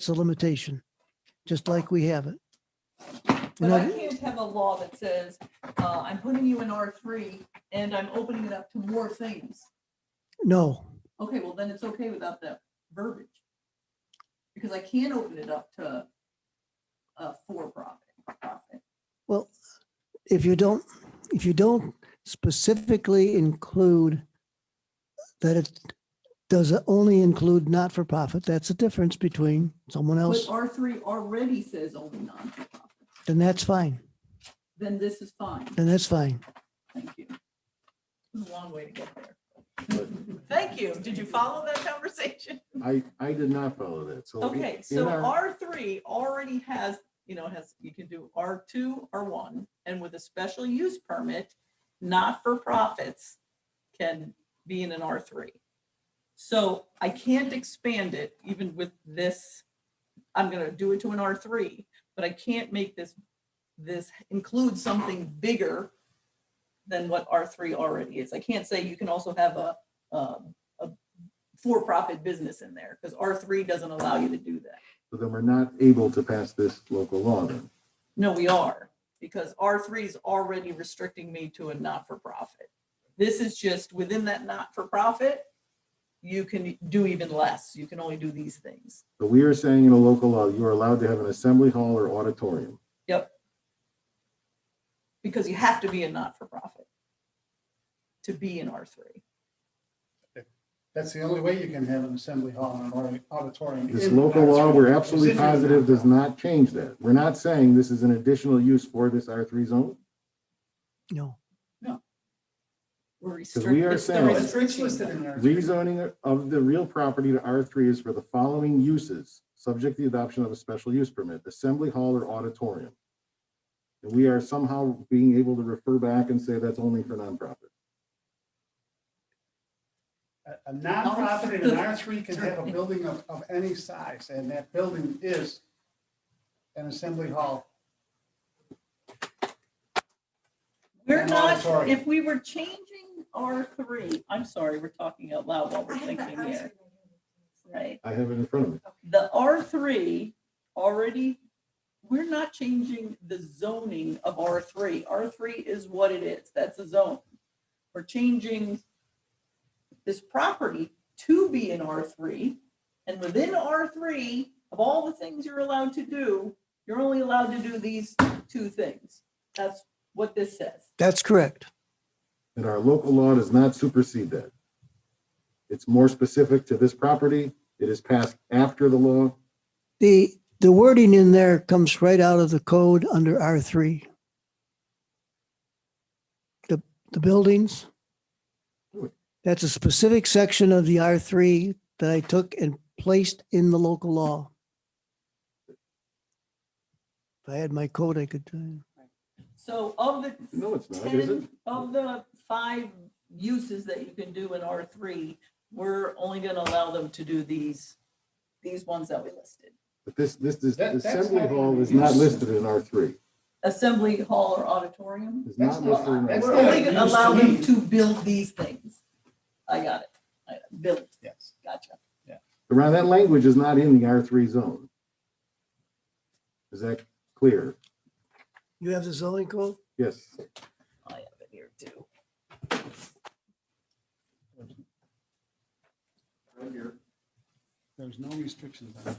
a limitation, just like we have it. But I can't have a law that says, I'm putting you in R3 and I'm opening it up to more things. No, Okay, well then it's okay without that verbiage. Because I can't open it up to for-profit. well, if you don't specifically include that it does only include not-for-profit, that's the difference between someone But else, R3 already says only non-for-profit. then that's fine. Then this is fine. Then that's fine. Thank you. It's a long way to get there. Thank you. Did you follow that conversation? I did not follow that. So Okay, in so our- R3 already has, you can do R2, R1, and with a special use permit, not-for-profits can be in an R3. So I can't expand it even with this. I'm going to do it to an R3, but I can't make this include something bigger than what R3 already is. I can't say you can also have a for-profit business in there because R3 doesn't allow you to do that. So then we're not able to pass this local law then. No, we are, because R3 is already restricting me to a not-for-profit. This is just within that not-for-profit, you can do even less. You can only do these things. So we are saying in a local law, you are allowed to have an assembly hall or auditorium. Yep. Because you have to be a not-for-profit to be in R3. That's the only way you can have an assembly hall and an auditorium. This in local law, R3. we're absolutely Is it- positive does not change that. We're not saying this is an additional use for this R3 zone. No. We're Because we are it's the saying restriction. rezoning of the real property to R3 is for the following uses, subject to the adoption of a special use permit, assembly hall or auditorium. And we are somehow being able to refer back and say that's only for nonprofit. A nonprofit in an R3 can have a building of any size, and that building is an assembly hall. We're and not, auditorium. if we were changing R3, I'm sorry, we're talking out loud while we're thinking here. Right? I have it in front of me. The R3 already, we're not changing the zoning of R3. R3 is what it is. That's a zone. We're changing this property to be an R3. And within R3, of all the things you're allowed to do, you're only allowed to do these two things. That's what this says. That's correct. And our local law does not supersede that. It's more specific to this property. It is passed after the law. The wording in there comes right out of the code under R3. The buildings, that's a specific section of the R3 that I took and placed in the local law. If I had my code, I could. So of the No, it's not, is it? 10, of the 5 uses that you can do in R3, we're only going to allow them to do these ones that we listed. But this is, That's assembly not hall even is not used. listed in R3. Assembly hall or auditorium. It's not listed in That's We're R3. not only going to used allow to them me. to build these things. I got it. Build. Yes. Gotcha. Around that language is not in the R3 zone. Is that clear? You have the zoning code? Yes. I have it here too. Right here. There's no restrictions on it.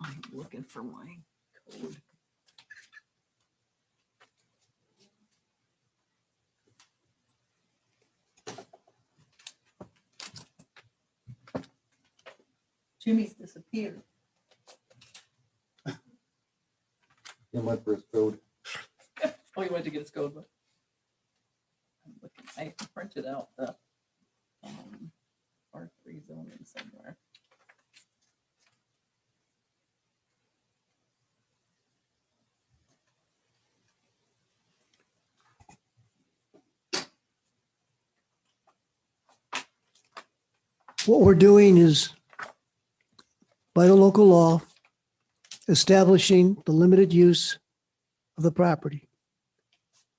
I'm looking for my code. Jimmy's disappeared. He went for his code. Oh, he went to get his code book. I'm looking, I printed out the R3 zoning somewhere. What we're doing is, by the local law, establishing the limited use of the property.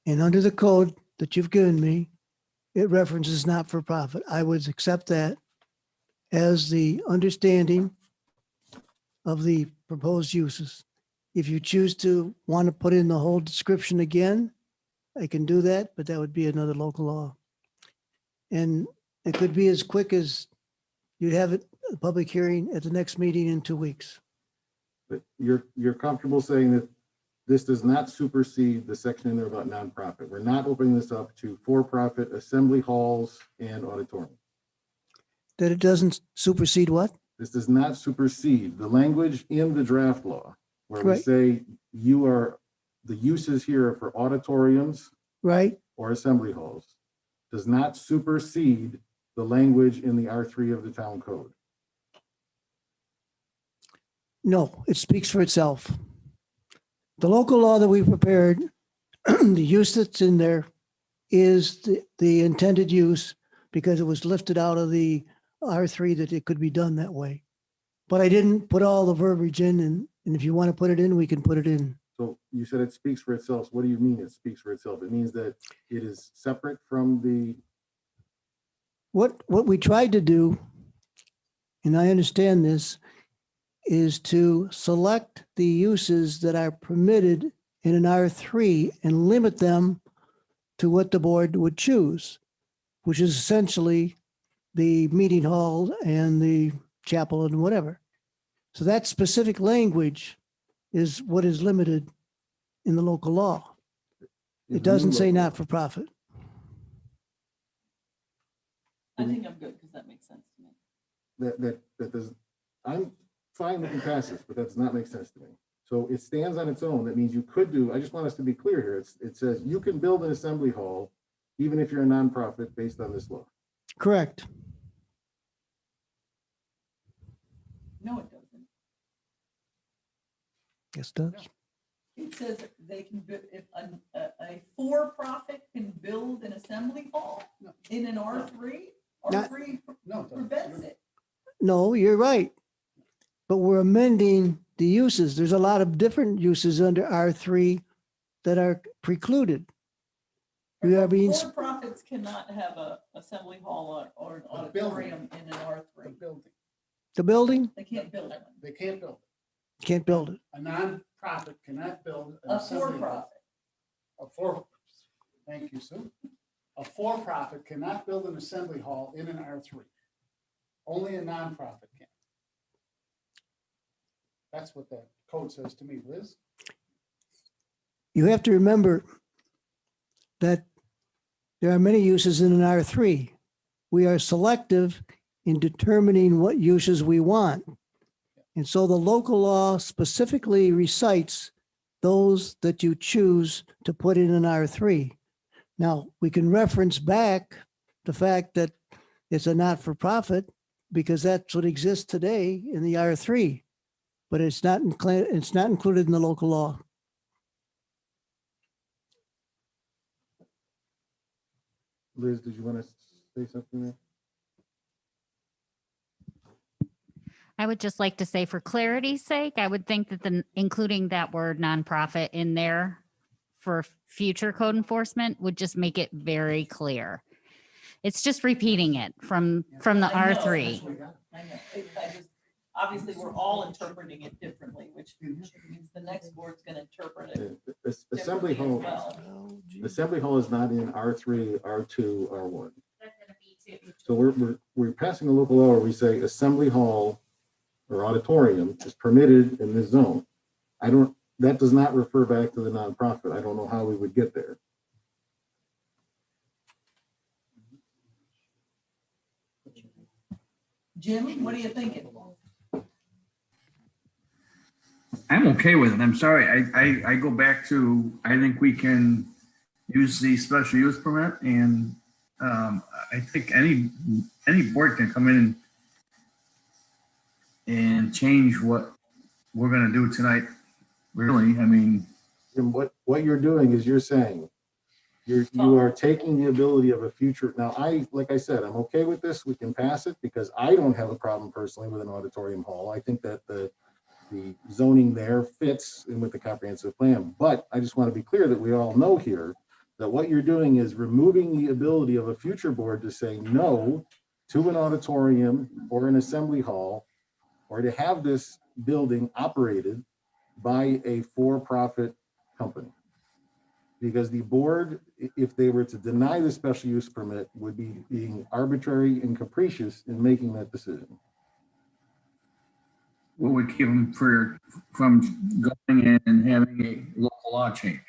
And under the code that you've given me, it references not-for-profit. I would accept that as the understanding of the proposed uses. If you choose to want to put in the whole description again, I can do that, but that would be another local law. And it could be as quick as you'd have it, a public hearing at the next meeting in 2 weeks. But you're comfortable saying that this does not supersede the section in there about nonprofit. We're not opening this up to for-profit assembly halls and auditorium. That it doesn't supersede what? This does not supersede the language in the draft law where we Right. say the uses here are for auditoriums Right? or assembly halls. Does not supersede the language in the R3 of the town code. No, it speaks for itself. The local law that we prepared, the use that's in there is the intended use because it was lifted out of the R3 that it could be done that way. But I didn't put all the verbiage in, and if you want to put it in, we can put it in. So you said it speaks for itself. What do you mean it speaks for itself? It means that it is separate from the, What we tried to do, and I understand this, is to select the uses that are permitted in an R3 and limit them to what the board would choose, which is essentially the meeting hall and the chapel and whatever. So that specific language is what is limited in the local law. It doesn't say not for profit. I think I'm good because that makes sense to me. that does, I'm fine looking past this, but that does not make sense to me. So it stands on its own. That means you could do, I just want us to be clear here. It says you can build an assembly hall even if you're a nonprofit based on this law. Correct. No, it doesn't. Yes, it does. It says they can, if a for-profit can build an assembly hall in an R3, Not- R3 prevents it. No, you're right. But we're amending the uses. There's a lot of different uses under R3 that are precluded. You have been, For-profits cannot have a assembly hall or an auditorium in an R3. Building. the building, They can't build it. They can't build it. can't build it. A nonprofit cannot build. an A assembly hall. for-profit. Thank you, Sue. A for-profit cannot build an assembly hall in an R3. Only a nonprofit can. That's what that code says to me, Liz. You have to remember that there are many uses in an R3. We are selective in determining what uses we want. And so the local law specifically recites those that you choose to put in an R3. Now, we can reference back the fact that it's a not-for-profit because that's what exists today in the R3, but it's not included in the local law. Liz, did you want to say something there? I would just like to say, for clarity's sake, I would think that including that word nonprofit in there for future code enforcement would just make it very clear. It's just repeating it from the I know. R3. I know. Obviously, we're all interpreting it differently, which means the next board's gonna interpret it. Assembly differently hall, as well. assembly hall is not in R3, R2, R1. So we're passing a local law where we say assembly hall or auditorium is permitted in this zone. That does not refer back to the nonprofit. I don't know how we would get there. Jim, what are you thinking? I'm okay with it. I'm sorry. I go back to, I think we can use the special use permit, and I think any board can come in and change what we're gonna do tonight. Really, I mean. And what you're doing is you're saying, you are taking the ability of a future. Now, like I said, I'm okay with this. We can pass it because I don't have a problem personally with an auditorium hall. I think that the zoning there fits in with the comprehensive plan. But I just want to be clear that we all know here that what you're doing is removing the ability of a future board to say no to an auditorium or an assembly hall, or to have this building operated by a for-profit company. Because the board, if they were to deny the special use permit, would be being arbitrary and capricious in making that decision. What would keep them from going and having a local law change?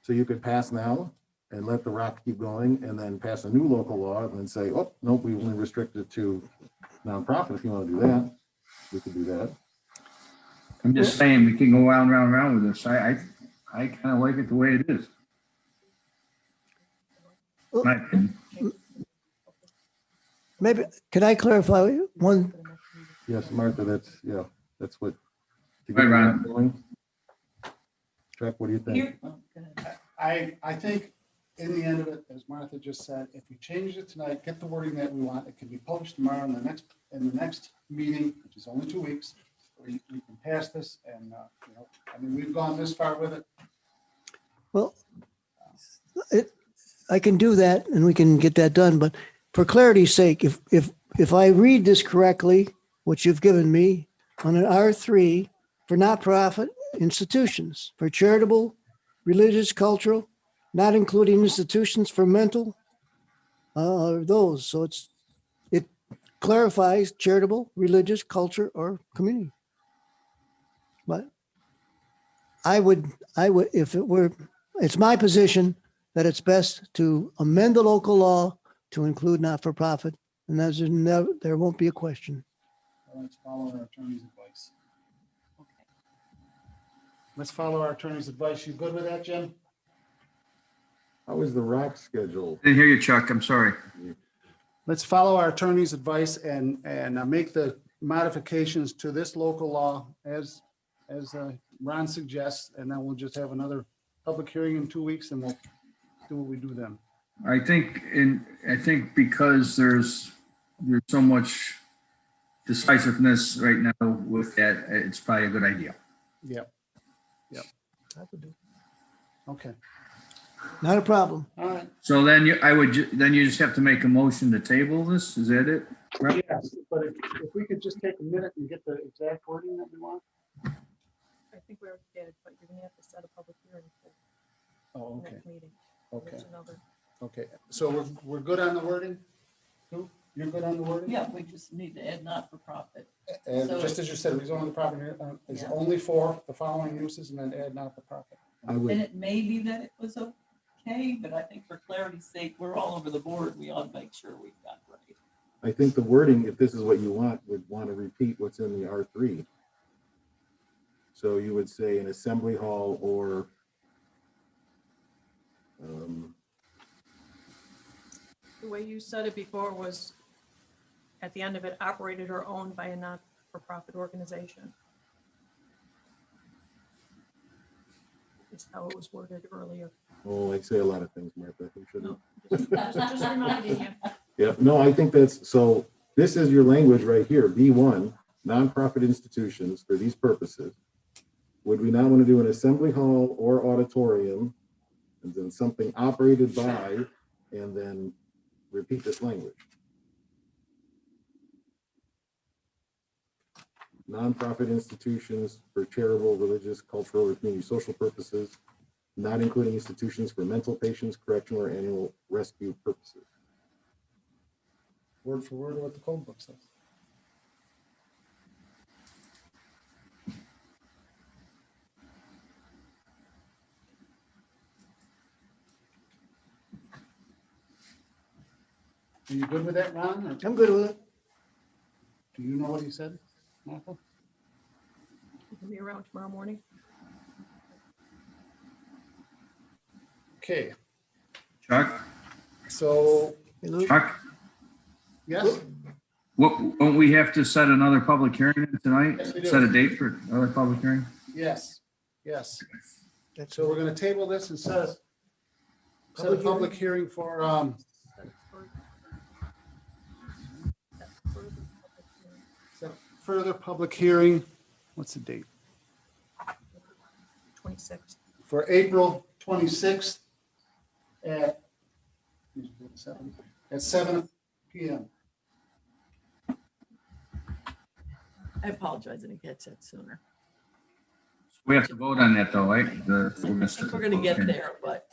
So you could pass now and let the rock keep going, and then pass a new local law and then say, oh, nope, we only restrict it to nonprofit. If you want to do that, we could do that. I'm just saying, we can go round and round with this. I kind of like it the way it is. My opinion. Maybe, can I clarify one? Yes, Martha, that's what. Right, Ron. Chuck, what do you think? I think in the end of it, as Martha just said, if we change it tonight, get the wording that we want, it can be published tomorrow in the next meeting, which is only 2 weeks. We can pass this and, I mean, we've gone this far with it. Well, I can do that and we can get that done, but for clarity's sake, if I read this correctly, what you've given me on an R3 for not-profit institutions, for charitable, religious, cultural, not including institutions for mental, those. So it clarifies charitable, religious, culture, or community. But I would, if it were, it's my position that it's best to amend the local law to include not-for-profit, and there won't be a question. Let's follow our attorney's advice. Let's follow our attorney's advice. You good with that, Jim? How is the rock schedule? Didn't hear you, Chuck. I'm sorry. Let's follow our attorney's advice and make the modifications to this local law as Ron suggests, and then we'll just have another public hearing in 2 weeks, and we'll do what we do then. I think because there's so much decisiveness right now with that, it's probably a good idea. Yep. Yep. Okay. Not a problem. All right. So then then you just have to make a motion to table this, is that it? Right? Yes, but if we could just take a minute and get the exact wording that we want. I think we already did, but you're gonna have to set a public hearing for Oh, the okay. next meeting. Okay. There's another. Okay. So we're good on the wording? Sue? You're good on the wording? Yeah, we just need to add not for profit. And So just as you said, rezoning the property is Yeah. only for the following uses and then add not for profit. And it may be that it was okay, but I think for clarity's sake, we're all over the board. We ought to make sure we've got it right. I think the wording, if this is what you want, would want to repeat what's in the R3. So you would say an assembly hall or The way you said it before was at the end of it, operated or owned by a not-for-profit organization. Is how it was worded earlier. oh, I say a lot of things, Martha. I shouldn't. Just reminding you. Yeah, no, I think that's, so this is your language right here, B1, nonprofit institutions for these purposes. Would we not want to do an assembly hall or auditorium and then something operated by, and then repeat this language? Nonprofit institutions for charitable, religious, cultural, or community social purposes, not including institutions for mental patients, correctional, or animal rescue purposes. Word for word what the code book says. Are you good with that, Ron? Or I'm good with it. do you know what he said, Martha? You can be around tomorrow morning. Okay, Chuck, so, Chuck, yes, won't we have to set another public hearing tonight? Yes, we do. Set a date for another public hearing? yes, yes. So we're gonna table this and set a public hearing for, set further public hearing, what's the date? 26th. For April 26th at 7 PM. I apologize, I didn't catch that sooner. We have to vote on that though, right? I think we're gonna get there, but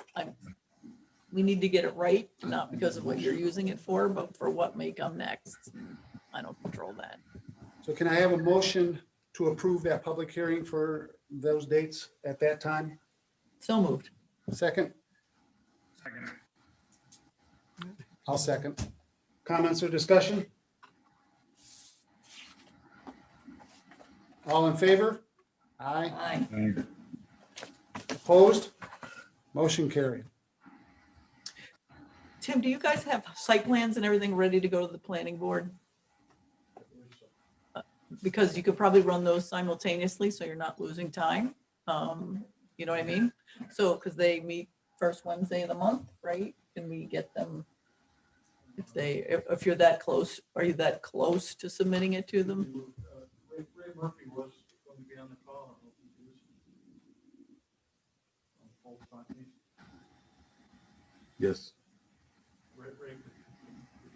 we need to get it right, not because of what you're using it for, but for what may come next. I don't control that. So can I have a motion to approve that public hearing for those dates at that time? So moved. Second? Second. I'll second. Comments or discussion? All in favor? Aye. Aye. Opposed? Motion carried. Tim, do you guys have site plans and everything ready to go to the planning board? Because you could probably run those simultaneously, so you're not losing time. You know what I mean? So, because they meet first Wednesday of the month, right? Can we get them? If you're that close, are you that close to submitting it to them? Ray Murphy was going to be on the call. Yes. Ray, if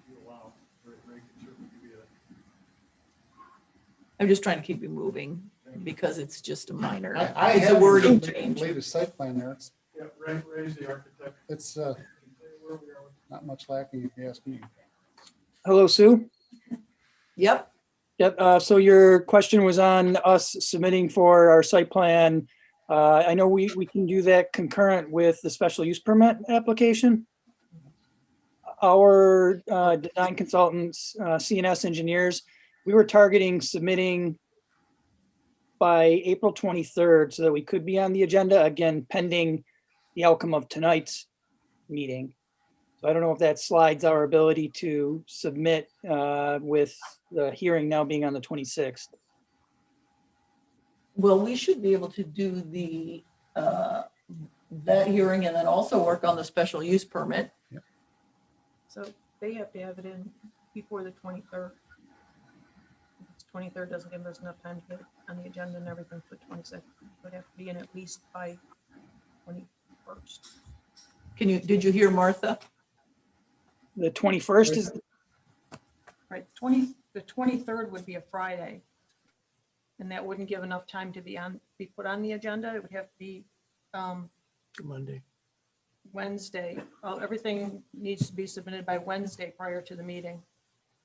you allow, Ray can certainly give you I'm just trying to keep you moving because it's just a minor, I it's a have wording the change. latest site plan there. Yeah, Ray's the architect. It's not much lacking if you ask me. Hello, Sue. Yep. Yep. So your question was on us submitting for our site plan. I know we can do that concurrent with the special use permit application. Our design consultants, CNS engineers, we were targeting submitting by April 23rd so that we could be on the agenda, again, pending the outcome of tonight's meeting. So I don't know if that slides our ability to submit with the hearing now being on the 26th. Well, we should be able to do the, that hearing and then also work on the special use permit. So they have to have it in before the 23rd. 23rd doesn't give us enough time to get on the agenda and everything for the 26th. It would have to be in at least by 21st. Did you hear Martha? The 21st is, Right, the 23rd would be a Friday. And that wouldn't give enough time to be put on the agenda. It would have to be Monday. Wednesday. Everything needs to be submitted by Wednesday prior to the meeting.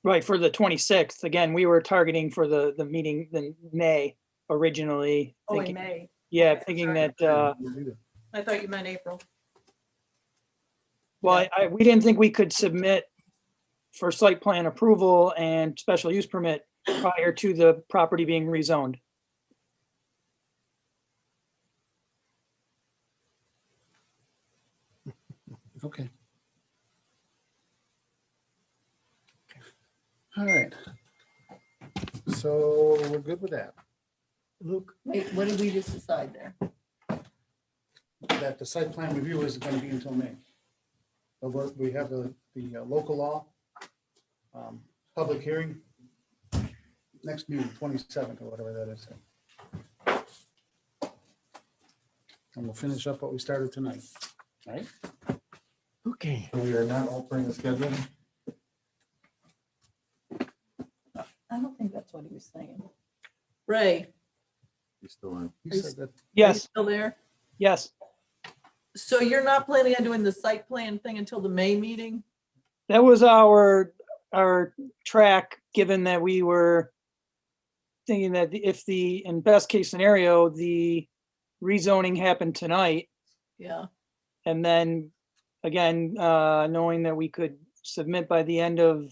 right, for the 26th. Again, we were targeting for the meeting in May originally. Oh, in thinking- May. Yeah, Okay, thinking sorry. that, I thought you meant April. well, we didn't think we could submit for site plan approval and special use permit prior to the property being rezoned. Okay. All right. So we're good with that. Luke? Wait, what did we just decide there? That the site plan review isn't going to be until May. But we have the local law, public hearing, next meeting, 27th or whatever that is. And we'll finish up what we started tonight, all right? Okay. We are not altering the schedule. I don't think that's what he was saying. Ray, You still on? He said that. are you Yes, still there? yes. So you're not planning on doing the site plan thing until the May meeting? That was our track, given that we were thinking that if in best case scenario, the rezoning happened tonight, Yeah. and then again, knowing that we could submit by the end of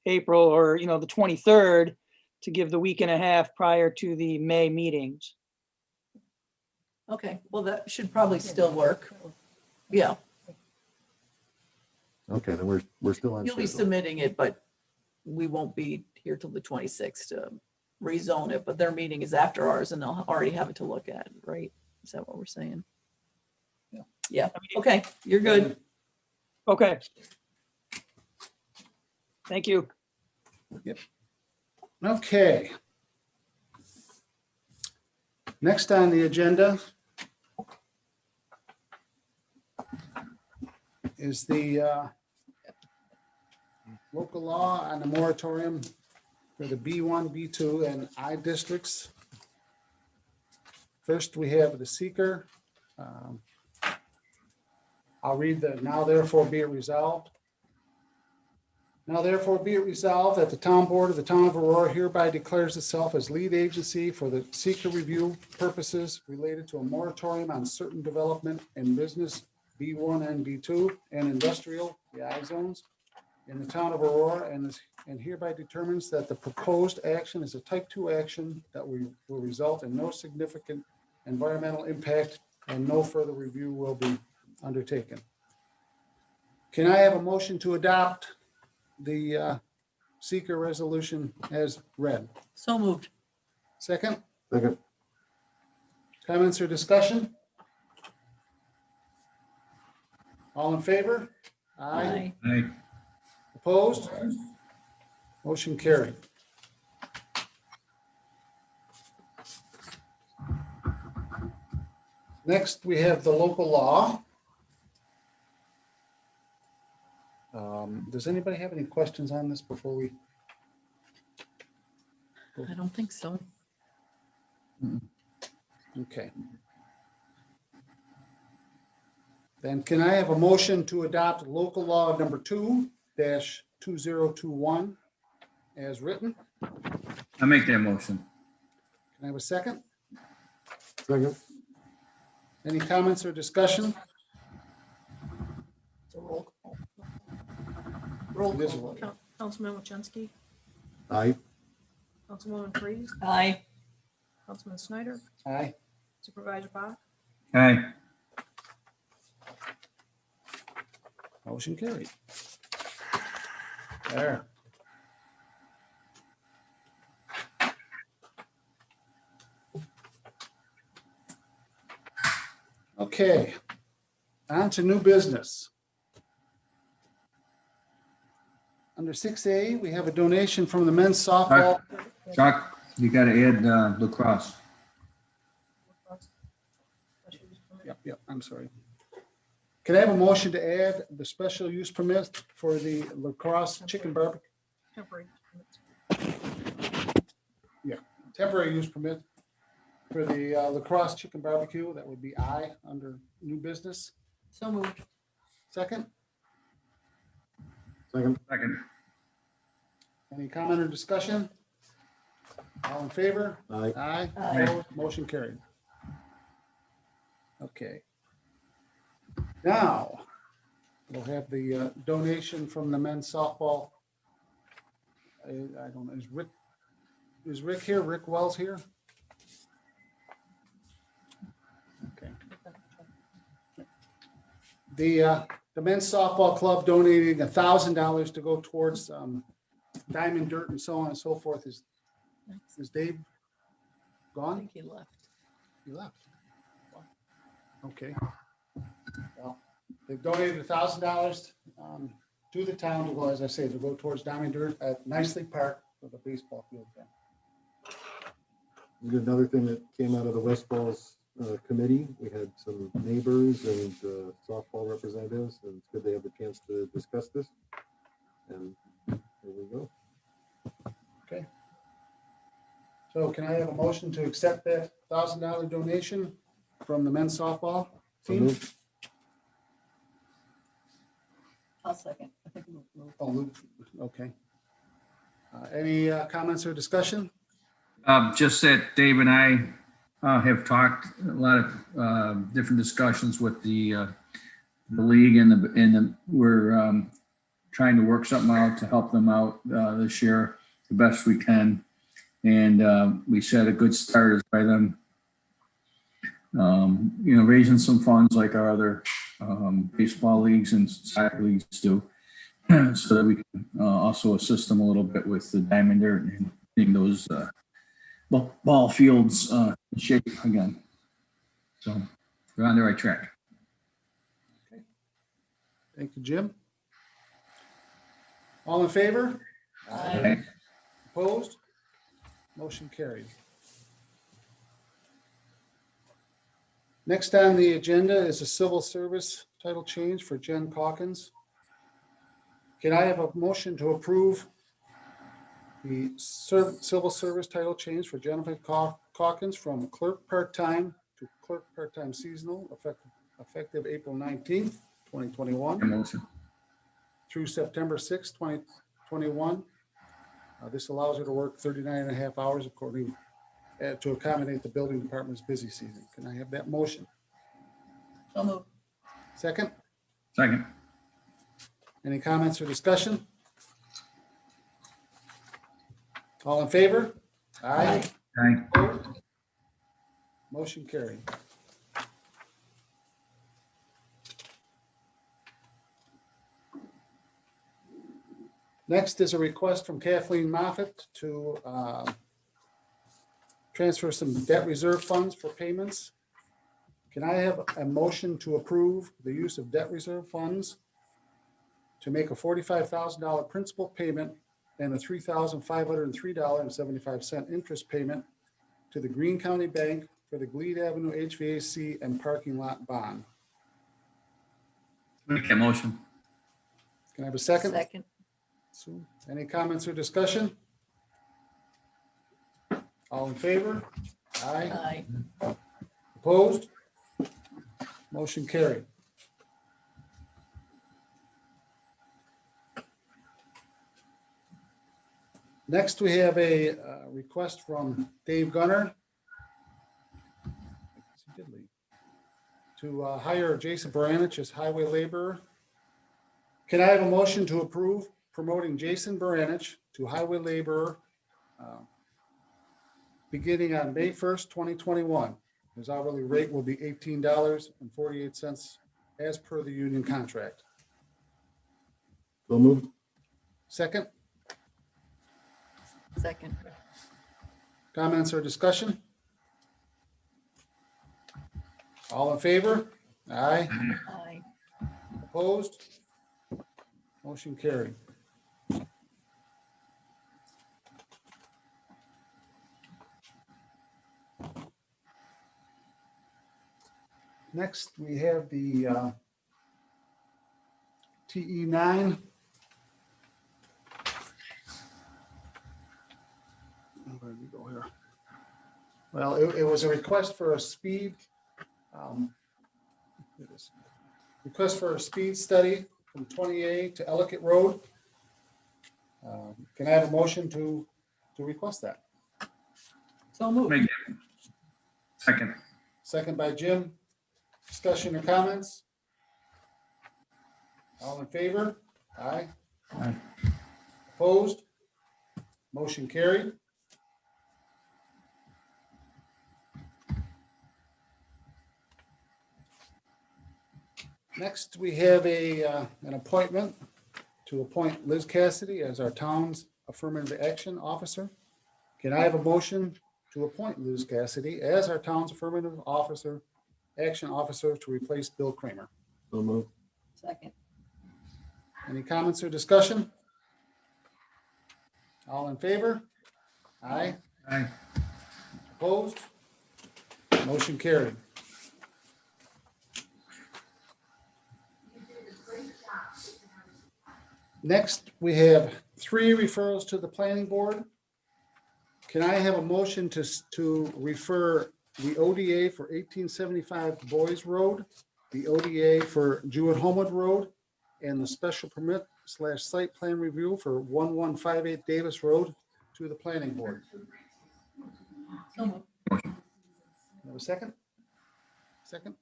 April or, the 23rd to give the week and a half prior to the May meetings. Okay, well, that should probably still work. Yeah, Okay, then we're still on you'll be schedule. submitting it, but we won't be here till the 26th to rezone it, but their meeting is after ours and they'll already have it to look at, right? Is that what we're saying? Yeah, okay, you're good. Okay. Thank you. Okay. Next on the agenda is the local law on the moratorium for the B1, B2, and I districts. First, we have the seeker. I'll read the now therefore be it resolved. Now therefore be it resolved that the town board of the town of Aurora hereby declares itself as lead agency for the seeker review purposes related to a moratorium on certain development in business B1 and B2 and industrial, the I zones, in the town of Aurora, and hereby determines that the proposed action is a type 2 action that will result in no significant environmental impact and no further review will be undertaken. Can I have a motion to adopt the seeker resolution as read? So moved. Second, Second. comments or discussion? All in favor? Aye. Aye. Opposed? Motion carried. Next, we have the local law. Does anybody have any questions on this before we? I don't think so. Okay. Then can I have a motion to adopt local law number 2-2021 as written? I make that motion. Can I have a second? Second. Any comments or discussion? It's a roll call. Roll It is a call. roll call. Councilman Wachensky, Aye. Councilwoman Freeze, Aye. Councilman Snyder, Aye. Supervisor Bach, Aye. Motion carried. There. Okay, on to new business. Under 6A, we have a donation from the men's softball. Chuck, You gotta add lacrosse. Yep, I'm sorry. Can I have a motion to add the special use permit for the Lacrosse chicken barbecue? Temporary. Yeah, temporary use permit for the Lacrosse chicken barbecue. That would be I under new business. So moved. Second, Second. Second. any comment or discussion? All in favor? Aye. Aye. Aye. Opposed? Motion carried. Okay. Now, we'll have the donation from the men's softball. I don't know, is Rick here? Rick Wells here? Okay. The men's softball club donating $1,000 to go towards diamond dirt and so on and so forth. Is Dave I gone? think he left. He left. Okay. Well, they've donated $1,000 to the town to go, as I say, to go towards diamond dirt at Nicely Park for the baseball field. Another thing that came out of the West Falls committee, we had some neighbors and softball representatives, and it's good they have the chance to discuss this. And here we go. Okay. So can I have a motion to accept that $1,000 donation from the men's softball team? I'll second. I think we'll- Oh, Luke, okay. Any comments or discussion? Just that Dave and I have talked a lot of different discussions with the league and we're trying to work something out to help them out this year the best we can. And we said a good start is by them, raising some funds like our other baseball leagues and soccer leagues do, so that we can also assist them a little bit with the diamond dirt and getting those ball fields in shape again. So we're on the right track. Thank you, Jim. All in favor? Aye. Opposed? Motion carried. Next on the agenda is a civil service title change for Jen Calkins. Can I have a motion to approve the civil service title change for Jennifer Calkins from clerk part-time to clerk part-time seasonal effective April 19th, 2021 Motion. through September 6th, 2021. This allows her to work 39 and a half hours according to accommodate the building department's busy season. Can I have that motion? So moved. Second, Second. any comments or discussion? All in favor? Aye. Aye. Opposed? Motion carried. Next is a request from Kathleen Moffett to transfer some debt reserve funds for payments. Can I have a motion to approve the use of debt reserve funds to make a $45,000 principal payment and a $3,503.75 interest payment to the Greene County Bank for the Glebe Avenue HVAC and parking lot bond? Make that motion. Can I have a second? Second. Sue, any comments or discussion? All in favor? Aye. Aye. Opposed? Motion carried. Next, we have a request from Dave Gunner to hire Jason Baranich as highway laborer. Can I have a motion to approve promoting Jason Baranich to highway laborer beginning on May 1st, 2021? His hourly rate will be $18.48 as per the union contract. So moved. Second, Second. comments or discussion? All in favor? Aye. Aye. Opposed? Motion carried. Next, we have the TE9. Where did we go here? Well, it was a request for a speed. It is. Request for a speed study from 28 to Ellicott Road. Can I have a motion to request that? So moved. Make it. Second. Second by Jim. Discussion or comments? All in favor? Aye. Aye. Opposed? Motion carried. Next, we have an appointment to appoint Liz Cassidy as our town's affirmative action officer. Can I have a motion to appoint Liz Cassidy as our town's affirmative action officer to replace Bill Kramer? So moved. Second. Any comments or discussion? All in favor? Aye. Aye. Opposed? Motion carried. Next, we have 3 referrals to the planning board. Can I have a motion to refer the ODA for 1875 Boys Road, the ODA for Jewett-Homewood Road, and the special permit / site plan review for 1158 Davis Road to the planning board? So moved. Have a second? Second?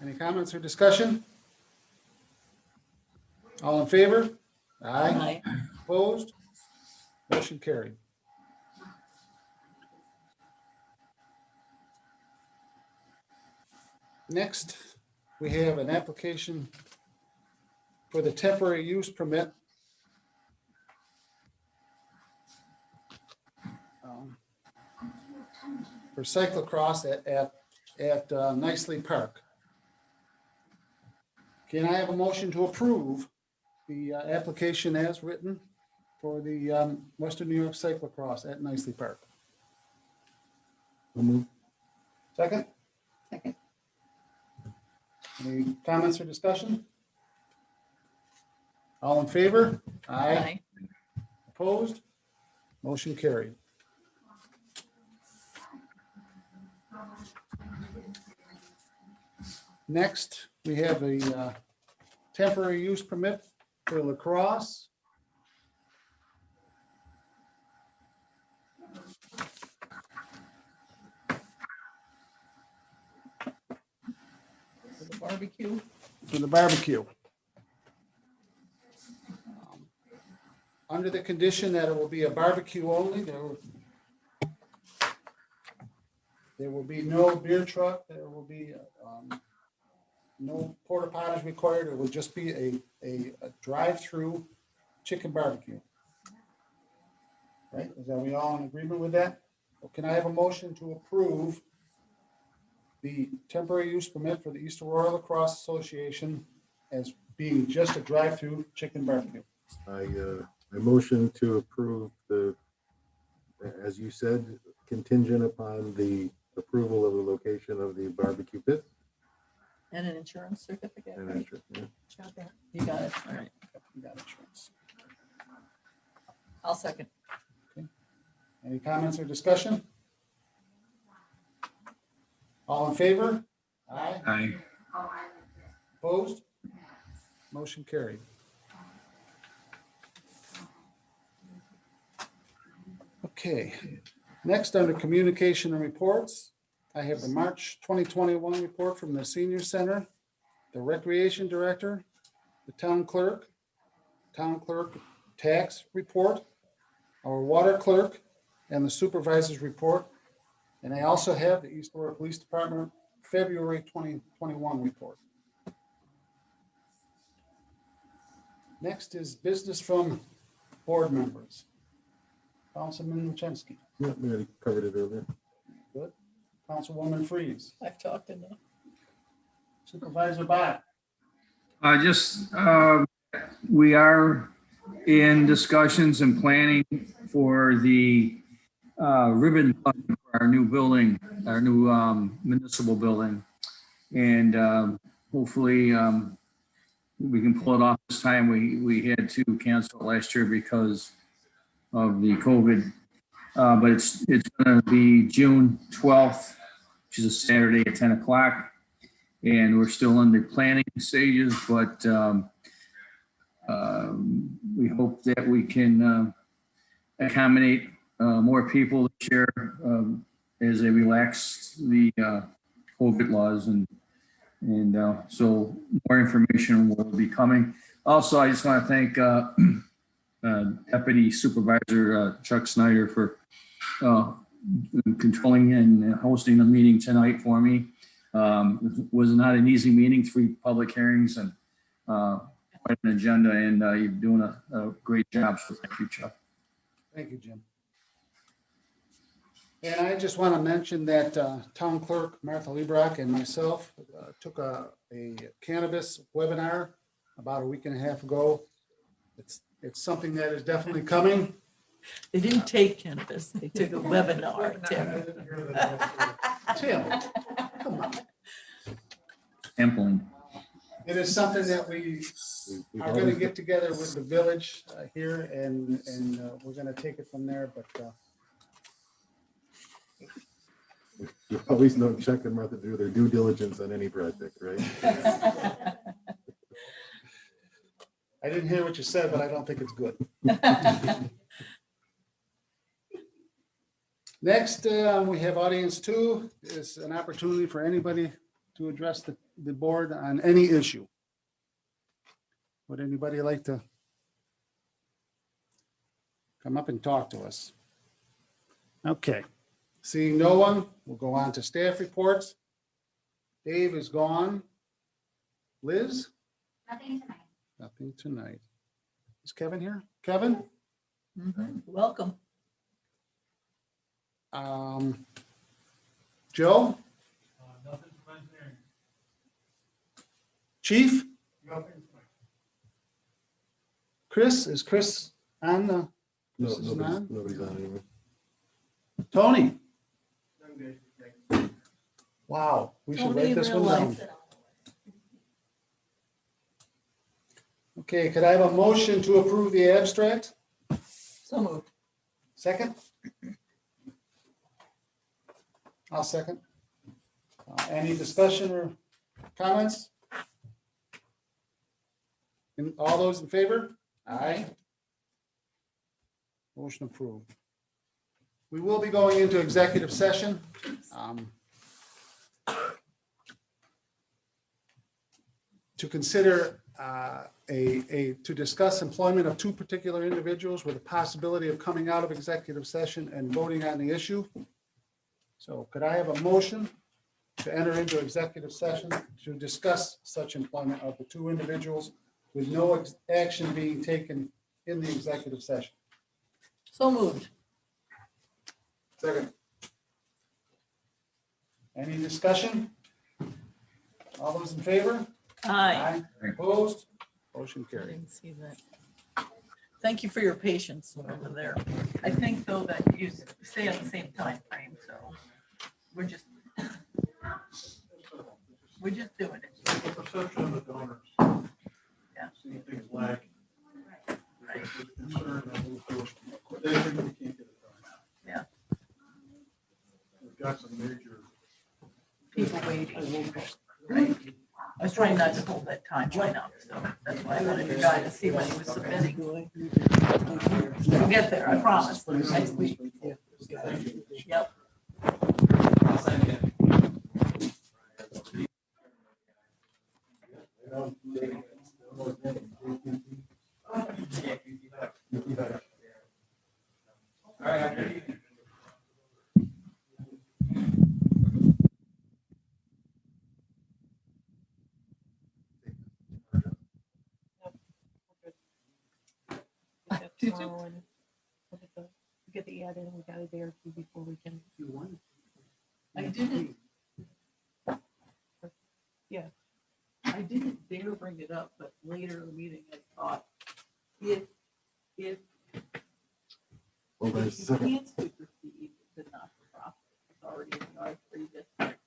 Any comments or discussion? All in favor? Aye. Opposed? Motion carried. Next, we have an application for the temporary use permit for cyclocross at Nicely Park. Can I have a motion to approve the application as written for the Western New York cyclocross at Nicely Park? So moved. Second? Second. Any comments or discussion? All in favor? Aye. Opposed? Motion carried. Next, we have a temporary use permit for Lacrosse. For the barbecue. For the barbecue. Under the condition that it will be a barbecue only, there will be no beer truck, there will be no porta potties required, it will just be a drive-through chicken barbecue. Right, is that we all in agreement with that? Well, can I have a motion to approve the temporary use permit for the East Aurora Lacrosse Association as being just a drive-through chicken barbecue? I motion to approve as you said, contingent upon the approval of the location of the barbecue pit. And an insurance certificate, And right? insurance, yeah. Got that. You got it. All right. You got insurance. I'll second. Any comments or discussion? All in favor? Aye. Aye. Opposed? Motion carried. Okay, next under communication and reports, I have the March 2021 report from the Senior Center, the Recreation Director, the Town Clerk Tax Report, our Water Clerk, and the Supervisor's Report. And I also have the East Aurora Police Department February 2021 report. Next is business from board members. Councilman Luchensky. Yeah, we already covered it earlier. Good. Councilwoman Freeze. I've talked enough. Supervisor Bach. We are in discussions and planning for the ribbon cutting for our new building, our new municipal building. And hopefully we can pull it off this time. We had to cancel it last year because of the COVID. But it's going to be June 12th, which is a Saturday at 10 o'clock. And we're still in the planning stages, but we hope that we can accommodate more people this year as they relax the COVID laws, and so more information will be coming. Also, I just want to thank Deputy Supervisor Chuck Snyder for controlling and hosting the meeting tonight for me. It was not an easy meeting, 3 public hearings and quite an agenda, and you're doing a great job. So thank you, Chuck. Thank you, Jim. And I just want to mention that Town Clerk Martha Liebrock and myself took a cannabis webinar about a week and a half ago. It's something that is definitely coming. They didn't take cannabis, they took a webinar, Tim. Tim, come on. Sampling. It is something that we are going to get together with the village here, and we're going to take it from there, but You always know Chuck and Martha do their due diligence on any project, right? I didn't hear what you said, but I don't think it's good. Next, we have audience 2. It's an opportunity for anybody to address the board on any issue. Would anybody like to come up and talk to us? Okay. Seeing no one, we'll go on to staff reports. Dave is gone. Liz? Nothing tonight. Nothing tonight. Is Kevin here? Kevin? Welcome. Joe? Nothing from engineering. Chief? Nothing. Chris? Is Chris on the? No, Chris is on? nobody's on anymore. Tony? Wow, we should write this one down. Okay, could I have a motion to approve the abstract? So moved. Second? I'll second. Any discussion or comments? And all those in favor? Aye. Motion approved. We will be going into executive session. To consider to discuss employment of 2 particular individuals with a possibility of coming out of executive session and voting on the issue. So could I have a motion to enter into executive session to discuss such employment of the 2 individuals with no action being taken in the executive session? So moved. Second. Any discussion? All those in favor? Aye. Opposed? Motion I carried. didn't see that. Thank you for your patience over there. I think though that you stay on the same time frame, so we're just doing it. The perception of the donors. Yeah. Seeing things lag. Right. Concern that they think we can't get it done. Yeah. We've got some major. People waiting. Right. I was trying not to hold that timeline up, so that's why I wanted your guy to see when he was submitting. We'll get there, I promise, next week. Yep. Did you? Get the ad in, we got it there before we can. You won. I didn't. Yeah, I didn't dare bring it up, but later in the meeting, I thought, if Well, you there's can't supersede the not-for-profit, it's already in the R3 district,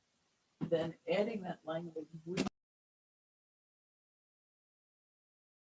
then adding that language would